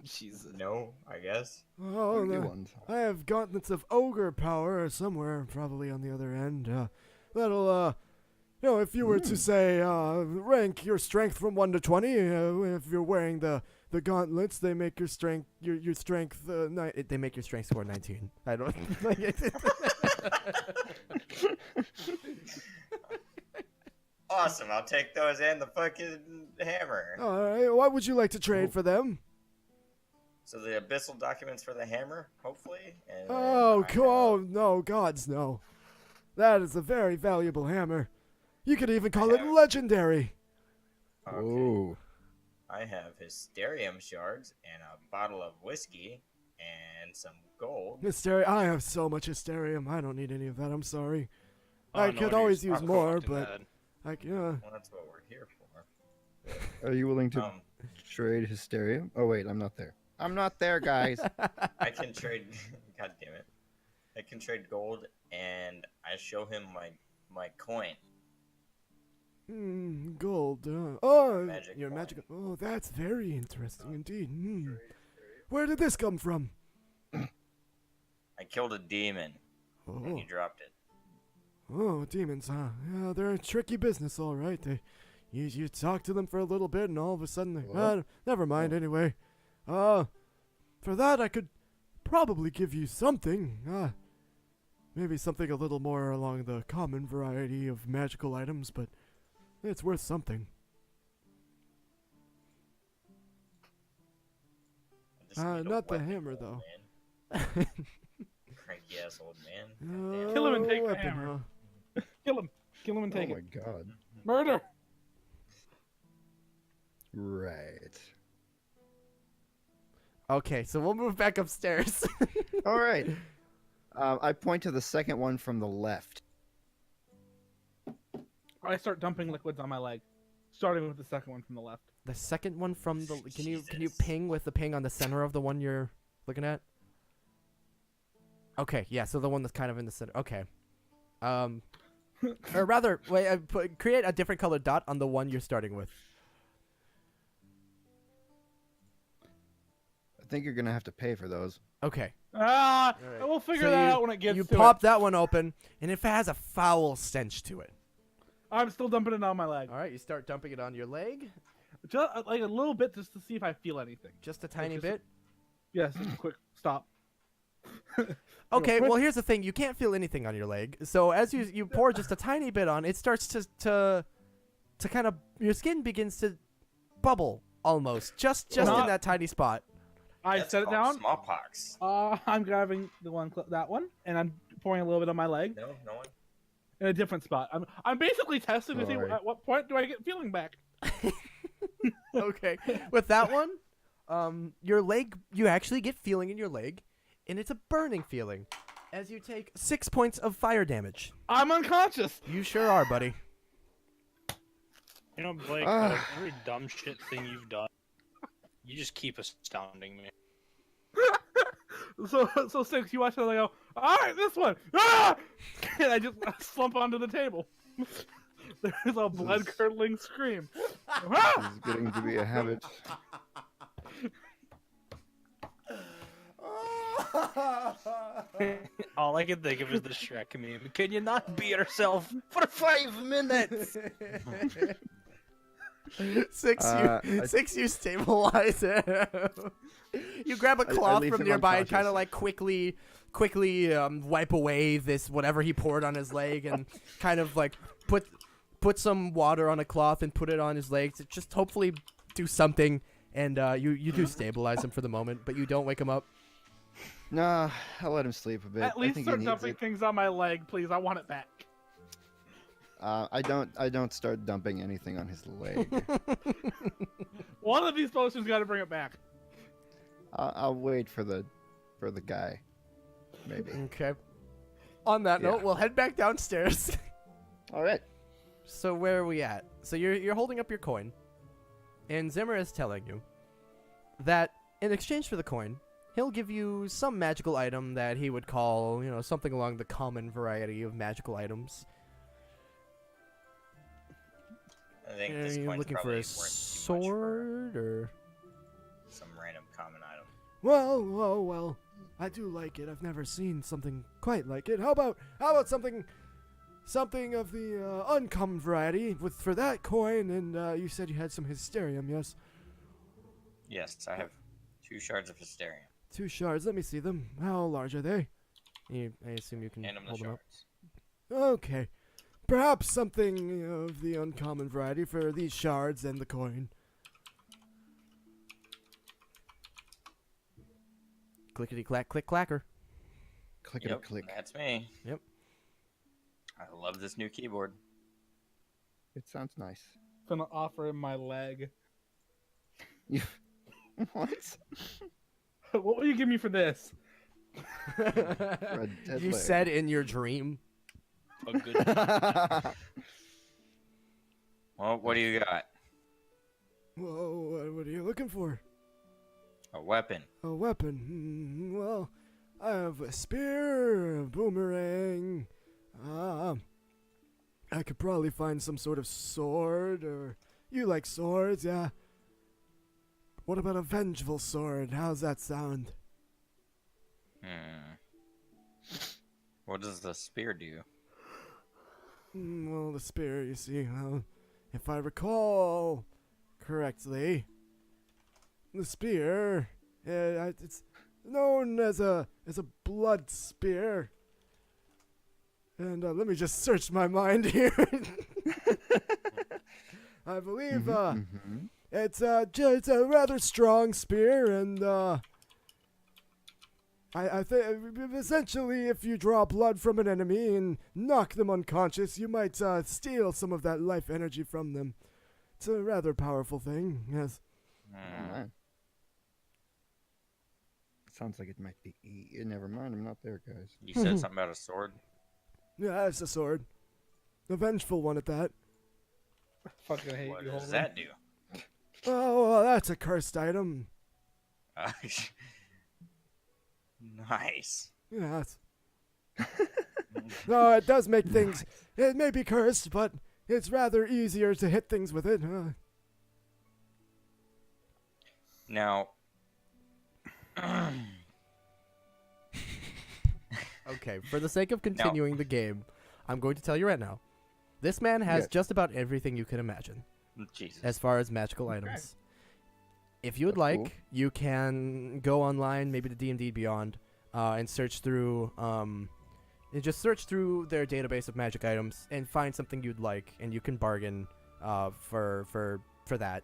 Jesus. No, I guess. Oh, Ugly no. ones. I have gauntlets of ogre power somewhere, probably on the other end. That'll, if you were to say rank your strength from 1 to 20, if you're wearing the gauntlets, they make your strength They make your strength score 19. I don't. Awesome, I'll take those and the fucking hammer. All right, what would you like to trade for them? So the abyssal documents for the hammer, hopefully. And Oh, I cool. No, gods, no. That is a very valuable hammer. You could even call it have- legendary. Okay. Whoa. I have hysterium shards and a bottle of whiskey and some gold. Hysterium. I have so much hysterium. I don't need any of that. I'm sorry. I no could wonder always you're use so more, fucking but bad. Well, that's what we're here for. Are you willing to Um, trade hysteria? Oh wait, I'm not there. I'm not there, guys. I can trade. God damn it! I can trade gold, and I show him my coin. Gold. Magic your coin. magic. Oh, that's very interesting indeed. Where did this come from? I killed a demon, and Oh, he dropped it. demons, huh? Yeah, they're a tricky business, all right. You talk to them for a little bit, and all of a sudden, never mind. Anyway, for that I could probably give you something. Maybe something a little more along the common variety of magical items, but it's worth something. I just need a Not the weapon, hammer, old though. man. Cranky ass old man. God damn it. Kill him and take the weapon, hammer. huh? Kill him. Kill him and Oh take my it. god. Murder. Right. Okay, so we'll move back upstairs. All right. I point to the second one from the left. I start dumping liquids on my leg, starting with the second one from the left. The second one from the. Can you Jesus. ping with the ping on the center of the one you're looking at? Okay, yeah. So the one that's kind of in the center. Okay. Or rather, wait. Create a different colored dot on the one you're starting with. I think you're gonna have to pay for those. Okay. Ah, Alright. we'll figure So that you- out when it gets You to pop it. that one open, and if it has a foul stench to it. I'm still dumping it on my leg. All right, you start dumping it on your leg, Just like a little bit, just to see if I feel anything. just a tiny just- bit. Yes. Quick. Stop. Okay, quick. well here's the thing: you can't feel anything on your leg. So as you pour just a tiny bit on, it starts to kind of your skin begins to bubble almost, just in Not- that tiny spot. I That's set it called down. Smallpox. I'm grabbing the one that one, and I'm pouring a little bit on my leg. No, no one. in a different spot. I'm basically testing to see Sorry. at what point do I get feeling back. Okay. With that one, your leg, you actually get feeling in your leg, and it's a burning feeling as you take 6 points of fire damage. I'm unconscious. You sure are, buddy. You know, Blake, out of every dumb shit thing you've done, you just keep astounding me. So Six, you watch it and I go, all right, this one. Ah! And I just slump onto the table. There's a blood-curdling scream. Ah! This is getting to be a habit. All I can think of is the Shrek meme. Can you not be yourself for 5 minutes? Six, you stabilize it. You grab a I cloth leave from him nearby and kind unconscious. of like quickly wipe away this whatever he poured on his leg and kind of like put some water on a cloth and put it on his leg to just hopefully do something. And you do stabilize him for the moment, but you don't wake him up. Nah, I'll let him sleep a bit. At I least think start he needs dumping it. things on my leg, please. I want it back. I don't start dumping anything on his leg. One of these posters got to bring it back. I'll wait for the guy. Maybe. Okay. On that Yeah. note, we'll head back downstairs. All right. So where are we at? So you're holding up your coin, and Zimmer is telling you that in exchange for the coin, he'll give you some magical item that he would call, something along the common variety of magical items. I think Are this you coin's looking for probably a worth too much sword or? some random common item. Well, I do like it. I've never seen something quite like it. How about something of the uncommon variety for that coin? And you said you had some hysterium, yes? Yes, I have 2 shards of hysterium. 2 shards. Let me see them. How large are they? I assume you can Hand him the hold them up. shards. Okay. Perhaps something of the uncommon variety for these shards and the coin. Clickety clack, click clacker. Click it Yep, click. that's me. Yep. I love this new keyboard. It sounds nice. Gonna offer him my leg. What? What will you give me for this? A dead You leg. said in your dream. A good Well, what do you got? Whoa, what are you looking for? A weapon. A weapon. Well, I have a spear, a boomerang. I could probably find some sort of sword, or you like swords, yeah? What about a vengeful sword? How's that sound? What does the spear do? Well, the spear, you see, if I recall correctly, the spear, it's known as a blood spear. And let me just search my mind here. I believe it's a rather strong spear, and I think essentially if you draw blood from an enemy and knock them unconscious, you might steal some of that life energy from them. It's a rather powerful thing, yes. Oh, man. Sounds like it might be Never mind, I'm not there, guys. You said something about a sword? Yeah, it's a sword. A vengeful one at that. Fucking hate What you. does Holden. that do? Oh, well, that's a cursed item. Nice. Yes. No, it does make things. It may be cursed, but it's rather easier to hit things with it. Now, Okay, for the sake of continuing the game, I'm going to tell you right now. This man has Yes. just about everything you can imagine Jesus. as far as magical items. If you would That's like, cool. you can go online, maybe to D&D Beyond, and search through and just search through their database of magic items and find something you'd like, and you can bargain for that.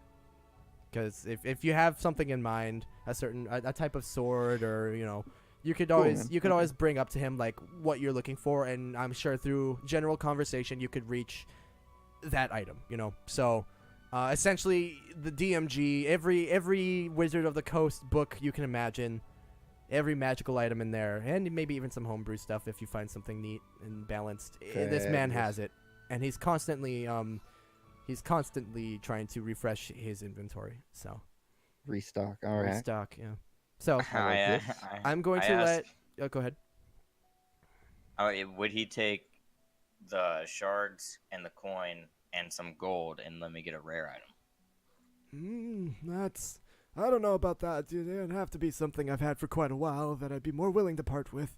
Because if you have something in mind, a certain a type of sword or You could Cool, always man. you could Okay. always bring up to him like what you're looking for, and I'm sure through general conversation you could reach that item. So essentially the DMG, every Wizard of the Coast book you can imagine, every magical item in there, and maybe even some homebrew stuff if you find something neat and balanced. This man Fabulous. has it, and he's constantly trying to refresh his inventory. So Restock. All right. restock, yeah. So I like this. I'm going I to asked- let. Oh, go ahead. Would he take the shards and the coin and some gold and let me get a rare item? That's. I don't know about that, dude. It'd have to be something I've had for quite a while that I'd be more willing to part with.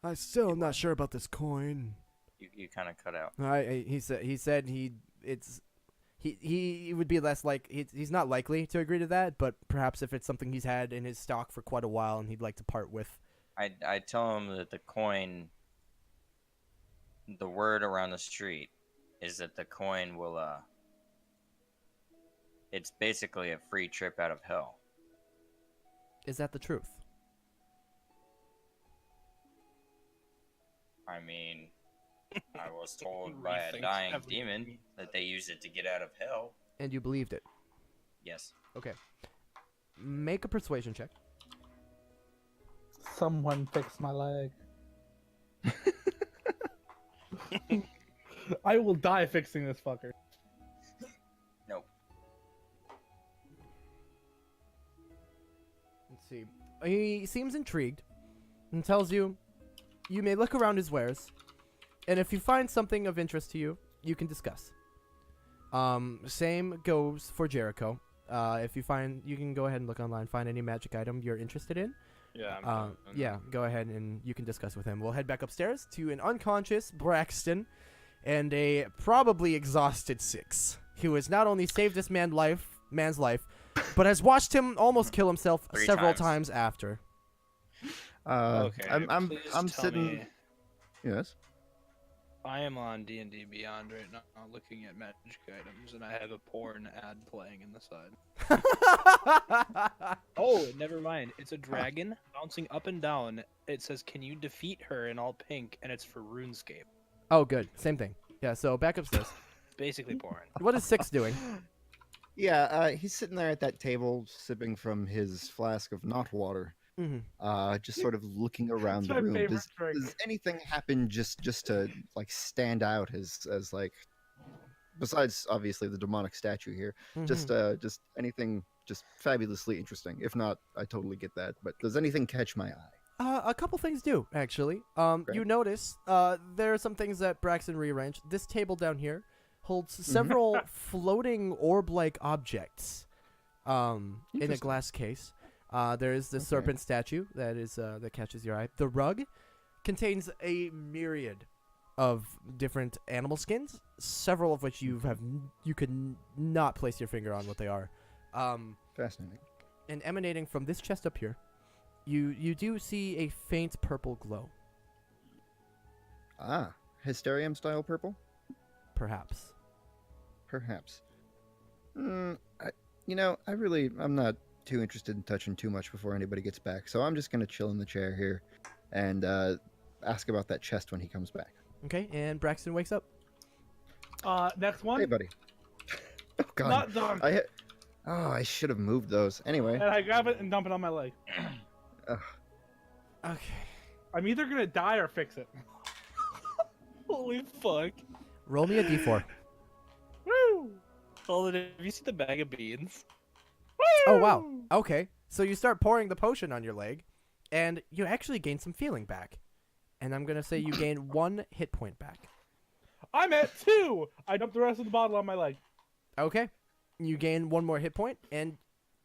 I still am not sure about this coin. You kind of cut out. He said he would be less like he's not likely to agree to that, but perhaps if it's something he's had in his stock for quite a while and he'd like to part with. I tell him that the coin, the word around the street is that the coin will it's basically a free trip out of hell. Is that the truth? I mean, I was told by a Rethinks dying everything. demon that they used it to get out of hell. And you believed it. Yes. Okay. Make a persuasion check. Someone fix my leg. I will die fixing this fucker. Nope. Let's see. He seems intrigued and tells you you may look around his wares, and if you find something of interest to you, you can discuss. Same goes for Jericho. If you find, you can go ahead and look online, find any magic item you're interested in. Yeah. Yeah, go ahead and you can discuss with him. We'll head back upstairs to an unconscious Braxton and a probably exhausted Six, who has not only saved this man's life, but has watched him almost kill himself 3 several times. times after. Okay. I'm please tell sitting. me- Yes. I am on D&D Beyond right now, looking at magic items, and I have a porn ad playing in the side. Oh, never mind. It's a dragon bouncing up and down. It says, "Can you defeat her?" in all pink, and it's for RuneScape. Oh, good. Same thing. Yeah, so back upstairs. Basically porn. What is Six doing? Yeah, he's sitting there at that table, sipping from his flask of not water. Mm-hmm. Just sort of looking around It's the my room. favorite drink. Does anything happen just to like stand out as like, besides obviously the demonic statue here, just anything just fabulously interesting. If not, I totally get that. But does anything catch my eye? A couple things do, actually. Okay. You notice there are some things that Braxton rearranged. This table down here holds several floating orb-like objects in a Interesting. glass case. There is the Okay. serpent statue that is that catches your eye. The rug contains a myriad of different animal skins, several of which you could not place your finger on what they are. Fascinating. And emanating from this chest up here, you do see a faint purple glow, Ah, Hysterium style purple? perhaps. Perhaps. I'm not too interested in touching too much before anybody gets back, so I'm just gonna chill in the chair here and ask about that chest when he comes back. Okay, and Braxton wakes up. Next one. Hey, buddy. Oh God. Not done. I should have moved those. Anyway. And I grab it and dump it on my leg. Okay. I'm either gonna die or fix it. Holy fuck. Roll me a d4. Woo! Hold it. Have you seen the bag of beans? Oh, wow. Okay. So you start pouring the potion on your leg, and you actually gain some feeling back. And I'm going to say you gain 1 hit point back. I'm at 2. I dumped the rest of the bottle on my leg. Okay. You gain 1 more hit point, and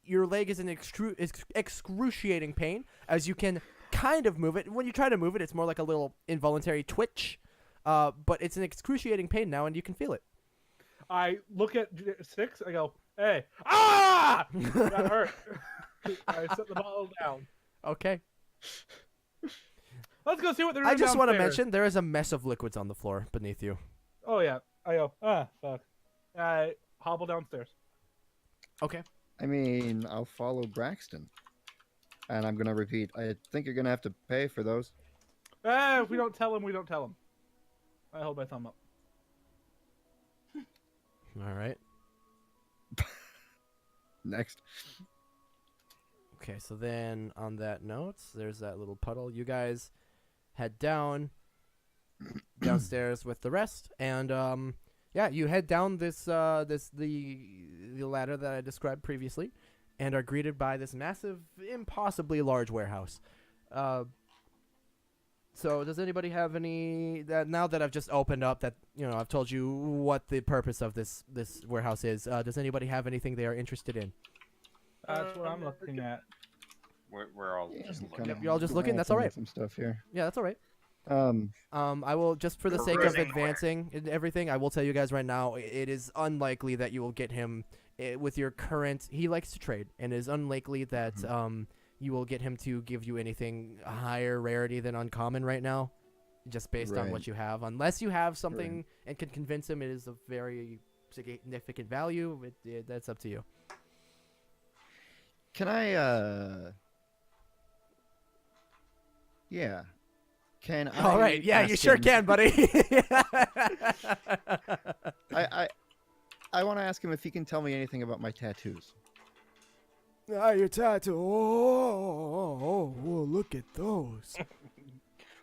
your leg is in excruciating pain, as you can kind of move it. When you try to move it, it's more like a little involuntary twitch. But it's an excruciating pain now, and you can feel it. I look at 6. I go, hey, ah! That hurt. I set the bottle down. Okay. Let's go see what they're doing I just want to downstairs. mention there is a mess of liquids on the floor beneath you. Oh, yeah. I go, fuck. I hobble downstairs. Okay. I mean, I'll follow Braxton. And I'm gonna repeat. I think you're gonna have to pay for those. If we don't tell him, we don't tell him. I hold my thumb up. All right. Next. Okay, so then on that note, there's that little puddle. You guys head downstairs with the rest, and yeah, you head down the ladder that I described previously, and are greeted by this massive, impossibly large warehouse. So does anybody have any now that I've just opened up that I've told you what the purpose of this warehouse is? Does anybody have anything they are interested in? That's what I'm looking at. We're all just looking. Yep, you're all just looking. That's all right. Some stuff here. Yeah, that's all right. Um, I will, just for the sake of Perusing the advancing and everything, I will tell you guys right now, it is unlikely that you will get him with your current. He likes to trade, and it is unlikely that you will get him to give you anything higher rarity than uncommon right now, just based on what Right. you have. Unless you have something and can convince him it is of very significant value, that's up to you. Can I? Yeah. Can I? All right, yeah, you ask sure him- can, buddy. I want to ask him if he can tell me anything about my tattoos. Ah, your tattoo. Oh, look at those.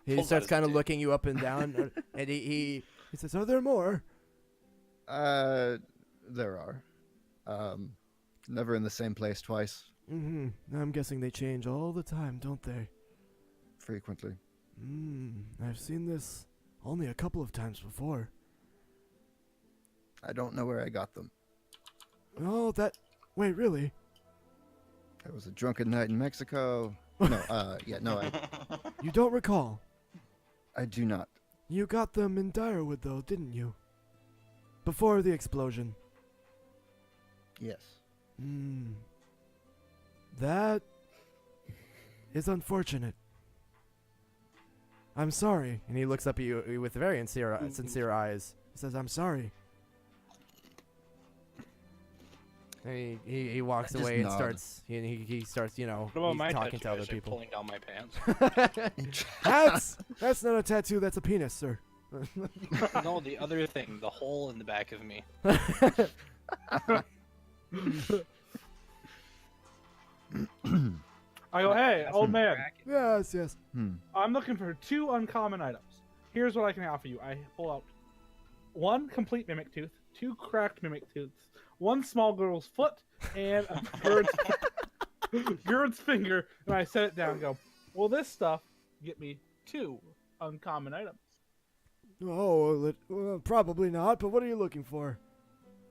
He Pull starts out his kind of dick. looking you up and down, and he He says, are there more? There are. Never in the same place twice. I'm guessing they change all the time, don't they? Frequently. I've seen this only a couple of times before. I don't know where I got them. Oh, wait, really? It was a drunken night in Mexico. No, no, You don't recall? I do not. You got them in Direwood, though, didn't you? Before the explosion. Yes. That is unfortunate. I'm sorry. and he looks up at you with very sincere eyes. He says, I'm sorry. And he walks I just away and nod. starts he starts What about he's my talking to tattoo? I other start people. pulling down my pants. That's not a tattoo, that's a penis, sir. No, the other thing, the hole in the back of me. I go, hey, old man, Yes. I'm looking for 2 uncommon items. Here's what I can offer you. I pull out 1 complete mimic tooth, 2 cracked mimic tooths, 1 small girl's foot, and a Gurd's finger. And I set it down and go, well, this stuff get me 2 uncommon items. Oh, well, probably not, but what are you looking for?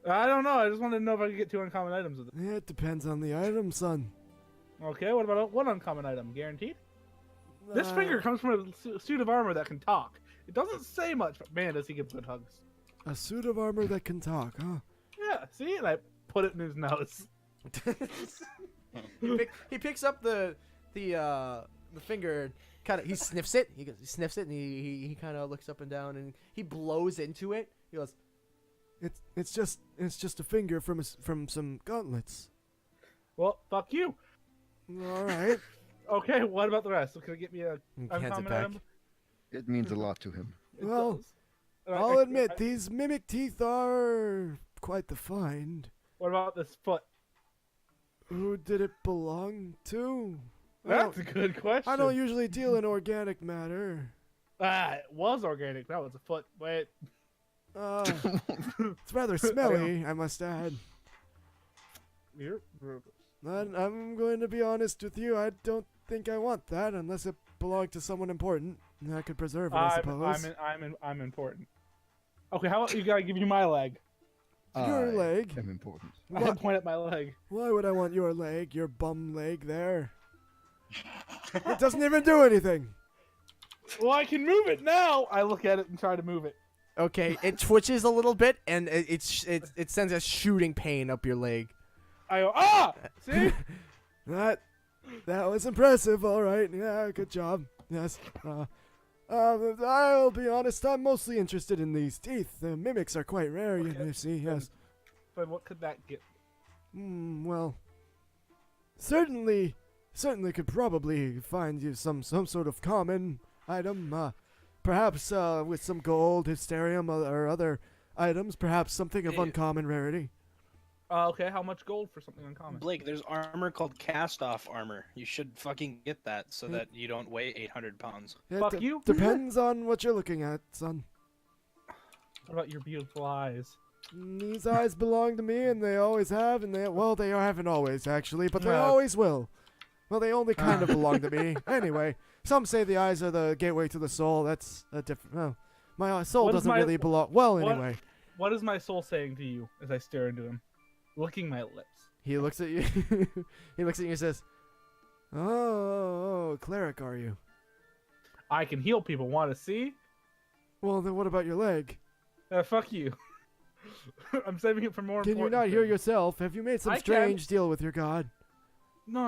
I don't know. I just wanted to know if I could get 2 uncommon items with it. It depends on the item, son. Okay, what about 1 uncommon item? Guaranteed? This Uh, finger comes from a suit of armor that can talk. It doesn't say much, but man, does he give good hugs. A suit of armor that can talk, huh? Yeah, see? And I put it in his nose. He picks up the finger, kind of he sniffs it. He sniffs it and he kind of looks up and down and he blows into it. He goes, It's just a finger from some gauntlets. Well, fuck you. All right. Okay, what about the rest? So can I get me a and hands it uncommon back. item? It means a lot to him. It Well, does. And I'll admit these mimic teeth are quite the find. What about this foot? Who did it belong to? That's a good question. I don't usually deal in organic matter. It was organic. That was a foot. Wait. It's rather smelly, I must add. Here. I'm going to be honest with you. I don't think I want that unless it belonged to someone important. I could preserve it, I suppose. I'm important. Okay, how about you gotta give me my leg? Your I leg? am important. I point at my leg. Why would I want your leg, your bum leg there? It doesn't even do anything. Well, I can move it now. I look at it and try to move it. Okay, it twitches a little bit and it sends a shooting pain up your leg. I go, ah! See? That was impressive. All right. Yeah, good job. Yes. I'll be honest. I'm mostly interested in these teeth. The mimics are quite rare, you see. Yes. But what could that get? Well, certainly certainly could probably find you some sort of common item, perhaps with some gold, hysterium, or other items, perhaps something of Yeah. uncommon rarity. Okay, how much gold for something uncommon? Blake, there's armor called cast-off armor. You should fucking get that so that you don't weigh 800 pounds. It Fuck you. Depends on what you're looking at, son. What about your beautiful eyes? These eyes belong to me, and they always have, and they haven't always, actually, but they No. always will. Well, they only kind of belong to me. Anyway, some say the eyes are the gateway to the soul. That's a different... Well, my soul What is doesn't my- really belong... Well, what- anyway. What is my soul saying to you as I stare into him? Licking my lips. He looks at you. He looks at you and says, "Oh, cleric, are you? I can heal people. Want to see? Well, then what about your leg? Fuck you. I'm saving it for more Can you important not hear things. yourself? Have you made some I can. strange deal with your god?" No.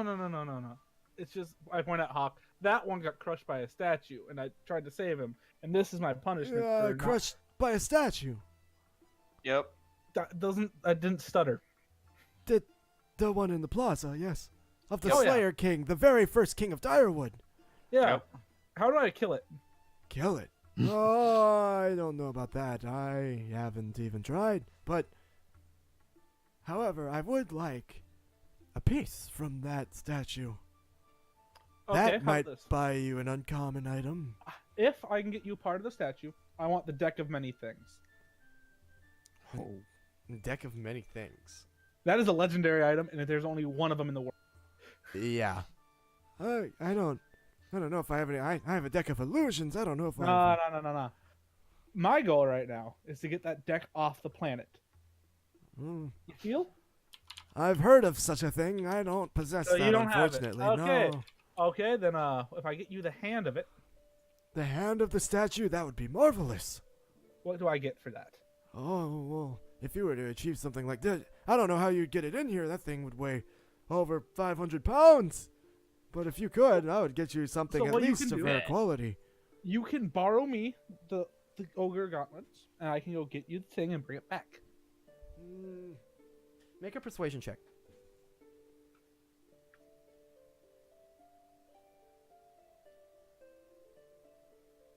It's just, I point at Hawk. That one got crushed by a statue, and I tried to save him. And this is my punishment. for not- Crushed by a statue. Yep. I didn't stutter. The one in the plaza, yes. Of the Oh, yeah. Slayer King, the very first king of Direwood. Yeah. Yep. How do I kill it? Kill it. Oh, I don't know about that. I haven't even tried. But, however, I would like a piece from that statue. Okay, That how's might this? buy you an uncommon item. If I can get you part of the statue, I want the deck of many things. Oh. Deck of many things. That is a legendary item, and there's only one of them in the world. Yeah. I don't know if I have any. I have a deck of illusions. I don't know if I. No. My goal right now is to get that deck off the planet. Mm. You feel? I've heard of such a thing. I don't possess So that, you don't have it. unfortunately. Okay. No. Okay, then if I get you the hand of it, The hand of the statue, that would be marvelous. what do I get for that? Oh, well, if you were to achieve something like that, I don't know how you'd get it in here. That thing would weigh over 500 pounds. But if you could, I would get you something So at what you least can of do- rare quality. You can borrow me the ogre gauntlets, and I can go get you the thing and bring it back. Make a persuasion check.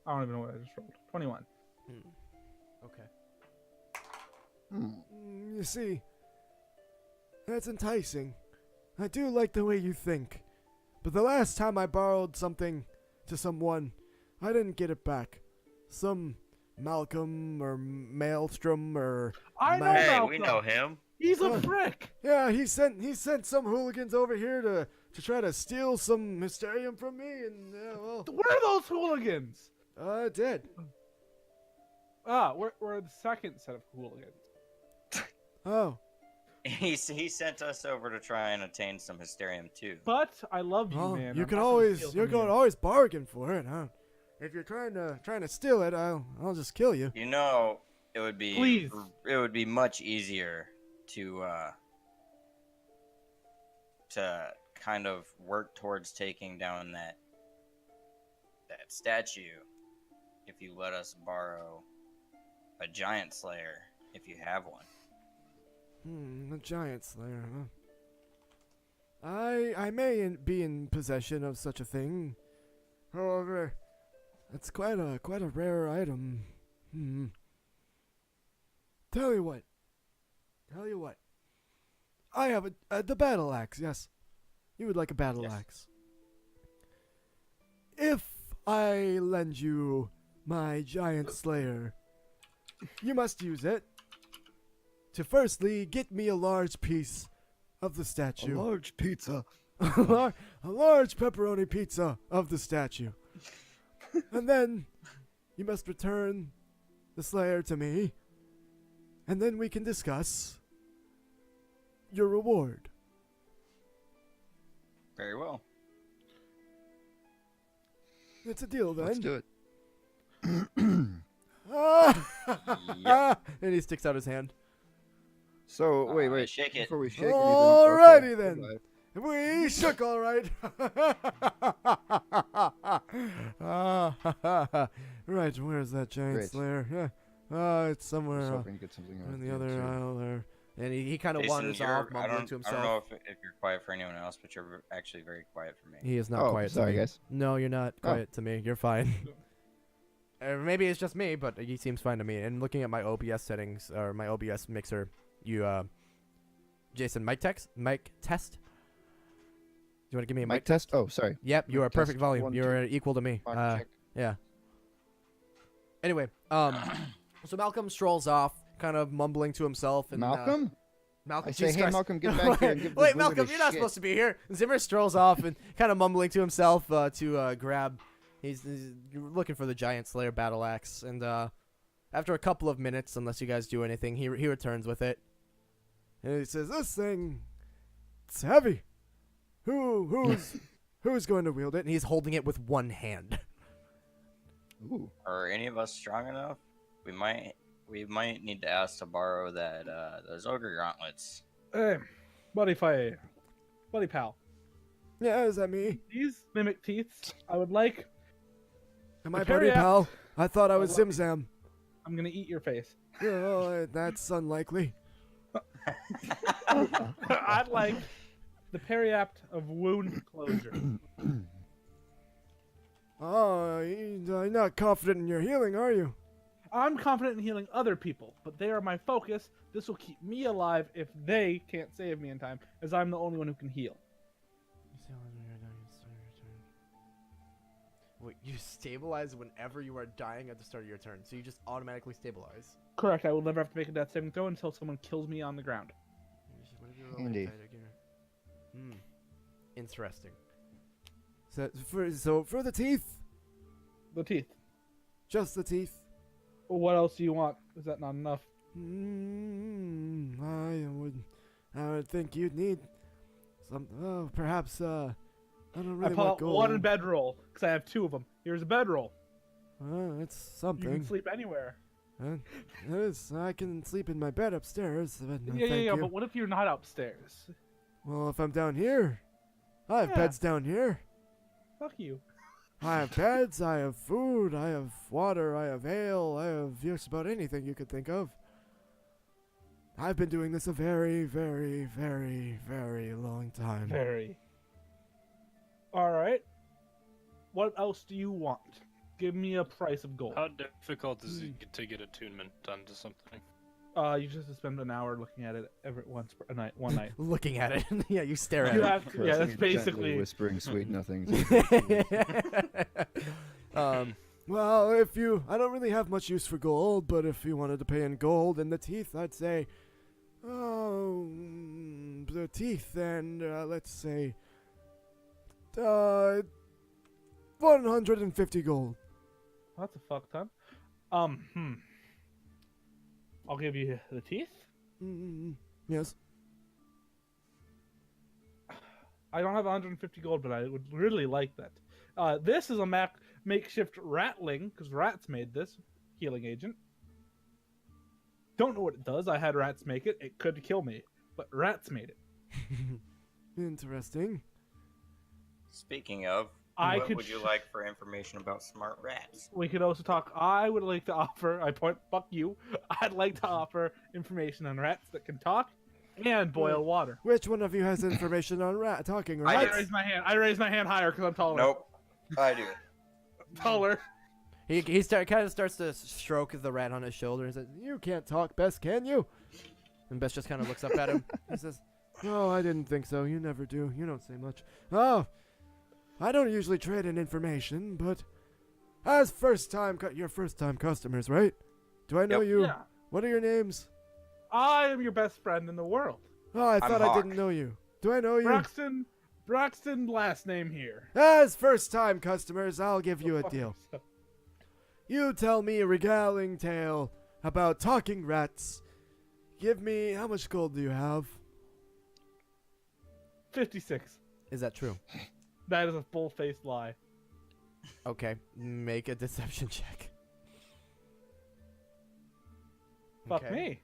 I don't even know what I just rolled. 21. Okay. You see, that's enticing. I do like the way you think. But the last time I borrowed something to someone, I didn't get it back. Some Malcolm or Maelstrom or I know Ma- Hey, Malcolm. we know him. He's a Oh. prick. Yeah, he sent some hooligans over here to try to steal some Mysterium from me, and well, Where are those hooligans? it did. We're the second set of hooligans. Oh, He sent us over to try and attain some Hysterium too. But I love you, well, man. you I'm can not gonna always steal you're from going to you. always bargain for it, huh? If you're trying to steal it, I'll just kill you. You know, it would be Please. it would be much easier to kind of work towards taking down that statue if you let us borrow a giant slayer if you have one. A giant slayer, huh? I may be in possession of such a thing. However, it's quite a rare item. Tell you what. I have the battle axe. Yes, you would like a battle Yes. axe. If I lend you my giant slayer, you must use it to firstly get me a large piece of the A statue. large pizza. A large pepperoni pizza of the statue. And then you must return the slayer to me, and then we can discuss your reward. Very well. It's a deal then. Let's do it. Yep. And he sticks out his hand. So wait. Shake it. Before we shake Alrighty anything, then. okay. We shook all right. Right, where's that giant Great. slayer? Yeah. It's I somewhere was hoping to get something out in of the other too. aisle there. And he kind of Jason, wanders you're- off, mumbling to I himself. don't know if you're quiet for anyone else, but you're actually very quiet for me. He is not Oh, quiet sorry, to me. guys. No, you're not Oh. quiet to me. You're fine. Maybe it's just me, but he seems fine to me. And looking at my OBS settings, or my OBS mixer, Jason, mic test? Do you want to give me a Mic test? Oh, sorry. Yep, you Mic are perfect test. volume. 1, You're equal to me. 2, check. Yeah. Anyway, so Malcolm strolls off, kind of mumbling to himself. And, Malcolm? Malcolm, I say, Jesus hey, Christ. Malcolm, get back here and give the Wait, wizard Malcolm, a you're not shit. supposed to be here. Zimmer strolls off and kind of mumbling to himself to grab. He's looking for the giant slayer battle axe, and after a couple of minutes, unless you guys do anything, he returns with it. And he says, "This thing, it's heavy. Who's going to wield it?" And he's holding it with one hand. Ooh. Are any of us strong enough? We might need to ask to borrow that those ogre gauntlets. Hey, buddy pal. Yeah, is that me? These mimic teeth, I would like. Am I The buddy Periapt- pal? I thought I was love- Zimzam. I'm gonna eat your face. Oh, that's unlikely. I'd like the periapt of wound closure. Oh, you're not confident in your healing, are you? I'm confident in healing other people, but they are my focus. This will keep me alive if they can't save me in time, as I'm the only one who can heal. Wait, you stabilize whenever you are dying at the start of your turn, so you just automatically stabilize. Correct. I will never have to make a death saving throw until someone kills me on the ground. Handy. Interesting. So for the teeth, The teeth. just the teeth. Well, what else do you want? Is that not enough? I would think you'd need some. Oh, perhaps. I don't really I pull want out gold. one bedroll because I have two of them. Here's a bedroll. It's You can something. sleep anywhere. It is. I can sleep in my bed upstairs. But no, Yeah, thank you. but what if you're not upstairs? Well, if I'm down here, I have Yeah. beds down here. Fuck you. I have beds, I have food, I have water, I have ale, I have just about anything you could think of. I've been doing this a very, very, very, very long time. Very. Alright. What else do you want? Give me a price of gold. How difficult is it to get attunement done to something? You just have to spend an hour looking at it one night. Looking at it. Yeah, you stare at You it. have to, yeah, that's Gently basically. whispering sweet nothings. Well, I don't really have much use for gold, but if you wanted to pay in gold and the teeth, I'd say, the teeth, and let's say, 150 gold. That's a fuck ton. I'll give you the teeth. Yes. I don't have 150 gold, but I would really like that. This is a makeshift ratling, because rats made this healing agent. Don't know what it does. I had rats make it. It could kill me, but rats made it. Interesting. Speaking of, I what could would you sh- like for information about smart rats? We could also talk. I would like to offer. Fuck you. I'd like to offer information on rats that can talk and boil water. Which one of you has information on talking I I rats? raise my hand. I raise my hand higher because I'm taller. Nope, I do. Taller. He kind of starts to stroke the rat on his shoulder and says, You can't talk, Bess, can you? and Bess just kind of looks up at him. He says, No, I didn't think so. You never do. You don't say much. Oh, I don't usually trade in information, but as your first-time customers, right? Do I know Yep. you? Yeah. What are your names? I am your best friend in the world. Oh, I thought I Hawk. didn't know you. Do I know you? Braxton last name here. As first-time customers, I'll give you a deal. You tell me a regaling tale about talking rats. Give me, how much gold do you have? 56. is that true? That is a full-faced lie. Okay, make a deception check. Fuck Okay. me.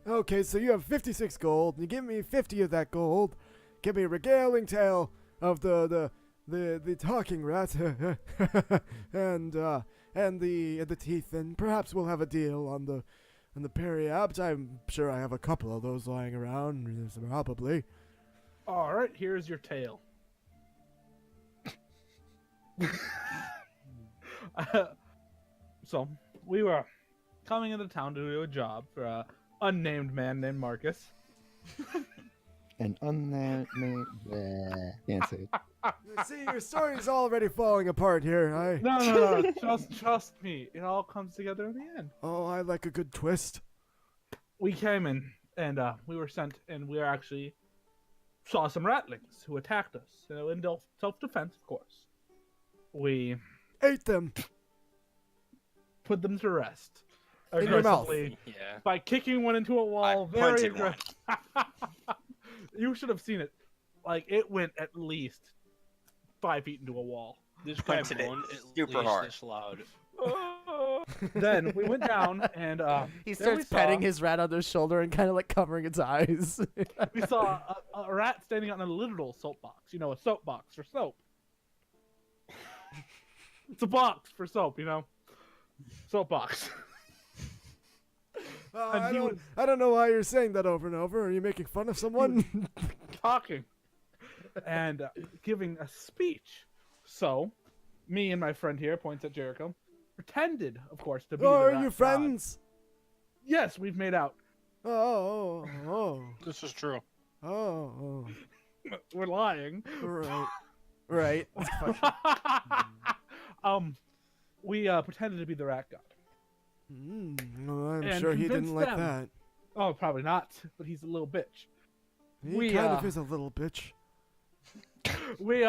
Okay, so you have 56 gold. You give me 50 of that gold. Give me a regaling tale of the talking rat and the teeth, and perhaps we'll have a deal on And the periapt, I'm sure I have a couple of those lying around, probably. All right, here's your tail. So we were coming into town to do a job for a unnamed man named Marcus. An unnamed. Can't say it. See, your story's already falling apart here. No. Trust me. It all comes together in the end. Oh, I like a good twist. We came in and we were sent, and we actually saw some ratlings who attacked us. In self-defense, of course. We Ate them. put them to rest. In your mouth. Aggressively Yeah. by kicking one into a wall. I Very punted one. aggressive. You should have seen it. Like, it went at least 5 feet into a wall. This guy Punted it moaned at super least hard. this loud. Then we went down and He there we starts petting saw- his rat on his shoulder and kind of like covering its eyes. we saw a rat standing on a literal soapbox. You know, a soapbox for soap. It's a box for soap, you know? Soapbox. And he was I don't know why you're saying that over and over. Are you making fun of someone? talking and giving a speech. So, me and my friend here, points at Jericho, pretended, of course, to be Oh, the are rat you god. friends? Yes, we've made out. Oh. This is true. Oh. We're lying. Right. Right. We pretended to be the rat god. No, I'm And sure he didn't convinced like them. that. Oh, probably not, but he's a little bitch. He We, kind of is a little bitch. We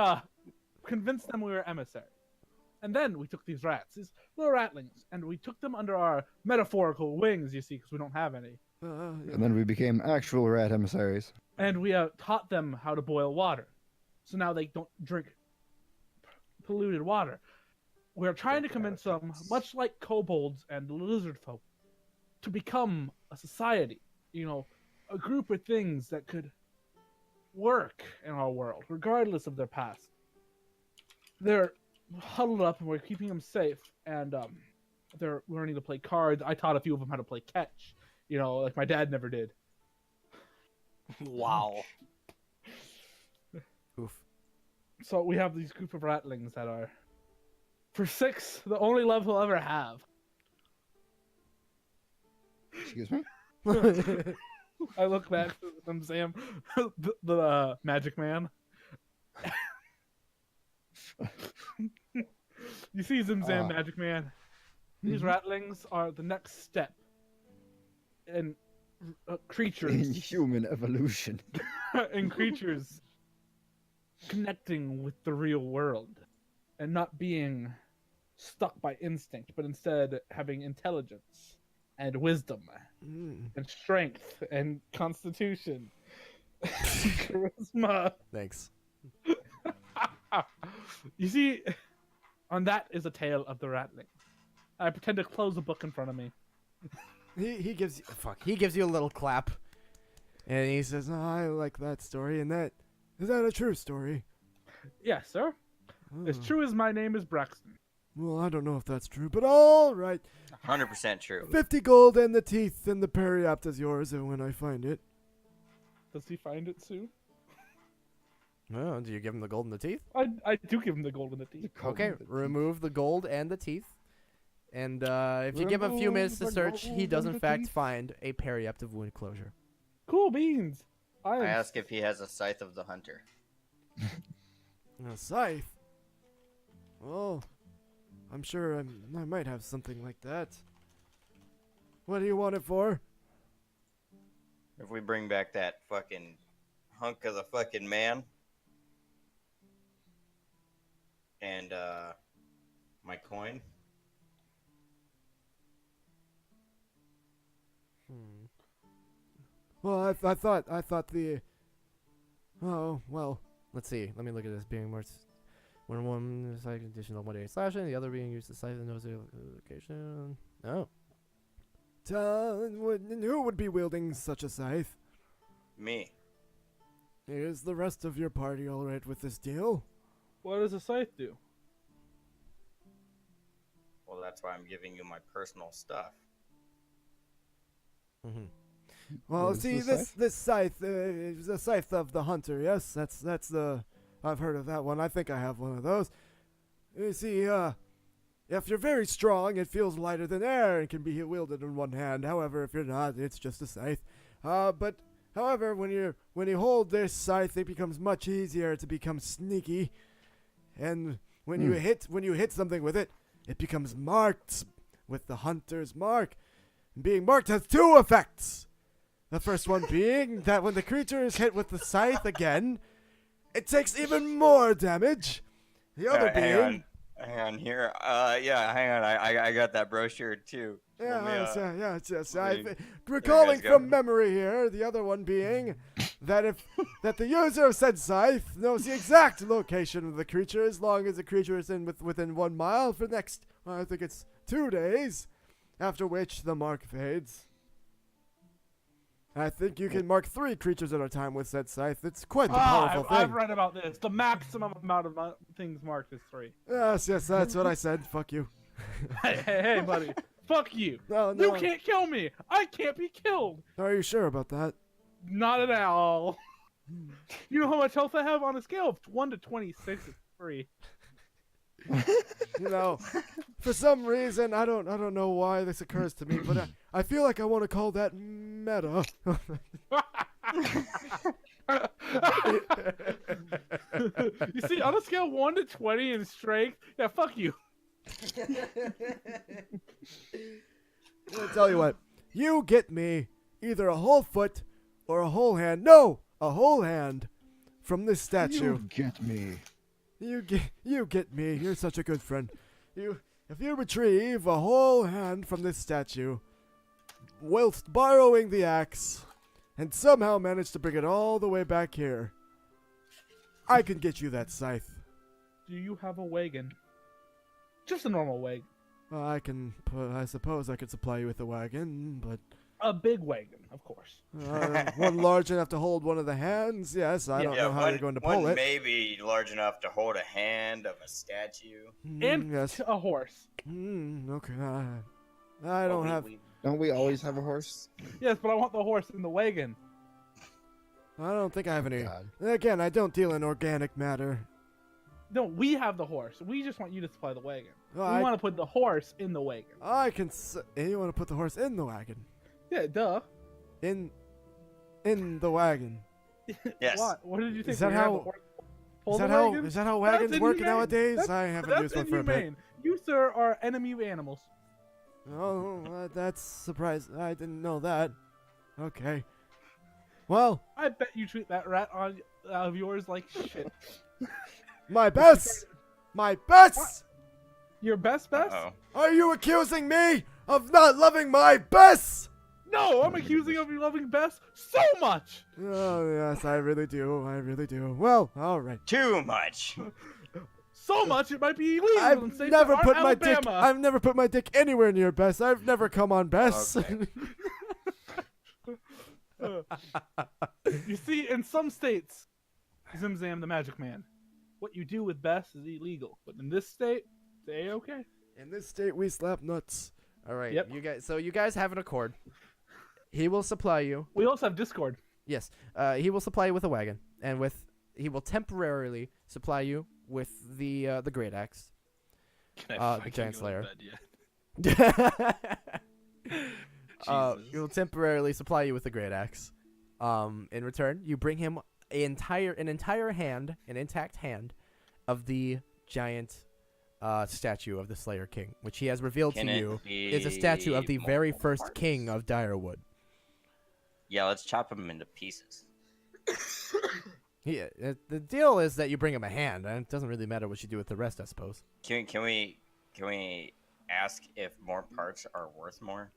convinced them we were emissaries. And then we took these rats, these little ratlings, and we took them under our metaphorical wings, you see, because we don't have any. And then we became actual rat emissaries. And we taught them how to boil water. So now they don't drink polluted water. We're trying to convince them, much like kobolds and lizard folk, to become a society. You know, a group of things that could work in our world, regardless of their past. They're huddled up and we're keeping them safe. And they're learning to play cards. I taught a few of them how to play catch. You know, like my dad never did. Wow. Oof. So we have these group of ratlings that are, for 6, the only love we'll ever have. Excuse me? I look back to them, Sam, the Magic Man. You see Zim Zam, Magic Man. These ratlings are the next step in creatures. In human evolution. In creatures connecting with the real world and not being stuck by instinct, but instead having intelligence and wisdom and strength and constitution, charisma. Thanks. You see, on that is a tale of the ratling. I pretend to close a book in front of me. He gives you He gives you a little clap. and he says, oh, I like that story. And that is that a true story? Yes, sir. As true as my name is Braxton. Well, I don't know if that's true, but all right. 100% true. 50 gold and the teeth and the periapt is yours when I find it. Does he find it soon? Oh, do you give him the gold and the teeth? I do give him the gold in the teeth. Okay, remove the gold and the teeth. And if you give him a few minutes to Remove the search, he gold does and in the fact teeth. find a periapt of wound closure. Cool beans. I ask if he has a scythe of the hunter. A scythe? Oh, I'm sure I might have something like that. What do you want it for? If we bring back that fucking hunk of the fucking man. And, my coin. Well, I thought the. Oh well. Let's see. Let me look at this. Being more. When one is like additional 1 slashing, the other being used to scythe the nose location. Oh. Who would be wielding such a scythe? Me. Is the rest of your party all right with this deal? What does a scythe do? Well, that's why I'm giving you my personal stuff. Mhm. Well, What is see, the this scythe is the scythe of the hunter. Yes, that's the. I've heard of that one. I think I have one of those. You see, if you're very strong, it feels lighter than air and can be wielded in one hand. However, if you're not, it's just a scythe. But however, when you hold this scythe, it becomes much easier to become sneaky, and when you hit something with it, it becomes marked with the hunter's mark. Being marked has two effects. The first one being that when the creature is hit with the scythe again, it takes even more damage. The other being... Hang on here. Yeah, hang on. I got that brochure too. Yes. let me- Recalling go. from memory here, the other one being that the user of said scythe knows the exact location of the creature as long as the creature is within 1 mile for the next, I think it's 2 days, after which the mark fades. I think you can mark 3 creatures at a time with said scythe. It's quite the powerful thing. I've read about this. The maximum amount of things marked is 3. Yes, that's what I said. Fuck you. Hey, buddy. Fuck you. No. You can't kill me. I can't be killed. Are you sure about that? Not at all. You know how much health I have on a scale of 1 to 26? It's 3. You know, for some reason, I don't know why this occurs to me, but I feel like I want to call that meta. You see, on a scale of 1 to 20 in strength, yeah, fuck you. I'll tell you what, you get me either a whole foot or a whole hand. No, a whole hand from this statue. You get me. You get me. You're such a good friend. If you retrieve a whole hand from this statue, whilst borrowing the axe, and somehow manage to bring it all the way back here, I can get you that scythe. Do you have a wagon? Just a normal wagon. I suppose I could supply you with a wagon, but A big wagon, of course. one large enough to hold one of the hands. Yes, I don't know how you're going to pull one it. may be large enough to hold a hand of a statue. And Yes. a horse. Okay. I don't have. Don't we always have a horse? Yes, but I want the horse in the wagon. I don't think I have any. God. Again, I don't deal in organic matter. No, we have the horse. We just want you to supply the wagon. Oh, We want to put the horse in the wagon. I can. You want to put the horse in the wagon? Yeah, duh. In the wagon. Yes. What did you think? Is that we have how- the horse pull Is the that how? wagon? Is that how That's wagons work inhumane. nowadays? I haven't That's used one for a bit. inhumane. You, sir, are enemy animals. Oh, that's surprising. I didn't know that. Okay. Well, I bet you treat that rat of yours like shit. my best. My best. Your best? Uh-oh. Are you accusing me of not loving my best? No, I'm accusing of you loving Bess so much. Oh yes, I really do. I really do. Well, all right. Too much. So much it might be illegal in I've states never that put aren't my dick. Alabama. I've never put my dick anywhere near Bess. I've never come on Bess. Okay. You see, in some states, Zimzam the Magic Man, what you do with Bess is illegal. But in this state, it's okay. In this state, we slap nuts. All right, Yep. you guys. So you guys have an accord. He will supply you. We also have Discord. Yes, he will supply you with a wagon, and he will temporarily supply you with the great axe. Can the fucking Giant go to Slayer. bed yet? He will temporarily supply you with the great axe. In return, you bring him an intact hand of the giant statue of the Slayer King, which he has revealed Can to it you be is a statue of the very multiple first parts? king of Direwood. Yeah, let's chop him into pieces. Yeah, the deal is that you bring him a hand, and it doesn't really matter what you do with the rest, I suppose. Can we ask if more parts are worth more?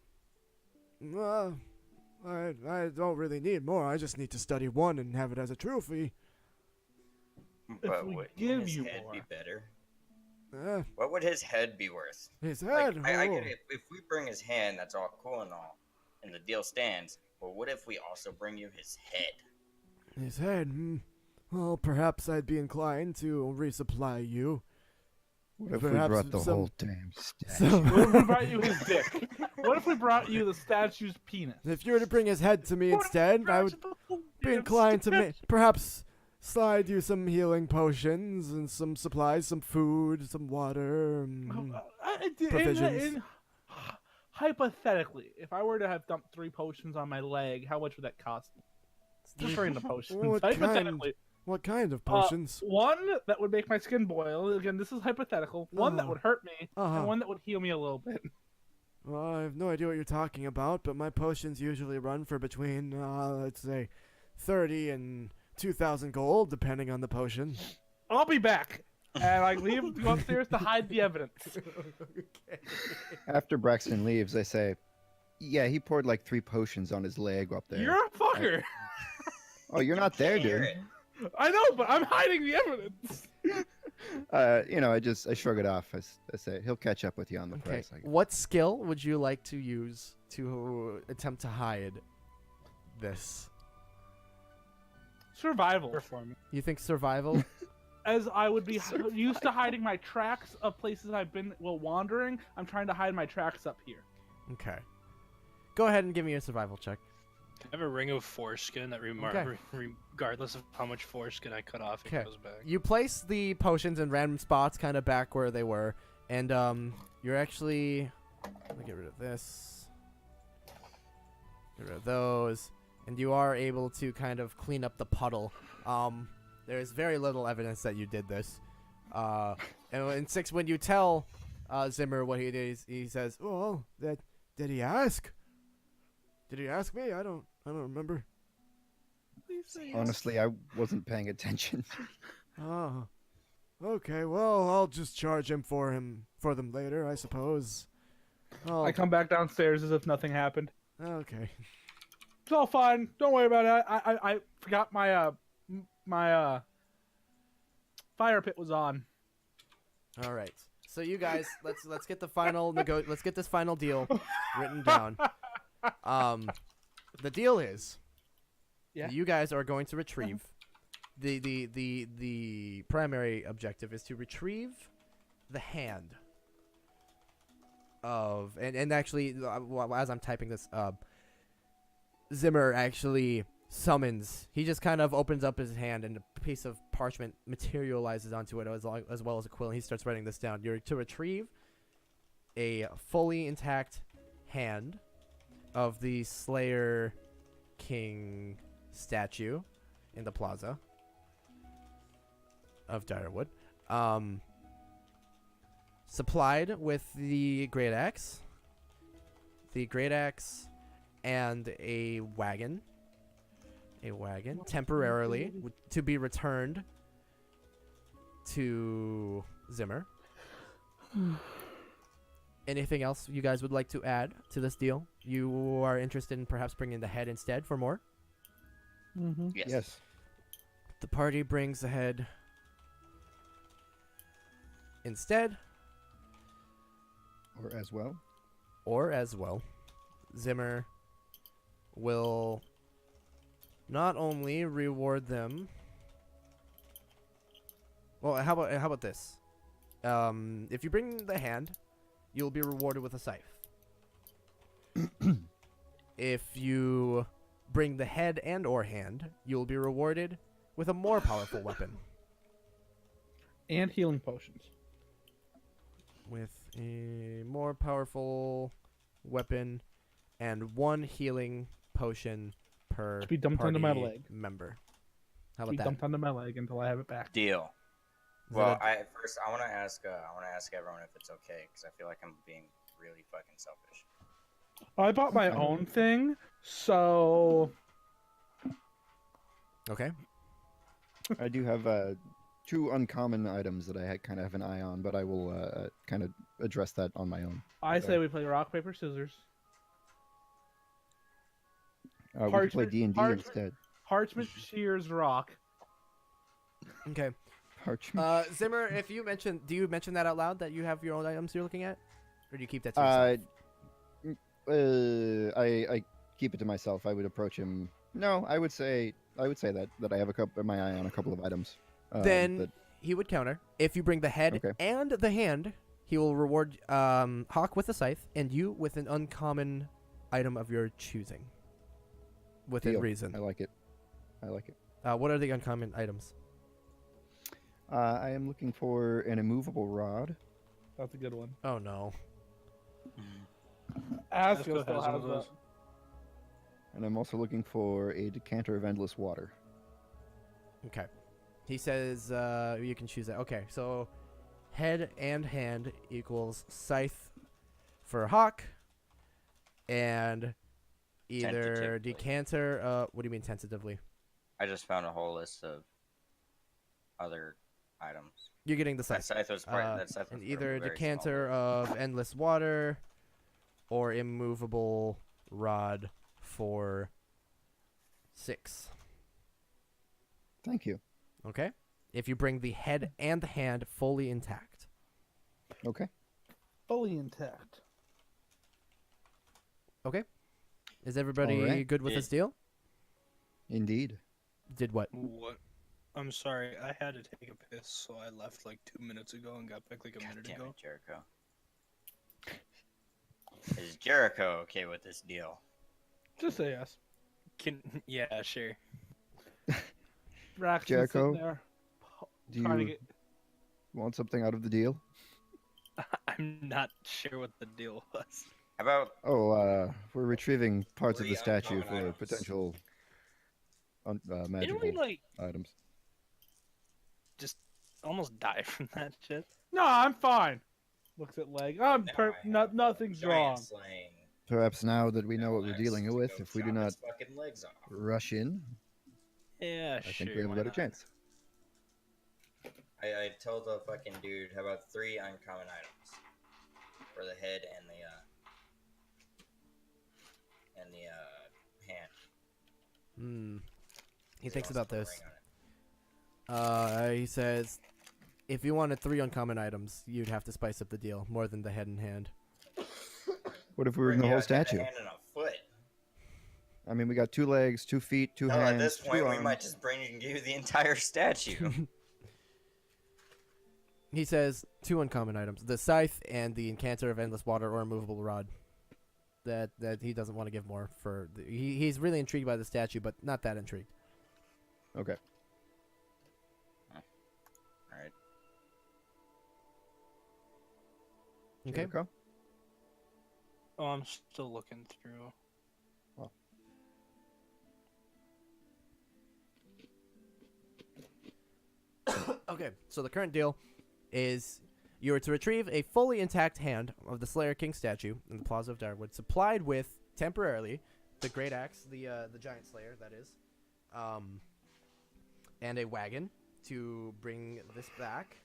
I don't really need more. I just need to study one and have it as a trophy. But we would give his you head more. be better? Uh, What would his head be worth? his Like, head. I oh. get it. If we bring his hand, that's all cool and all, and the deal stands. But what if we also bring you his head? His head. Well, perhaps I'd be inclined to resupply you. What if we Perhaps brought the some- whole damn statue? What if we brought you his dick? What if we brought you the statue's penis? If you were to bring his head to me instead, I would be inclined to perhaps slide you some healing potions and some supplies, some food, some water. Provisions. Hypothetically, if I were to have dumped 3 potions on my leg, how much would that cost me? Just bring the potions. What Hypothetically. What kind of potions? One that would make my skin boil. Again, this is hypothetical. One that Uh-huh. would hurt me, Uh-huh. and one that would heal me a little bit. Well, I have no idea what you're talking about, but my potions usually run for between, let's say, 30 and 2,000 gold, depending on the potion. I'll be back. And I leave to go upstairs to hide the evidence. After Braxton leaves, I say, "Yeah, he poured like 3 potions on his leg up there." You're a fucker. Oh, you're not there, Hear dude. it. I know, but I'm hiding the evidence. I shrug it off. I say he'll catch up with you on the Okay. price. I guess. What skill would you like to use to attempt to hide this? Survival. Performance. You think survival? As I would be used to hiding my tracks of places I've been while wandering, I'm trying to hide my tracks up here. Okay. Go ahead and give me a survival check. I have a ring of foreskin that Okay. regardless of how much foreskin I cut off, it Okay. goes back. You place the potions in random spots, kind of back where they were, and you're actually. Let me get rid of this. Get rid of those, and you are able to kind of clean up the puddle. There is very little evidence that you did this. When you tell Zimmer what he did, he says, Well, did he ask? Did he ask me? I don't remember. Honestly, I wasn't paying attention. Oh. Okay, well, I'll just charge him for them later, I suppose. Oh, I come back downstairs as if nothing happened. okay. It's all fine. Don't worry about it. I forgot my my fire pit was on. "All right." So you guys, let's get the final let's get this final deal written down. The deal is, Yeah. you guys are going to retrieve the primary objective is to retrieve the hand of and actually as I'm typing this Zimmer actually summons. He just kind of opens up his hand and a piece of parchment materializes onto it as well as a quill. And he starts writing this down. You're to retrieve a fully intact hand of the Slayer King statue in the plaza of Direwood. Supplied with the great axe, and a wagon. Temporarily to be returned to Zimmer. Anything else you guys would like to add to this deal? You are interested in perhaps bringing the head instead for more? Mm-hmm. Yes. The party brings the head instead, Or as well. or as well. Zimmer will not only reward them. Well, how about this? If you bring the hand, you'll be rewarded with a scythe. If you bring the head and/or hand, you'll be rewarded with a more powerful weapon. And healing potions. With a more powerful weapon and 1 healing potion per To be dumped onto my party leg. member. How Be about that? dumped onto my leg until I have it back. Deal. Is Well, that I want to ask everyone if it's okay because I feel like I'm being really fucking selfish. I bought my own thing, so okay. I do have 2 uncommon items that I kind of have an eye on, but I will kind of address that on my own. I say we play rock, paper, scissors. We can play Parchment- D&D parchment- instead. Parchment, shears, rock. Okay. Parchment. Zimmer, if you mention, do you mention that out loud that you have your own items you're looking at, or do you keep that to yourself? I keep it to myself. I would approach him. No, I would say that I have my eye on a couple of items. Then that he would counter. If you bring the head Okay. and the hand, he will reward Hawk with a scythe and you with an uncommon item of your choosing. Within Deal. reason. I like it. I like it. What are the uncommon items? I am looking for an immovable rod. That's a good one. Oh no. Asco Asco still has one has of that. those. And I'm also looking for a decanter of endless water. Okay. He says you can choose that. Okay, so head and hand equals scythe for Hawk, and either Tentatively. decanter. What do you mean tentatively? I just found a whole list of other items. You're getting the That scythe. scythe was part. That scythe was And part of either a very decanter small of endless water, or immovable rod for 6. Thank you. Okay. If you bring the head and the hand fully intact. Okay. Fully intact. Okay. Is everybody Alright. good with Yeah. this deal? Indeed. Did what? What? I'm sorry, I had to take a piss, so I left like 2 minutes ago and got back like a God minute damn ago. it, Jericho. Is Jericho okay with this deal? Just say yes. Yeah, sure. Rax is Jericho, sitting there Do trying to you get. want something out of the deal? I'm not sure what the deal was. How about Oh, we're retrieving parts of the Three statue uncommon for items. potential Didn't magical we like items. just almost die from that shit? No, I'm fine. Looks at leg. I'm now per- I no, have nothing's giant wrong. slaying Perhaps now that we know what we're Alex dealing to with, go if we do chop not his fucking legs off. rush in, Yeah, I sure. think we have a why better not? chance. I told the fucking dude, how about 3 uncommon items for the head and the hand. Hmm. He They thinks also about put a this. ring on it. He says, if you wanted 3 uncommon items, you'd have to spice up the deal more than the head and hand. What if we were in Bring the you whole a head, a statue? hand, and a foot. I mean, we got 2 legs, 2 feet, 2 Hell, hands, at this 2 point, we arms. might just bring you the entire statue. He says 2 uncommon items: the scythe and the incanter of endless water or immovable rod. That he doesn't want to give more for. He's really intrigued by the statue, but not that intrigued. Okay. Alright. Okay. Jericho? Oh, I'm still looking through. Okay. So the current deal is you are to retrieve a fully intact hand of the Slayer King statue in the Plaza of Direwood, supplied with temporarily the great axe, the giant Slayer, that is, and a wagon to bring this back.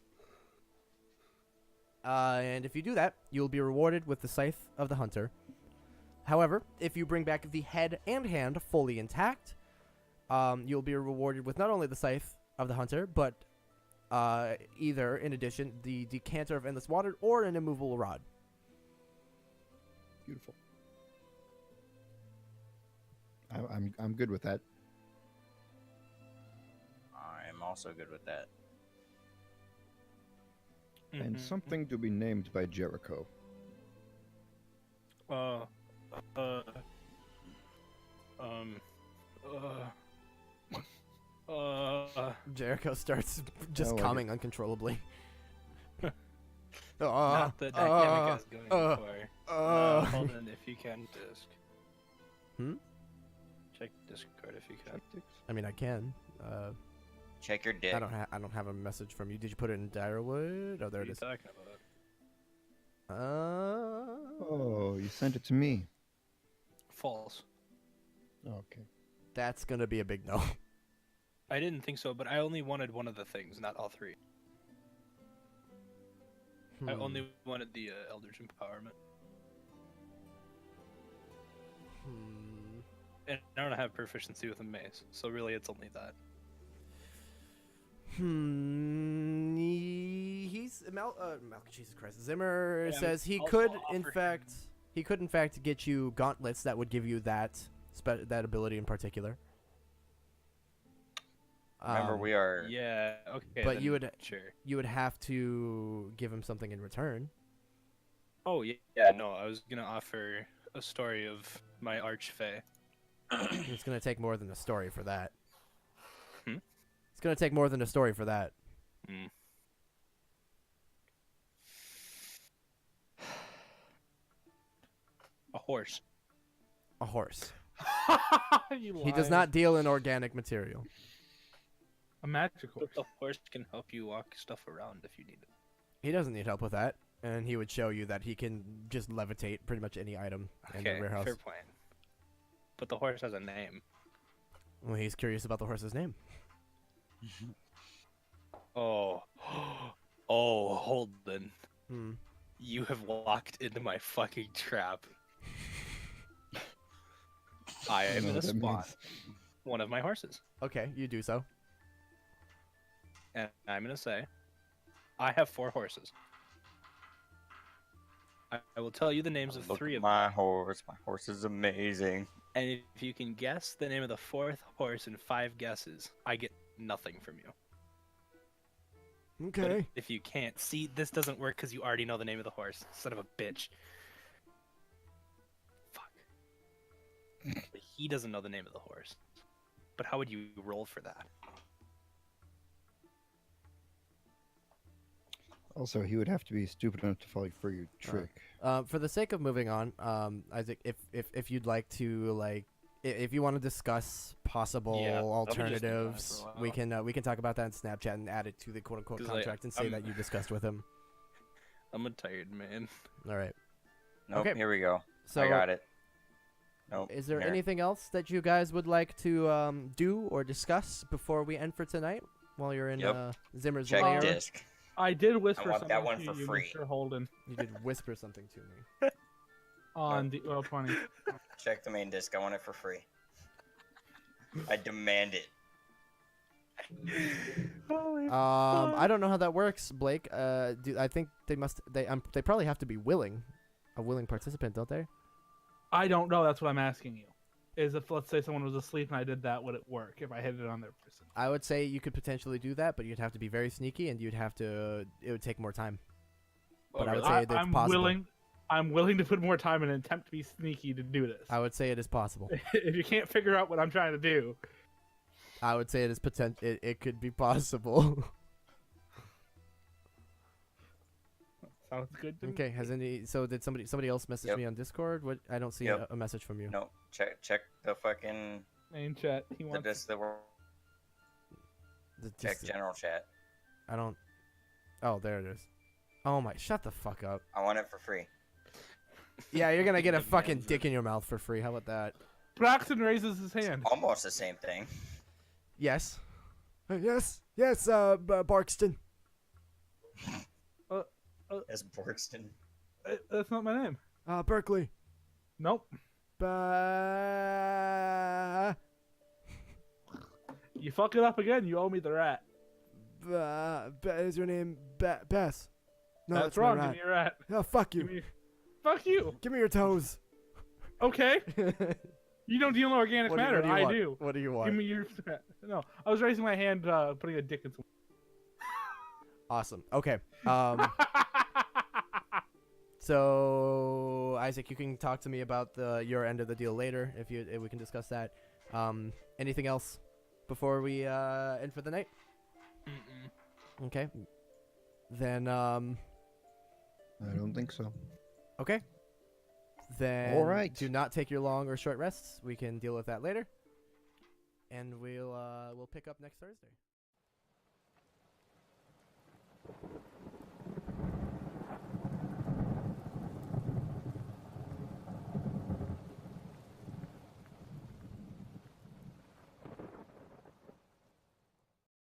And if you do that, you'll be rewarded with the scythe of the hunter. However, if you bring back the head and hand fully intact, you'll be rewarded with not only the scythe of the hunter, but either, in addition, the decanter of endless water or an immovable rod. Beautiful. I'm good with that. I'm also good with that. And Mhm. something to be named by Jericho. Uh, Jericho starts just I like calming uncontrollably. not the dynamic I was going for. Hold on, if you can, disc. Hmm? Check Discord if you can. I mean, I can. Check your dick. I don't have a message from you. Did you put it in Direwood? Oh, there What it are you is. talking about? Oh, you sent it to me. False. Okay. That's gonna be a big no. I didn't think so, but I only wanted one of the things, not all 3. I Hmm. only wanted the Eldritch Empowerment. Hmm. And I don't have proficiency with a mace, so really it's only that. He's Jesus Christ. Zimmer Yeah, says he also could offer in him- fact get you gauntlets that would give you that that ability in particular. Remember, we are. Yeah. Okay. But then you would sure. you would have to give him something in return. Oh yeah. Yeah. No, I was gonna offer a story of my archfey. It's gonna take more than a story for that. Hmm? It's gonna take more than a story for that. Hmm. A horse. A horse. You He does liar. not deal in organic material. A magic horse. But the horse can help you walk stuff around if you need it. He doesn't need help with that, and he would show you that he can just levitate pretty much any item in the Okay, warehouse. fair point. But the horse has a name. Well, he's curious about the horse's name. Oh. Oh, Holden. Hmm. You have walked into my fucking trap. I am know in a what that spot. means. One of my horses. Okay, you do so. And I'm gonna say, I have 4 horses. I will tell you the names of Look 3 at of them. my horse. My horse is amazing. And if you can guess the name of the 4th horse in 5 guesses, I get nothing from you. But Okay. if you can't, see, this doesn't work because you already know the name of the horse. Son of a bitch. Fuck. But he doesn't know the name of the horse. But how would you roll for that? Also, he would have to be stupid enough to fall for your trick. For the sake of moving on, Isaac, if you'd like to if you want to discuss possible Yeah, I'll be just doing that alternatives, for a we can talk about that in Snapchat and add it to the quote unquote 'Cause, contract and say I'm- that you discussed with him. I'm a tired man. All right. Nope, Okay. here we go. So I got it. Nope. is there here. anything else that you guys would like to do or discuss before we end for tonight? While you're in Yep. Zimmer's Check lair, disc. I did whisper want that something one to for you, free. Mr. Holden, you did whisper something to me. on the Oil 20. Check the main disc. I want it for free. I demand it. I don't know how that works, Blake. I think they probably have to be willing, a willing participant, don't they? I don't know. That's what I'm asking you. Is if, let's say, someone was asleep and I did that, would it work if I hit it on their person? I would say you could potentially do that, but you'd have to be very sneaky, and it would take more time. But I would say that it's I'm possible. I'm willing to put more time and attempt to be sneaky to do this. I would say it is possible. If you can't figure out what I'm trying to do, I would say it is it could be possible. sounds good to me. Okay, did somebody else message Yep. me on Discord? What, I don't see Yep. a message from you. No, check the fucking Main chat. He the wants. disc that we're check general chat. I don't. Oh, there it is. Oh my! Shut the fuck up. I want it for free. Yeah, you're gonna get a Demands fucking it. dick in your mouth for free. How about that? Braxton raises his hand. Almost the same thing. Yes. Yes, Barkston. As Borkston. That's not my name. Berkeley. Nope. Ba. You fuck it up again, you owe me the rat. Is your name Bess? No, That's my wrong. Give rat. me your rat. Oh, fuck Give you. me. Fuck you. Give me your toes. Okay. You don't deal in organic What do you- matter. what do you I want? do. What do you Give want? me your. No, I was raising my hand, putting a dick in some. Awesome. Okay. So Isaac, you can talk to me about your end of the deal later if we can discuss that. Anything else before we end for the night? Mm-mm. Okay. Then I don't think so. okay. Then All right. do not take your long or short rests. We can deal with that later. And we'll pick up next Thursday.